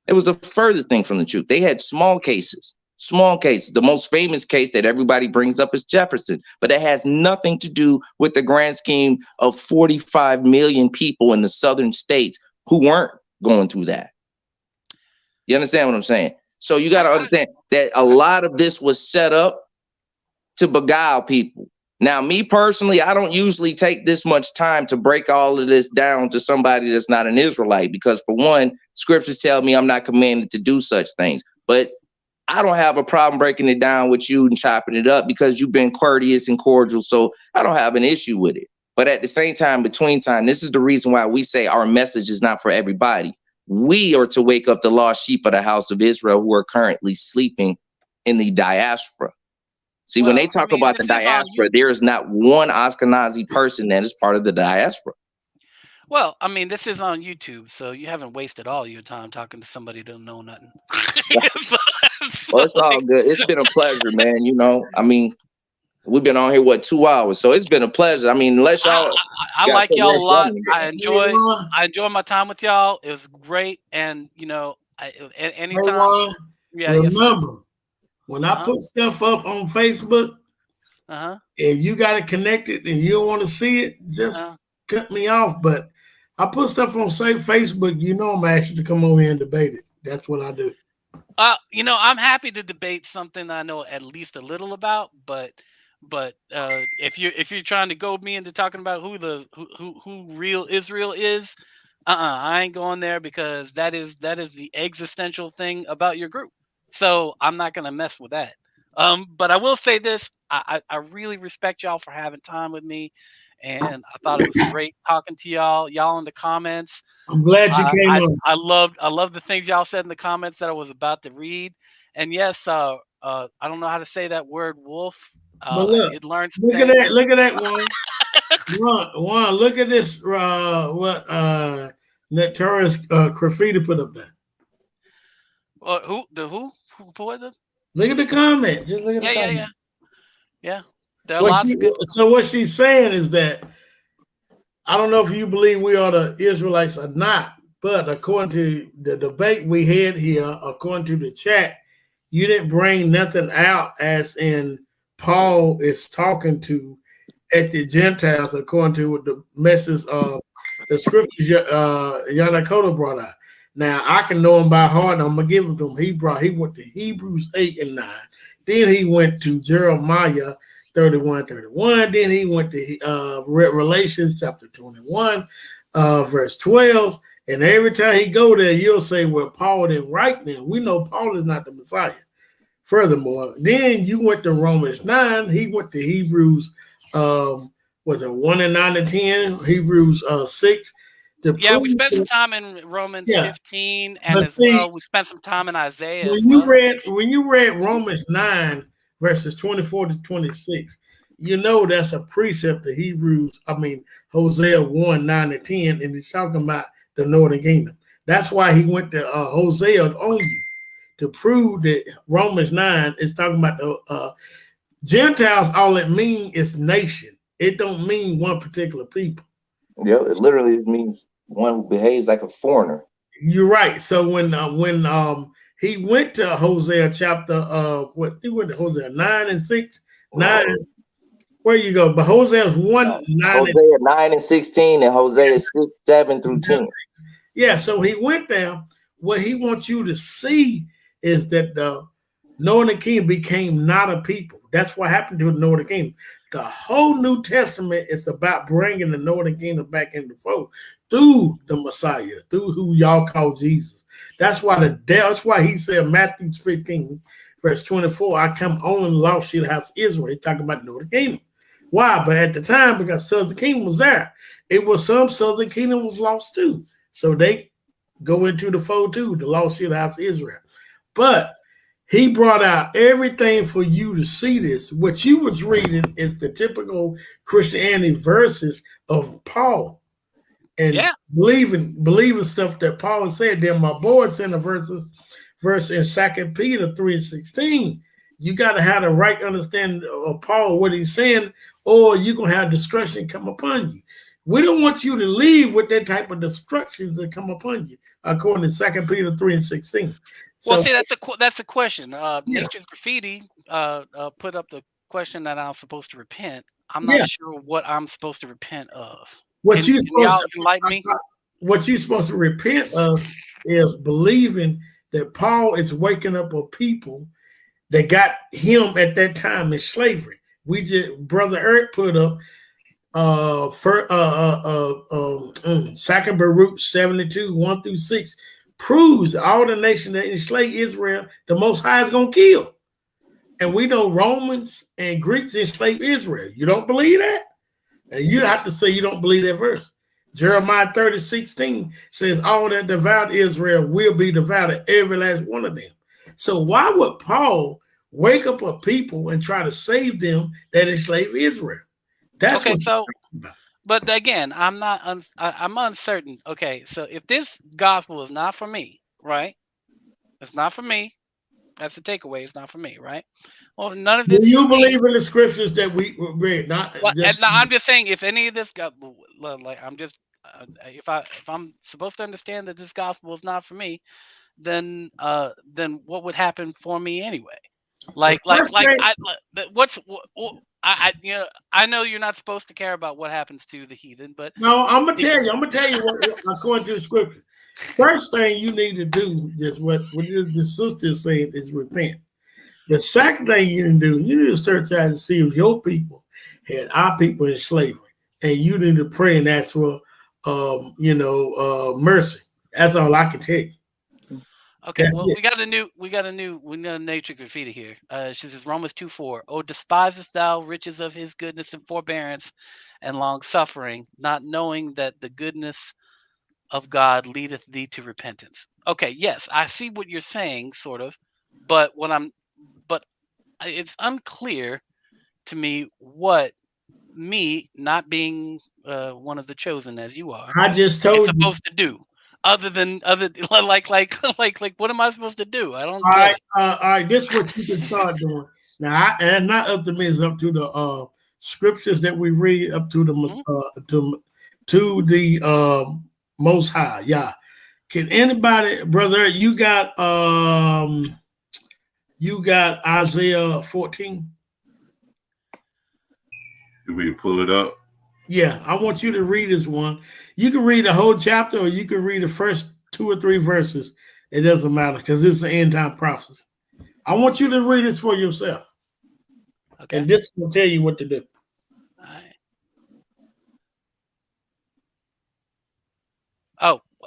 It was the furthest thing from the truth. They had small cases. The most famous case that everybody brings up is Jefferson, but it has nothing to do with the grand scheme of 45 million people in the southern states who weren't going through that. You understand what I'm saying? So you got to understand that a lot of this was set up to beguile people. Now, me personally, I don't usually take this much time to break all of this down to somebody that's not an Israelite, because for one, scriptures tell me I'm not commanded to do such things. But I don't have a problem breaking it down with you and chopping it up, because you've been courteous and cordial. So I don't have an issue with it. But at the same time, between time, this is the reason why we say our message is not for everybody. We are to wake up the lost sheep of the house of Israel who are currently sleeping in the diaspora. See, when they talk about the diaspora, there is not one Ashkenazi person that is part of the diaspora. Well, I mean, this is on YouTube, so you haven't wasted all your time talking to somebody who don't know nothing. Well, it's all good. It's been a pleasure, man. You know, I mean, we've been on here, 2 hours, so it's been a pleasure. I mean, unless y'all, I like y'all a lot. I enjoy my time with y'all. It was great, and you know, anytime. Yeah. Remember, when I put stuff up on Facebook, and you got it connected, and you don't want to see it, just cut me off. But I put stuff on Facebook. You know, I'm asking you to come over here and debate it. That's what I do. You know, I'm happy to debate something I know at least a little about, but if you're trying to goad me into talking about who real Israel is, I ain't going there, because that is the existential thing about your group. So I'm not gonna mess with that. But I will say this: I really respect y'all for having time with me, and I thought it was great talking to y'all. Y'all in the comments. I'm glad you came on. I love the things y'all said in the comments that I was about to read. And yes, I don't know how to say that word, wolf. But look, it learns. Look at that one. Look at this. What notorious graffiti put up there? Who put it? Look at the comment. Just look at the comment. Yeah. There are lots of good. So what she's saying is that, I don't know if you believe we are the Israelites or not, but according to the debate we had here, according to the chat, you didn't bring nothing out as in Paul is talking to at the Gentiles, according to what the message of the scriptures Yanakoda brought out. Now, I can know him by heart, and I'm going to give him to him. He went to Hebrews 8 and 9. Then he went to Jeremiah 31:31. Then he went to Revelations chapter 21, verse 12. And every time he go there, you'll say, well, Paul didn't write them. We know Paul is not the Messiah. Furthermore, then you went to Romans 9. He went to Hebrews, was it 1 and 9 to 10? Hebrews 6. We spent some time in Romans 15, and well, we spent some time in Isaiah. When you read Romans 9, verses 24 to 26, you know that's a precept of Hosea 1, 9 to 10, and he's talking about the northern kingdom. That's why he went to Hosea on you, to prove that Romans 9 is talking about the Gentiles. All it means is nation. It don't mean one particular people. Yeah, it literally means one who behaves like a foreigner. You're right. So when he went to Hosea chapter he went to Hosea 9 and 6. 9, where you go? But Hosea's 1, 9 Hosea 9 and 16, and Hosea 6, 7 through 10. Yeah, so he went there. What he wants you to see is that the northern kingdom became not a people. That's what happened to the northern kingdom. The whole New Testament is about bringing the northern kingdom back into the fold through the Messiah, through who y'all call Jesus. That's why he said Matthew 15, verse 24, I come only lost to the house of Israel. He talking about the northern kingdom. Why? But at the time, because southern kingdom was there, it was some southern kingdom was lost too. So they go into the fold too, the lost to the house of Israel. But he brought out everything for you to see this. What you was reading is the typical Christianity verses of Paul. And believing stuff that Paul said. Then my boy sent a verse in 2 Peter 3:16. You got to have the right understanding of Paul, what he's saying, or you're going to have destruction come upon you. We don't want you to leave with that type of destructions that come upon you, according to 2 Peter 3:16. Well, see, that's a question. Nature's Graffiti put up the question that I'm supposed to repent. I'm not sure what I'm supposed to repent of. What you're supposed to repent of is believing that Paul is waking up a people that got him at that time in slavery. Brother Eric put up 2 Baruch 72, 1-6. Proves all the nations that enslaved Israel, the Most High is going to kill. And we know Romans and Greeks enslaved Israel. You don't believe that? And you have to say you don't believe that verse. Jeremiah 30:16 says all that devout Israel will be devoured, every last one of them. So why would Paul wake up a people and try to save them that enslaved Israel? That's okay. So, but again, I'm uncertain. Okay, so if this gospel is not for me, right? It's not for me. That's the takeaway. It's not for me, right? Well, none of this. Do you believe in the scriptures that we read? I'm just saying, if any of this got like, I'm just if I'm supposed to understand that this gospel is not for me, then what would happen for me anyway? I know you're not supposed to care about what happens to the heathen, but no, I'm gonna tell you what according to the scripture. First thing you need to do is what the sister is saying is repent. The second thing you need to do, you need to search out and see if your people had our people in slavery, and you need to pray and ask for mercy. That's all I can tell you. Okay, well, we got a new nature graffiti here. She says Romans 2:4. Oh, despisest thou riches of his goodness and forbearance and long suffering, not knowing that the goodness of God leadeth thee to repentance. Okay, yes, I see what you're saying, sort of, but it's unclear to me what me not being one of the chosen as you are. I just told you supposed to do. Other like what am I supposed to do? I don't all get it. All right, this is what you can start doing. Now, and not up to me, it's up to the scriptures that we read up to the to the Most High. Yeah. Can anybody, brother, you got Isaiah 14? Do we pull it up? Yeah, I want you to read this one. You can read the whole chapter, or you can read the first 2 or 3 verses. It doesn't matter because it's an end time prophecy. I want you to read this for yourself. Okay. And this will tell you what to do. All right.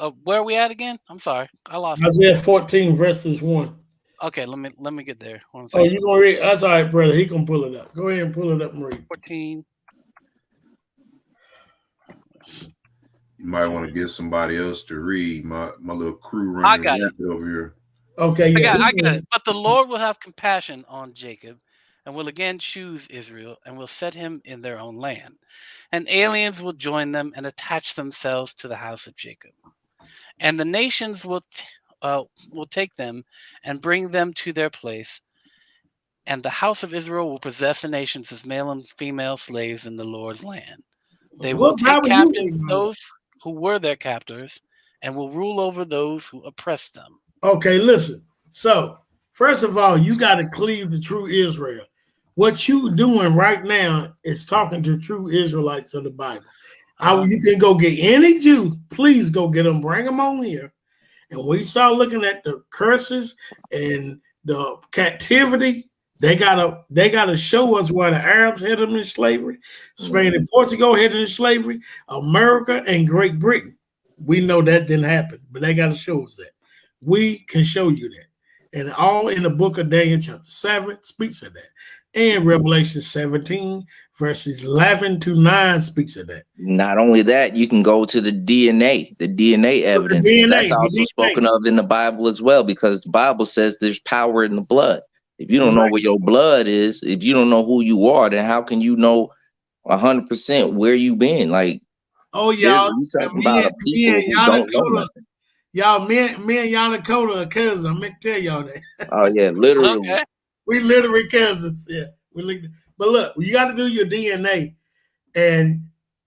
Oh, where are we at again? I'm sorry, I lost. Isaiah 14 verses 1. Okay, let me get there. Oh, you gonna read? That's all right, brother. He can pull it up. Go ahead and pull it up and read. 14. You might want to get somebody else to read. My little crew running over here. Okay, yeah. I got it. But the Lord will have compassion on Jacob and will again choose Israel and will set him in their own land. And aliens will join them and attach themselves to the house of Jacob. And the nations will take them and bring them to their place. And the house of Israel will possess the nations as male and female slaves in the Lord's land. They will take captive those who were their captors and will rule over those who oppress them. Okay, listen. So, first of all, you got to cleave to true Israel. What you doing right now is talking to true Israelites of the Bible. You can go get any Jew. Please go get them. Bring them on here. And we start looking at the curses and the captivity They gotta show us where the Arabs had them in slavery, Spain and Portugal had them in slavery, America and Great Britain. We know that didn't happen, but they gotta show us that. We can show you that. And all in the book of Daniel chapter 7 speaks of that. And Revelation 17 verses 11 to 9 speaks of that. Not only that, you can go to the DNA evidence. That's also spoken of in the Bible as well, because the Bible says there's power in the blood. If you don't know where your blood is, if you don't know who you are, then how can you know 100% where you've been? Like, oh, y'all, talking about a people who don't know nothing. Y'all, me and Yanakota are cousins. I meant to tell y'all that. Oh yeah, literally. Okay. We literally cousins. Yeah, but look, you got to do your DNA, and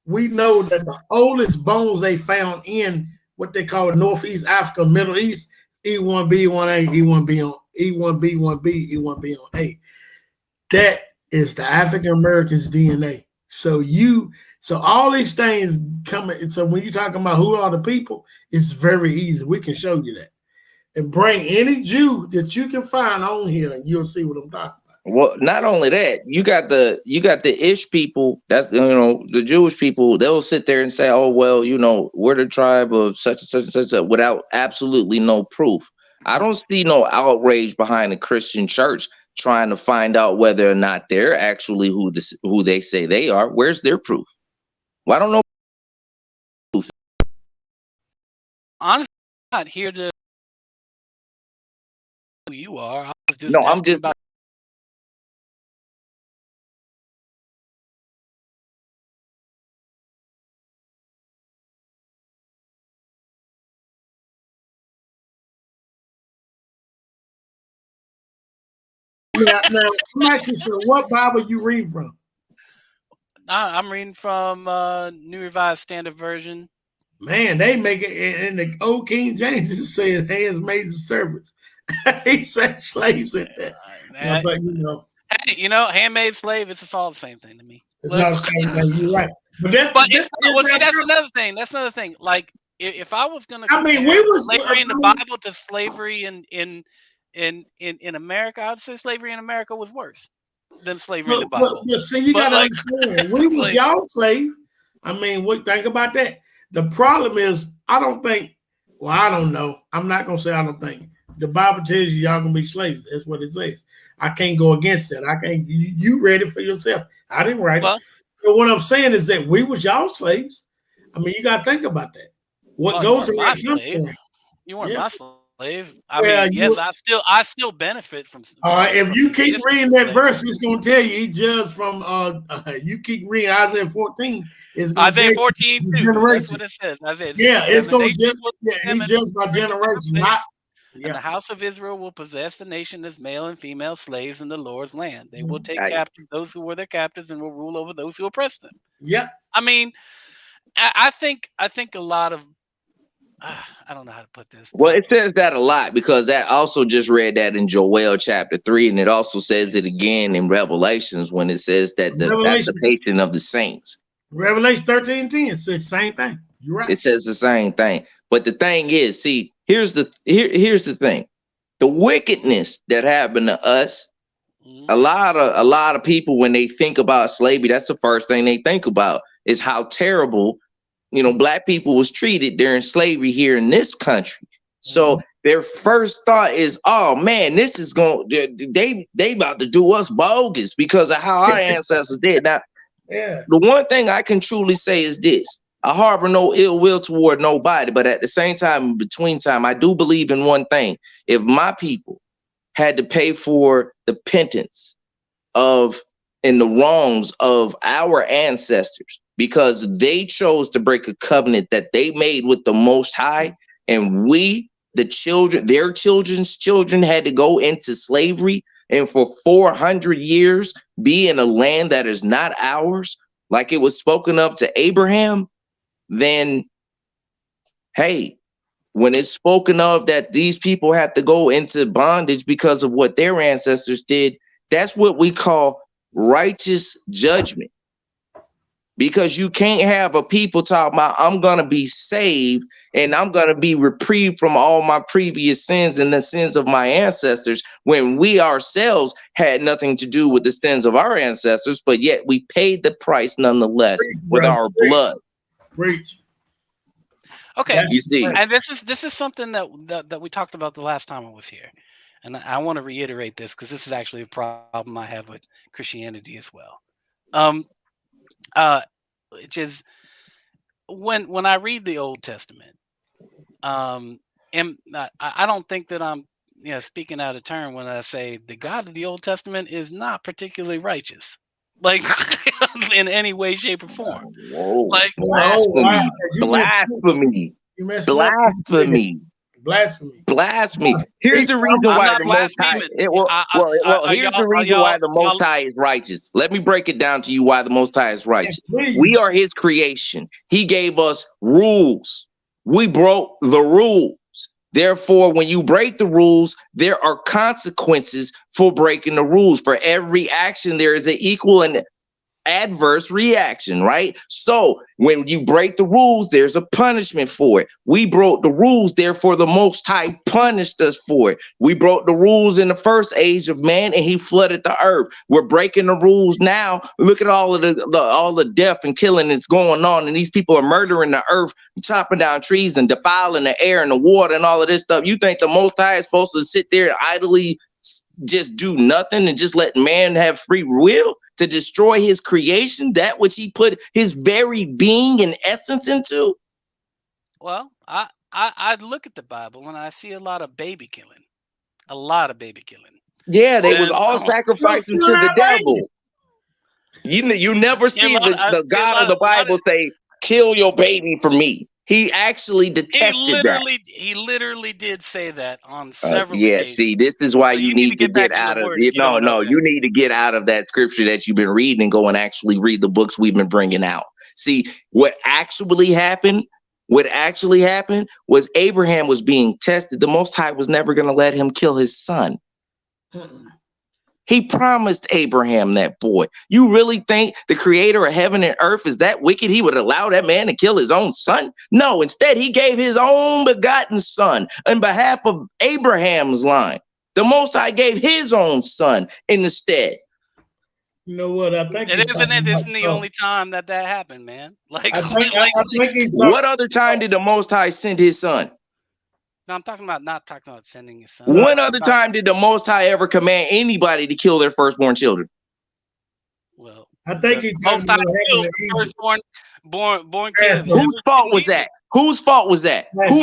we know that the oldest bones they found in what they call Northeast Africa, Middle East, E1B, E1A, E1B on E1B, 1B, E1B on A. That is the African Americans' DNA. So all these things coming. So when you're talking about who are the people, it's very easy. We can show you that, and bring any Jew that you can find on here, and you'll see what I'm talking about. Well, not only that, you got the Ish people. That's the Jewish people. They'll sit there and say, "Oh well, we're the tribe of such and such and such," without absolutely no proof. I don't see no outrage behind the Christian church trying to find out whether or not they're actually who they say they are. Where's their proof? Well, I don't know. Honestly, I'm not here to who you are. I was just I'm just about Now, I'm actually saying, what Bible you read from? I'm reading from New Revised Standard Version. Man, they make it in the old King James. It says hands made the servants. He said slaves in there. But hey, handmade slave. It's all the same thing to me. It's all the same thing. You're right. But that's another thing. That's another thing. Like if I was going to compare slavery in the Bible to slavery in America, I'd say slavery in America was worse than slavery in the Bible. See, you got to understand, we was y'all slave. I mean, think about that. The problem is, I don't know. I'm not going to say I don't think. The Bible tells you y'all going to be slaves. That's what it says. I can't go against that. I can't. You read it for yourself. I didn't write it. So what I'm saying is that we was y'all slaves. I mean, you got to think about that. What goes around my slave? You weren't my slave. I mean, yes, I still benefit from. All right, if you keep reading that verse, it's going to tell you he judged from. You keep reading Isaiah 14. Isaiah 14 too. That's what it says. Isaiah. It's going to judge. He judged by generation. And the house of Israel will possess the nation as male and female slaves in the Lord's land. They will take captive those who were their captives and will rule over those who oppress them. Yeah. I mean, I think a lot of. I don't know how to put this. Well, it says that a lot because that also just read that in Joel chapter 3, and it also says it again in Revelations when it says that that's the patient of the saints. Revelation 13:10 says the same thing. You're right. It says the same thing. But the thing is, see, here's the thing. The wickedness that happened to us, a lot of people, when they think about slavery, that's the first thing they think about is how terrible Black people was treated during slavery here in this country. So their first thought is, oh man, this is they about to do us bogus because of how our ancestors did. Now, the one thing I can truly say is this: I harbor no ill will toward nobody, but at the same time, in between time, I do believe in one thing. If my people had to pay for the penance and the wrongs of our ancestors, because they chose to break a covenant that they made with the Most High, and we, the children, their children's children, had to go into slavery and for 400 years be in a land that is not ours, like it was spoken of to Abraham, then, hey, when it's spoken of that these people have to go into bondage because of what their ancestors did, that's what we call righteous judgment. Because you can't have a people talk about, I'm going to be saved and I'm going to be reprieved from all my previous sins and the sins of my ancestors, when we ourselves had nothing to do with the sins of our ancestors, but yet we paid the price nonetheless with our blood. Preach. Okay, you see, and this is something that we talked about the last time I was here, and I want to reiterate this because this is actually a problem I have with Christianity as well. Which is when I read the Old Testament, I don't think that I'm speaking out of turn when I say the God of the Old Testament is not particularly righteous, like in any way, shape, or form. Whoa, Like blasphemy, blasphemy, blasphemy, blasphemy. Here's the reason why the Most High. Here's the reason why the Most High is righteous. Let me break it down to you why the Most High is righteous. We are His creation. He gave us rules. We broke the rules. Therefore, when you break the rules, there are consequences for breaking the rules. For every action, there is an equal and adverse reaction, right? So when you break the rules, there's a punishment for it. We broke the rules, therefore the Most High punished us for it. We broke the rules in the first age of man, and He flooded the earth. We're breaking the rules now. Look at all of the death and killing that's going on, and these people are murdering the earth, chopping down trees and defiling the air and the water and all of this stuff. You think the Most High is supposed to sit there and idly just do nothing and just let man have free will to destroy His creation, that which He put His very being and essence into? Well, I look at the Bible and I see a lot of baby killing. Yeah, they was all sacrificing to the devil. You never see the God of the Bible say, kill your baby for me. He actually detested that. He literally did say that on several occasions. See, this is why you need to get out of it. You need to get out of that scripture that you've been reading and go and actually read the books we've been bringing out. See, what actually happened was Abraham was being tested. The Most High was never going to let him kill his son. He promised Abraham that boy. You really think the creator of heaven and earth is that wicked? He would allow that man to kill his own son? No, instead he gave his own begotten son on behalf of Abraham's line. The Most High gave His own son in the stead. You know what? I think it isn't the only time that happened, man. Like, what other time did the Most High send His son? No, I'm not talking about sending his son. When other time did the Most High ever command anybody to kill their firstborn children? Well, I think He Most High killed firstborn kids. Whose fault was that? Whose fault was that? Who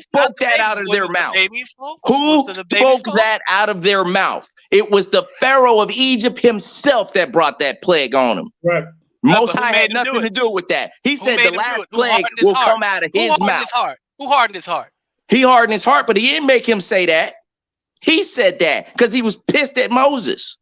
spoke that out of their mouth? Who spoke that out of their mouth? It was the Pharaoh of Egypt himself that brought that plague on him. Right. Most High had nothing to do with that. He said the last plague will come out of his mouth. Who hardened his heart? He hardened his heart, but He didn't make him say that. He said that because he was pissed at Moses.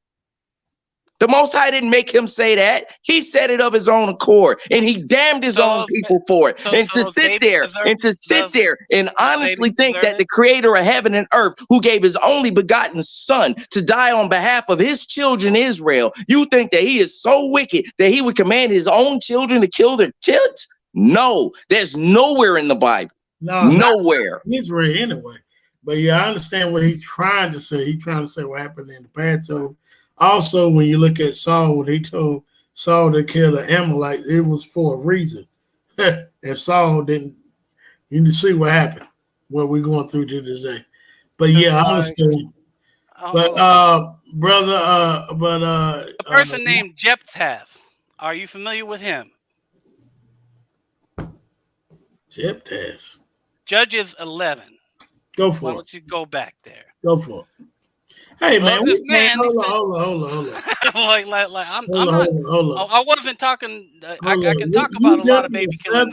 The Most High didn't make him say that. He said it of his own accord, and He damned his own people for it. To sit there and honestly think that the creator of heaven and earth, who gave His only begotten son to die on behalf of His children Israel, you think that He is so wicked that He would command His own children to kill their kids? No, there's nowhere in the Bible. No, nowhere. Israel anyway. But yeah, I understand what he's trying to say. He's trying to say what happened in the past. So also, when you look at Saul, when he told Saul to kill the Amalekites, it was for a reason. If Saul didn't, you can see what happened, what we're going through to this day. But yeah, I understand. But a person named Jephthah, are you familiar with him? Jephthah. Judges 11. Go for it. Why don't you go back there? Go for it. Hey man, hold on. I wasn't talking. I can talk about a lot of baby killing.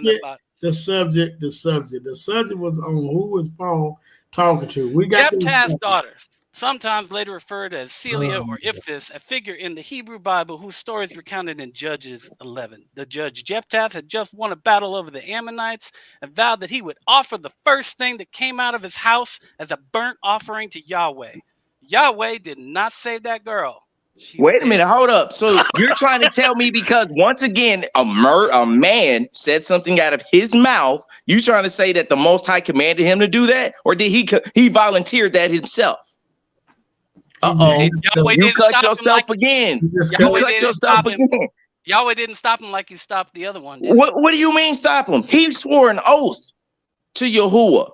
The subject was on who was Paul talking to. We got Jephthah's daughters, sometimes later referred as Celia or Iphthis, a figure in the Hebrew Bible whose story is recounted in Judges 11. The judge Jephthah had just won a battle over the Ammonites and vowed that he would offer the first thing that came out of his house as a burnt offering to Yahweh. Yahweh did not save that girl. Wait a minute, hold up. So you're trying to tell me because once again, a man said something out of his mouth. You trying to say that the Most High commanded him to do that, or did he volunteered that himself? Uh-oh, you cut yourself again. You cut yourself again. Yahweh didn't stop him like he stopped the other one. What do you mean stop him? He swore an oath to Yahuwah.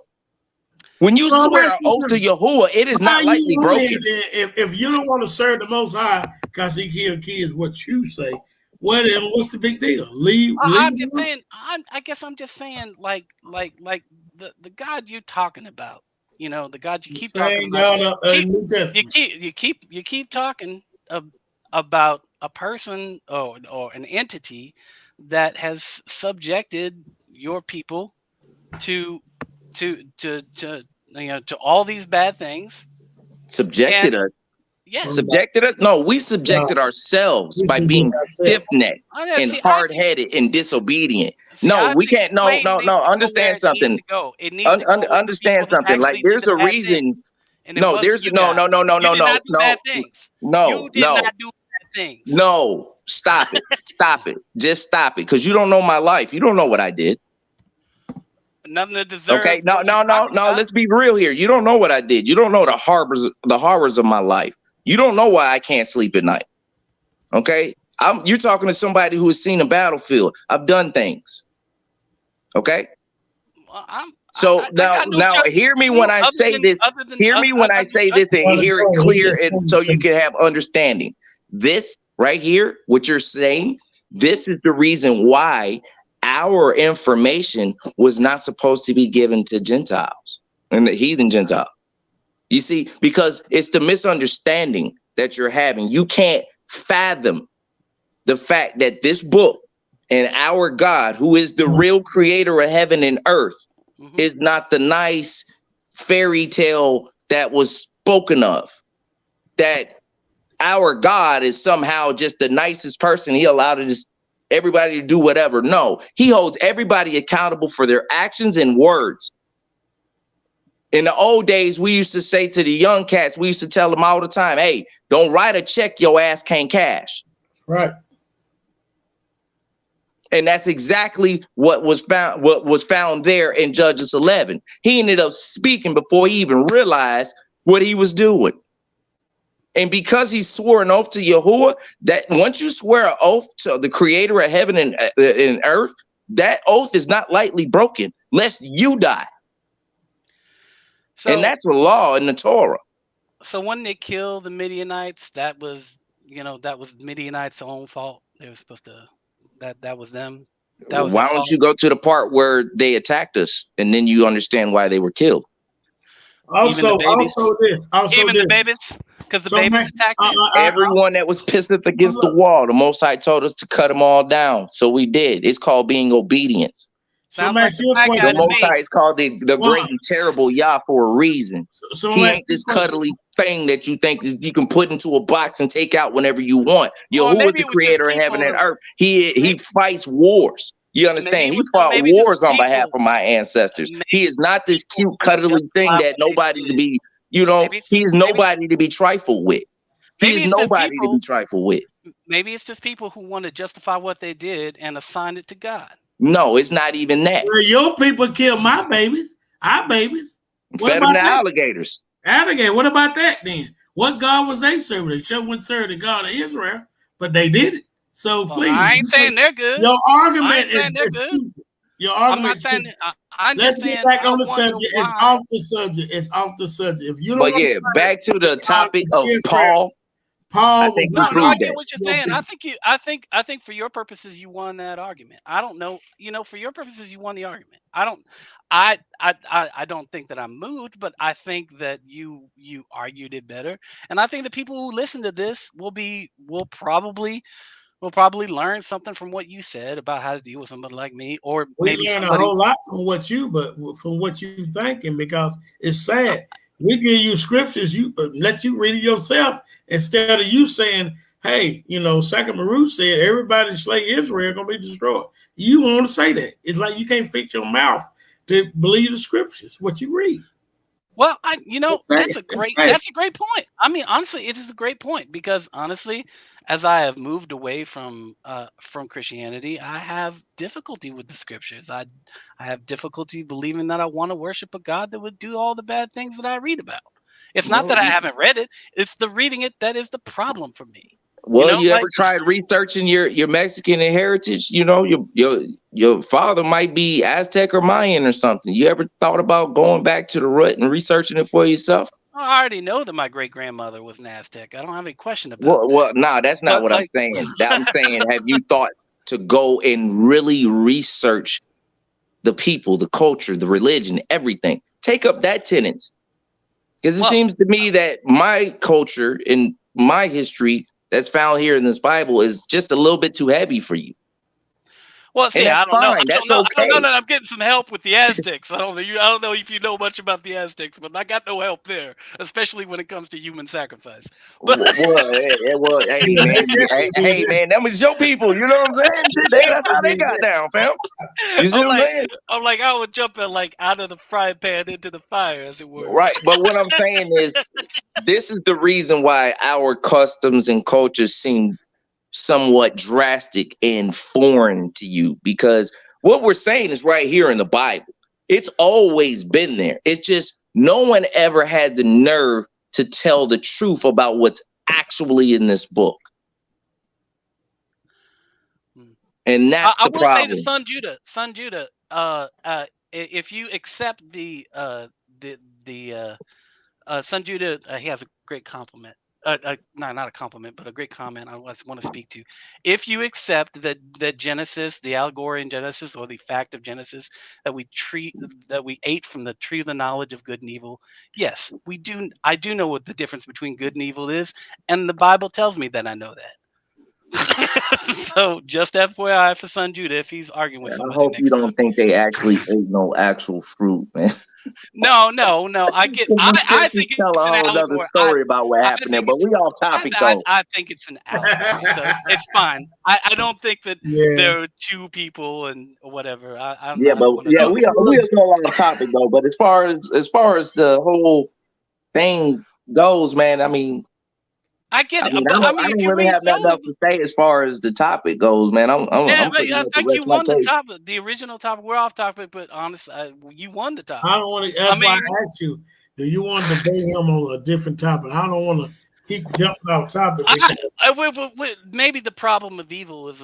When you swear an oath to Yahuwah, it is not lightly broken. If you don't want to serve the Most High because he killed kids, what you say? What's the big deal? Leave. I'm just saying. I guess I'm just saying, like the God you're talking about. You know, the God you keep talking about. You keep talking about a person or an entity that has subjected your people to all these bad things. Subjected us. Yes. Subjected us? No, we subjected ourselves by being stiff-necked and hard-headed and disobedient. We can't. No. Understand something. Understand something. Like there's a reason. No, there's no. You did not do bad things. No. Stop it. Stop it. Just stop it. Because you don't know my life. You don't know what I did. Nothing to deserve. Okay, no. Let's be real here. You don't know what I did. You don't know the horrors of my life. You don't know why I can't sleep at night. Okay, you're talking to somebody who has seen a battlefield. I've done things. Okay. Now hear me when I say this. Hear me when I say this and hear it clear, and so you can have understanding. This right here, what you're saying, this is the reason why our information was not supposed to be given to Gentiles and the heathen Gentile. You see, because it's the misunderstanding that you're having. You can't fathom the fact that this book and our God, who is the real creator of heaven and earth, is not the nice fairy tale that was spoken of. That our God is somehow just the nicest person. He allowed everybody to do whatever. No, he holds everybody accountable for their actions and words. In the old days, we used to say to the young cats, we used to tell them all the time, hey, don't write a check your ass can't cash. Right. And that's exactly what was found there in Judges 11. He ended up speaking before he even realized what he was doing. And because he swore an oath to Yahuwah, that once you swear an oath to the creator of heaven and earth, that oath is not lightly broken, lest you die. And that's the law in the Torah. So when they killed the Midianites, that was Midianites' own fault. They were supposed to, that was them. Why don't you go to the part where they attacked us, and then you understand why they were killed? Also the babies, because the babies attacked them. Everyone that was pissed up against the wall, the Most High told us to cut them all down, so we did. It's called being obedient. The Most High is called the great and terrible Yah for a reason. He ain't this cuddly thing that you think you can put into a box and take out whenever you want. Yahuwah is the creator of heaven and earth. He fights wars. You understand? He fought wars on behalf of my ancestors. He is not this cute, cuddly thing that nobody to be, he's nobody to be trifled with. He is nobody to be trifled with. Maybe it's just people who want to justify what they did and assign it to God. No, it's not even that. Well, your people kill my babies, our babies. Fed them to alligators. Alligator. What about that then? What God was they serving? They should have served the God of Israel, but they did it. So please, I ain't saying they're good. Your argument is stupid. Your argument. I'm not saying. I'm Let's just get saying, back on the subject. It's off the subject. It's off the subject. If you don't, back to the topic of Paul. I get what you're saying. I think for your purposes you won that argument. I don't know. For your purposes you won the argument. I don't think that I'm moved, but I think that you argued it better. And I think the people who listen to this will probably learn something from what you said about how to deal with somebody like me, or maybe learn a whole lot from what you thinking, because it's sad. We give you scriptures, you let you read it yourself instead of you saying, hey, Second Baruch said everybody slay Israel gonna be destroyed. You want to say that. It's like you can't fix your mouth to believe the scriptures, what you read. Well, that's a great point. I mean, honestly, it is a great point because honestly, as I have moved away from Christianity, I have difficulty with the scriptures. I have difficulty believing that I want to worship a God that would do all the bad things that I read about. It's not that I haven't read it; it's the reading it that is the problem for me. Well, you ever tried researching your Mexican heritage? You know, your father might be Aztec or Mayan or something. You ever thought about going back to the root and researching it for yourself? I already know that my great grandmother was an Aztec. I don't have any question about that. Well, no, that's not what I'm saying. I'm saying, have you thought to go and really research the people, the culture, the religion, everything? Take up that tenet. Because it seems to me that my culture and my history that's found here in this Bible is just a little bit too heavy for you. Well, see, I don't know. I don't know that I'm getting some help with the Aztecs. I don't know if you know much about the Aztecs, but I got no help there, especially when it comes to human sacrifice. But hey, man, that was your people. You know what I'm saying? That's how they got down, fam. You see what I'm saying? I'm like, I would jump out of the frying pan into the fire, as it were. Right, but what I'm saying is, this is the reason why our customs and cultures seem somewhat drastic and foreign to you, because what we're saying is right here in the Bible. It's always been there. It's just no one ever had the nerve to tell the truth about what's actually in this book. And that's the problem. I will say to son Judah, if you accept the son Judah, he has a great compliment. Not a compliment, but a great comment I want to speak to. If you accept that Genesis, the allegory in Genesis, or the fact of Genesis, that we ate from the tree of the knowledge of good and evil, yes, we do. I do know what the difference between good and evil is, and the Bible tells me that I know that. So just FYI for son Judah, if he's arguing with somebody. I hope you don't think they actually ate no actual fruit, man. No. I think it's tell a whole other story about what happened there, but we off topic though. I think it's an allegory, so it's fine. I don't think that there are two people and whatever. We are still on topic though. But as far as the whole thing goes, man, I mean, I get it. I don't really have nothing else to say as far as the topic goes, man. I think you won the topic, the original topic. We're off topic, but honestly, you won the topic. I don't want to. That's why I asked you. Do you want to debate him on a different topic? I don't want to keep jumping off topic. Maybe the problem of evil is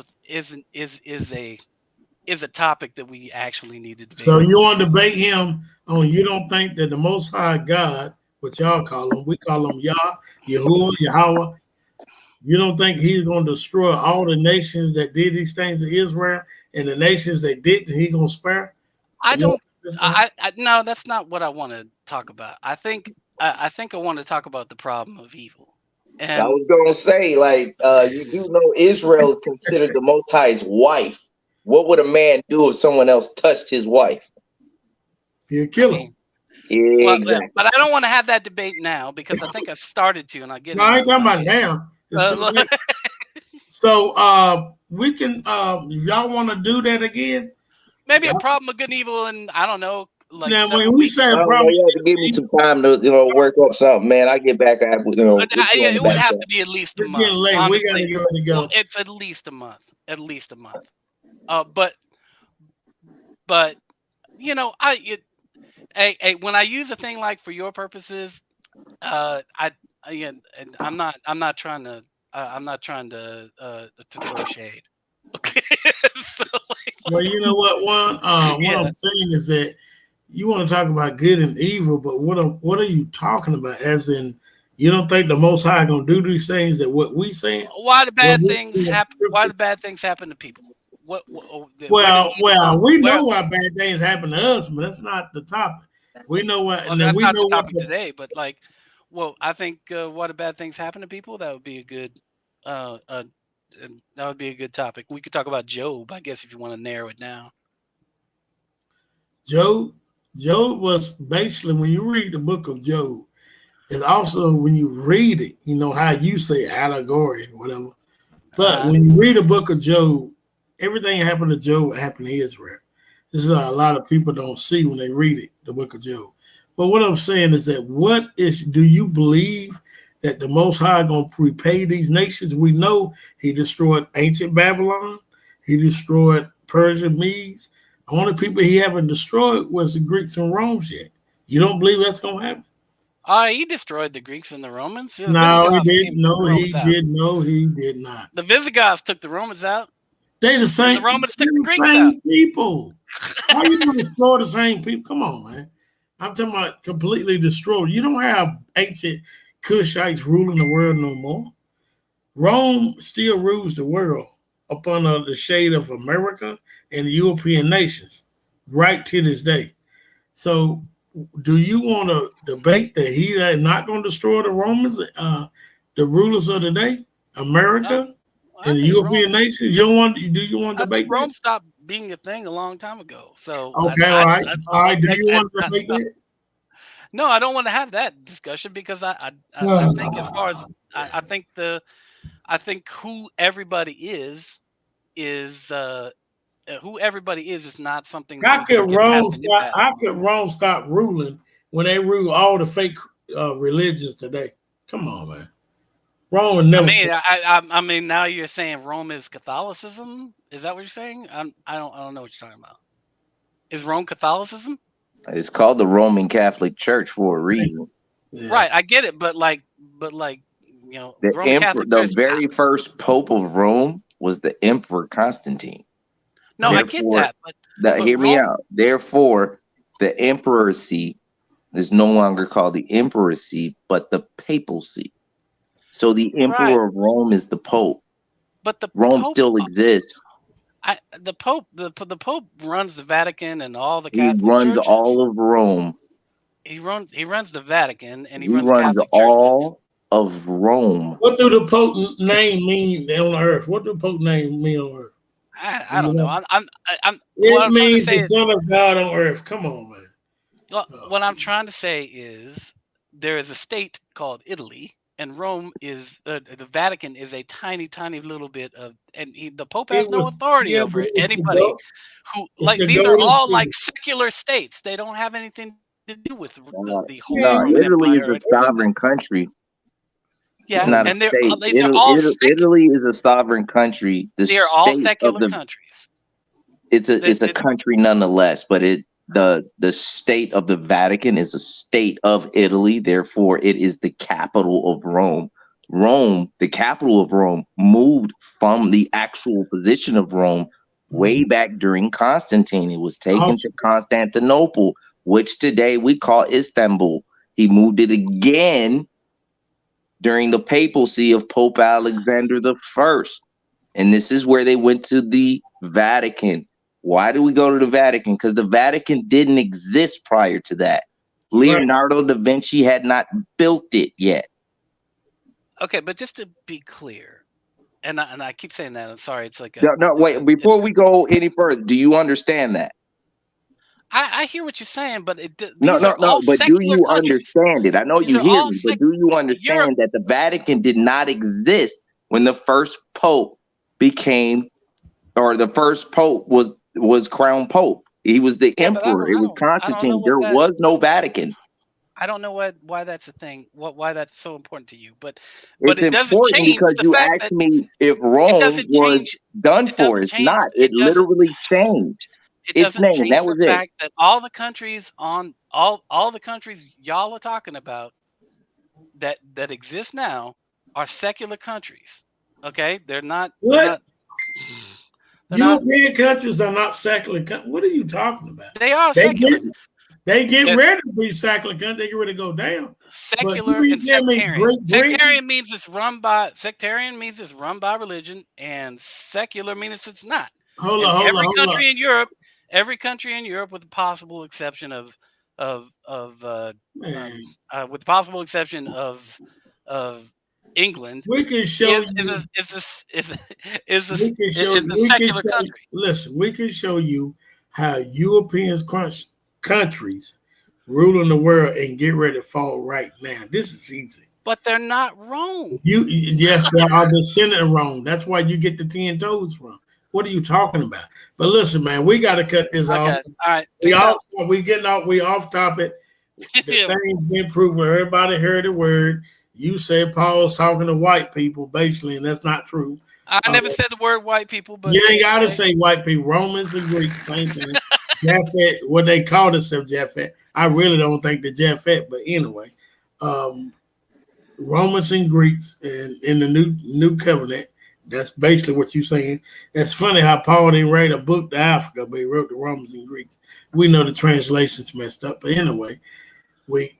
a topic that we actually need to debate. So you want to debate him on? You don't think that the Most High God, what y'all call him, we call him Yah, Yahuwah, Yahweh. You don't think he's going to destroy all the nations that did these things to Israel, and the nations that didn't, he's going to spare? No, that's not what I want to talk about. I think I want to talk about the problem of evil. And I was going to say, you do know Israel is considered the Most High's wife. What would a man do if someone else touched his wife? He'd kill him. Yeah, exactly. But I don't want to have that debate now because I think I started to, and I get. No, I ain't talking about now. So we can, if y'all want to do that again. Maybe a problem of good and evil, and I don't know. Now, when we say problem, you have to give me some time to work up something, man. I get back. It would have to be at least a month. It's getting late. Honestly, we gotta go. It's at least a month. But when I use a thing like for your purposes, I'm not trying to throw shade. Okay. Well, you know what, Juan? What I'm saying is that you want to talk about good and evil, but what are you talking about? As in, you don't think the Most High gonna do these things that what we saying? Why the bad things happen? Why the bad things happen to people? We know why bad things happen to us, but that's not the topic. We know what, and that's we not know the topic today. But I think why do bad things happen to people? That would be a good, topic. We could talk about Job, I guess, if you want to narrow it down. Job was basically, when you read the book of Job, it's also when you read it, you know how you say allegory or whatever. But when you read the book of Job, everything happened to Job happened to Israel. This is a lot of people don't see when they read it, the book of Job. But what I'm saying is that do you believe that the Most High going to repay these nations? We know he destroyed ancient Babylon. He destroyed Persia, Medes. The only people he haven't destroyed was the Greeks and Romans yet. You don't believe that's going to happen? He destroyed the Greeks and the Romans. The No, he Visigoths didn't. No, he out. did. No, he did not. The Visigoths took the Romans out. They the same. The Romans took the Greeks same out. people. How you going to destroy the same people? Come on, man. I'm talking about completely destroyed. You don't have ancient Cushites ruling the world no more. Rome still rules the world up under the shade of America and the European nations right to this day. So do you want to debate that he is not going to destroy the Romans, the rulers of the day, America and the European nations? Do you want to debate Rome that? stopped being a thing a long time ago. So okay, all right. Do you want to debate that? No, I don't want to have that discussion because I think as far as I think who everybody is who everybody is not something. How could Rome stop ruling when they rule all the fake religions today? Come on, man. Rome never. I mean, now you're saying Rome is Catholicism. Is that what you're saying? I don't know what you're talking about. Is Rome Catholicism? It's called the Roman Catholic Church for a reason. Yeah. Right, I get it, but like you know, the very first Pope of Rome was the Emperor Constantine. No, I get that, but hear me out. Therefore, the emperorcy is no longer called the emperorcy, but the papacy. So the emperor of Rome is the Pope. But the Rome Pope still exists. The Pope runs the Vatican and all the Catholic churches. He runs all of Rome. He runs the Vatican and he runs Catholic all churches. Of Rome. What do the Pope name mean on earth? What do the Pope name mean on earth? I don't know. It means the Son of God on earth. Come on, man. Well, what I'm trying to say is there is a state called Italy, and Rome is the Vatican is a tiny little bit of, and the Pope has no authority over anybody who these are all like secular states. They don't have anything to do with the whole. No, Italy is a sovereign country. Yeah, and they're all Italy is a sovereign country. They're all secular countries. It's a country nonetheless, but the state of the Vatican is a state of Italy. Therefore, it is the capital of Rome. Rome, the capital of Rome, moved from the actual position of Rome way back during Constantine. It was taken to Constantinople, which today we call Istanbul. He moved it again during the papacy of Pope Alexander I. And this is where they went to the Vatican. Why do we go to the Vatican? Because the Vatican didn't exist prior to that. Leonardo da Vinci had not built it yet. Okay, but just to be clear, and I keep saying that, I'm sorry, it's like wait, before we go any further, do you understand that? I hear what you're saying, but but do you understand it? I know you hear me, but do you understand that the Vatican did not exist when the first Pope became, or the first Pope was crowned Pope? He was the emperor. It was Constantine. There was no Vatican. I don't know why that's a thing. Why that's so important to you, but it doesn't change because you asked me if Rome was done for. It's not. It literally changed. It doesn't change the fact that all the countries all the countries y'all are talking about that exist now are secular countries. Okay, they're not. What? European countries are not secular. What are you talking about? They are secular. They get ready to be secular countries. They get ready to go down. Secular and sectarian. Sectarian means it's run by religion, and secular means it's not. Every country in Europe, with the possible exception of England, we can show is a secular country. Listen, we can show you how European countries ruling the world and get ready to fall right now. This is easy. But they're not Rome. Yes, they are descendant of Rome. That's why you get the 10 toes from. What are you talking about? But listen, man, we got to cut this off. All right. We off topic. The thing's been proven. Everybody heard the word. You said Paul's talking to white people, basically, and that's not true. I never said the word white people, but you ain't gotta say white people. Romans and Greeks, same thing. Japhet, what they call themselves Japhet. I really don't think the Japhet, but anyway, Romans and Greeks, and in the new covenant, that's basically what you're saying. It's funny how Paul didn't write a book to Africa, but he wrote the Romans and Greeks. We know the translation's messed up, but anyway.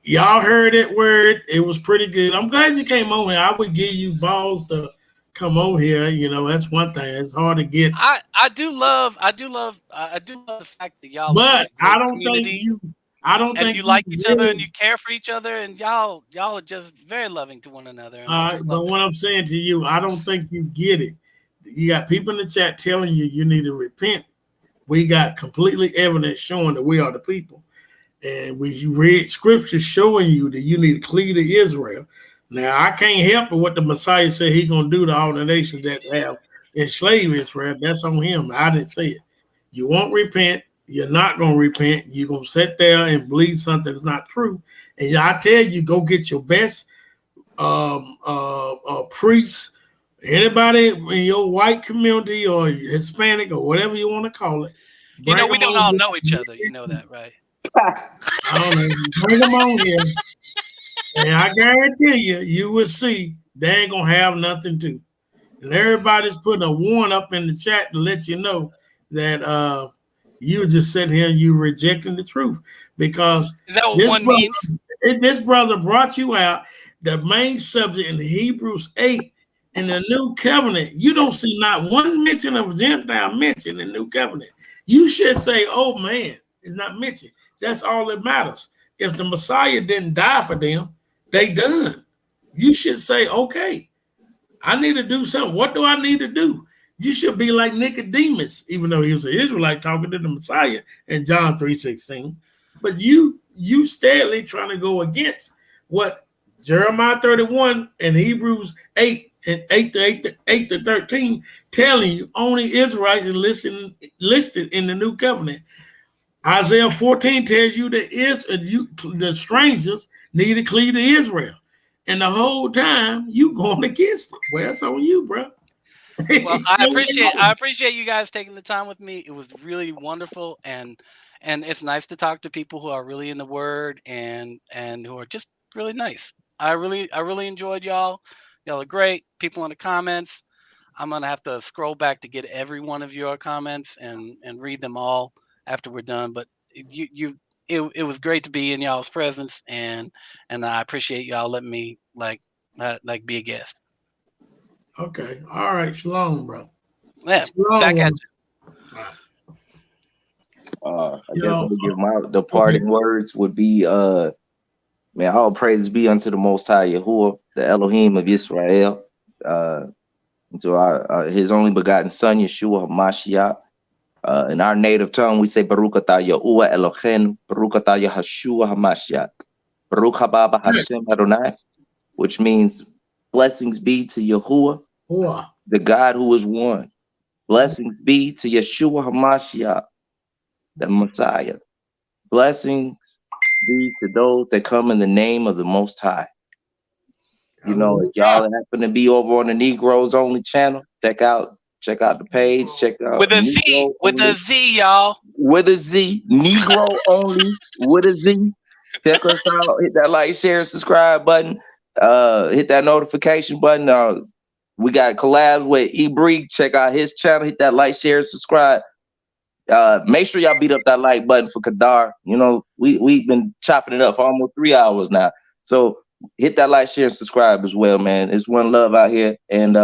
Y'all heard that word. It was pretty good. I'm glad you came on here. I would give you balls to come over here. You know, that's one thing. It's hard to get. I do love the fact that y'all. But I don't think you. I don't think you like each other and you care for each other, and y'all are just very loving to one another. And but what I'm saying to you, I don't think you get it. You got people in the chat telling you need to repent. We got completely evidence showing that we are the people. And we read scripture showing you that you need to cleave to Israel. Now, I can't help but what the Messiah said he's going to do to all the nations that have enslaved Israel. That's on him. I didn't say it. You won't repent. You're not going to repent. You're going to sit there and believe something that's not true. And I tell you, go get your best priests, anybody in your white community or Hispanic or whatever you want to call it. You know, we don't all know each other. You know that, right? I don't know. Bring them on here. And I guarantee you will see they ain't going to have nothing to. And everybody's putting a warning up in the chat to let you know that you just sitting here and you rejecting the truth. Because is that what one means? This brother brought you out the main subject in Hebrews 8 in the new covenant. You don't see not one mention of Gentile mentioned in the new covenant. You should say, oh man, it's not mentioned. That's all that matters. If the Messiah didn't die for them, they done. You should say, okay, I need to do something. What do I need to do? You should be like Nicodemus, even though he was an Israelite talking to the Messiah in John 3:16. But you steadily trying to go against what Jeremiah 31 and Hebrews 8 and 8 to 13 telling you only Israelites are listed in the new covenant. Isaiah 14 tells you that the strangers need to cleave to Israel. And the whole time you going against it. Well, that's on you, bro. Well, I appreciate you guys taking the time with me. It was really wonderful, and it's nice to talk to people who are really in the word and who are just really nice. I really enjoyed y'all. Y'all are great. People in the comments. I'm gonna have to scroll back to get every one of your comments and read them all after we're done. But it was great to be in y'all's presence, and I appreciate y'all letting me like be a guest. Okay. All right. Shalom, bro. Yeah. Shalom, back at you. I guess the parting words would be, man, all praises be unto the Most High Yahuwah, the Elohim of Israel, to his only begotten Son, Yeshua HaMashiach. In our native tongue, we say Baruch atah Yahuwah Eloheinu, Baruch atah Yeshua HaMashiach, Baruch haba Hashem Adonai, which means blessings be to Yahuwah, the God who is one. Blessings be to Yeshua HaMashiach, the Messiah. Blessings be to those that come in the name of the Most High. You know, if y'all happen to be over on the Negroes Only channel, check out the page. Check out with a Z, y'all. With a Z, Negro Only with a Z. Check us out. Hit that like, share, subscribe button. Hit that notification button. We got collabs with Ebreek. Check out his channel. Hit that like, share, subscribe. Make sure y'all beat up that like button for Kahdar. You know, we've been chopping it up for almost 3 hours now. So hit that like, share, and subscribe as well, man. It's one love out here. And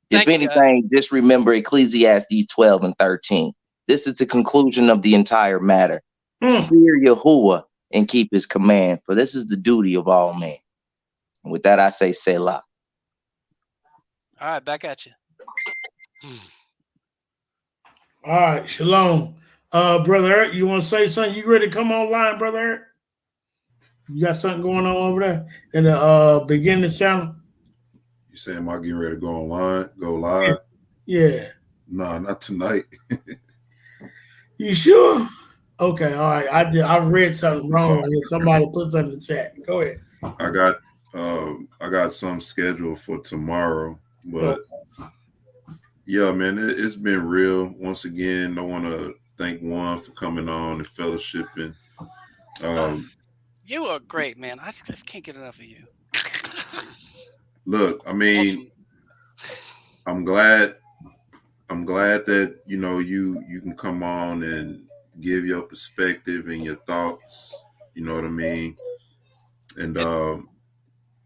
if anything, just remember Ecclesiastes 12 and 13. This is the conclusion of the entire matter. Fear Yahuwah and keep his command, for this is the duty of all men. And with that, I say Selah. All right, back at you. All right, shalom. Brother Eric, you want to say something? You ready to come online, Brother Eric? You got something going on over there in the beginning channel? You saying am I getting ready to go online, go live? Yeah. No, not tonight. You sure? Okay, all right. I read something wrong here. Somebody put something in the chat. Go ahead. I got some scheduled for tomorrow, but yeah, man, it's been real. Once again, I want to thank Juan for coming on and fellowshipping. You are great, man. I just can't get enough of you. Look, I mean, awesome. I'm glad that you can come on and give your perspective and your thoughts. You know what I mean? And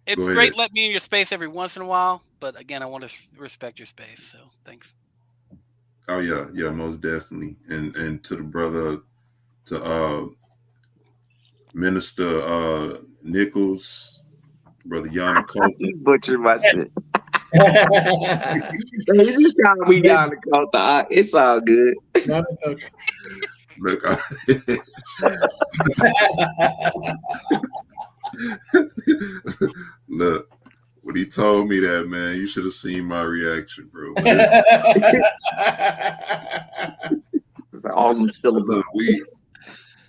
it's great letting me in your space every once in a while, but again, I want to respect your space. So thanks. Oh yeah, most definitely. And to the brother, to Minister Nichols, Brother Yanakota. He butchered my shit. He just called me Yanakota. It's all good. Look, look, when he told me that, man, you should have seen my reaction, bro. All syllables.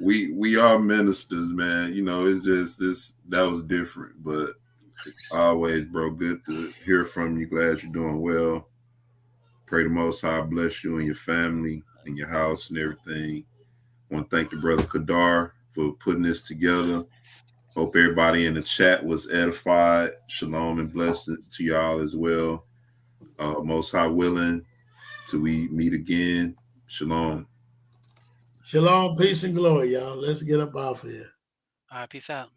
We are ministers, man. You know, it's just that was different, but always, bro, good to hear from you. Glad you're doing well. Pray the Most High bless you and your family and your house and everything. I want to thank the brother Kahdar for putting this together. Hope everybody in the chat was edified. Shalom and blessings to y'all as well. Most High willing, till we meet again. Shalom. Shalom, peace and glory, y'all. Let's get up off here. All right, peace out.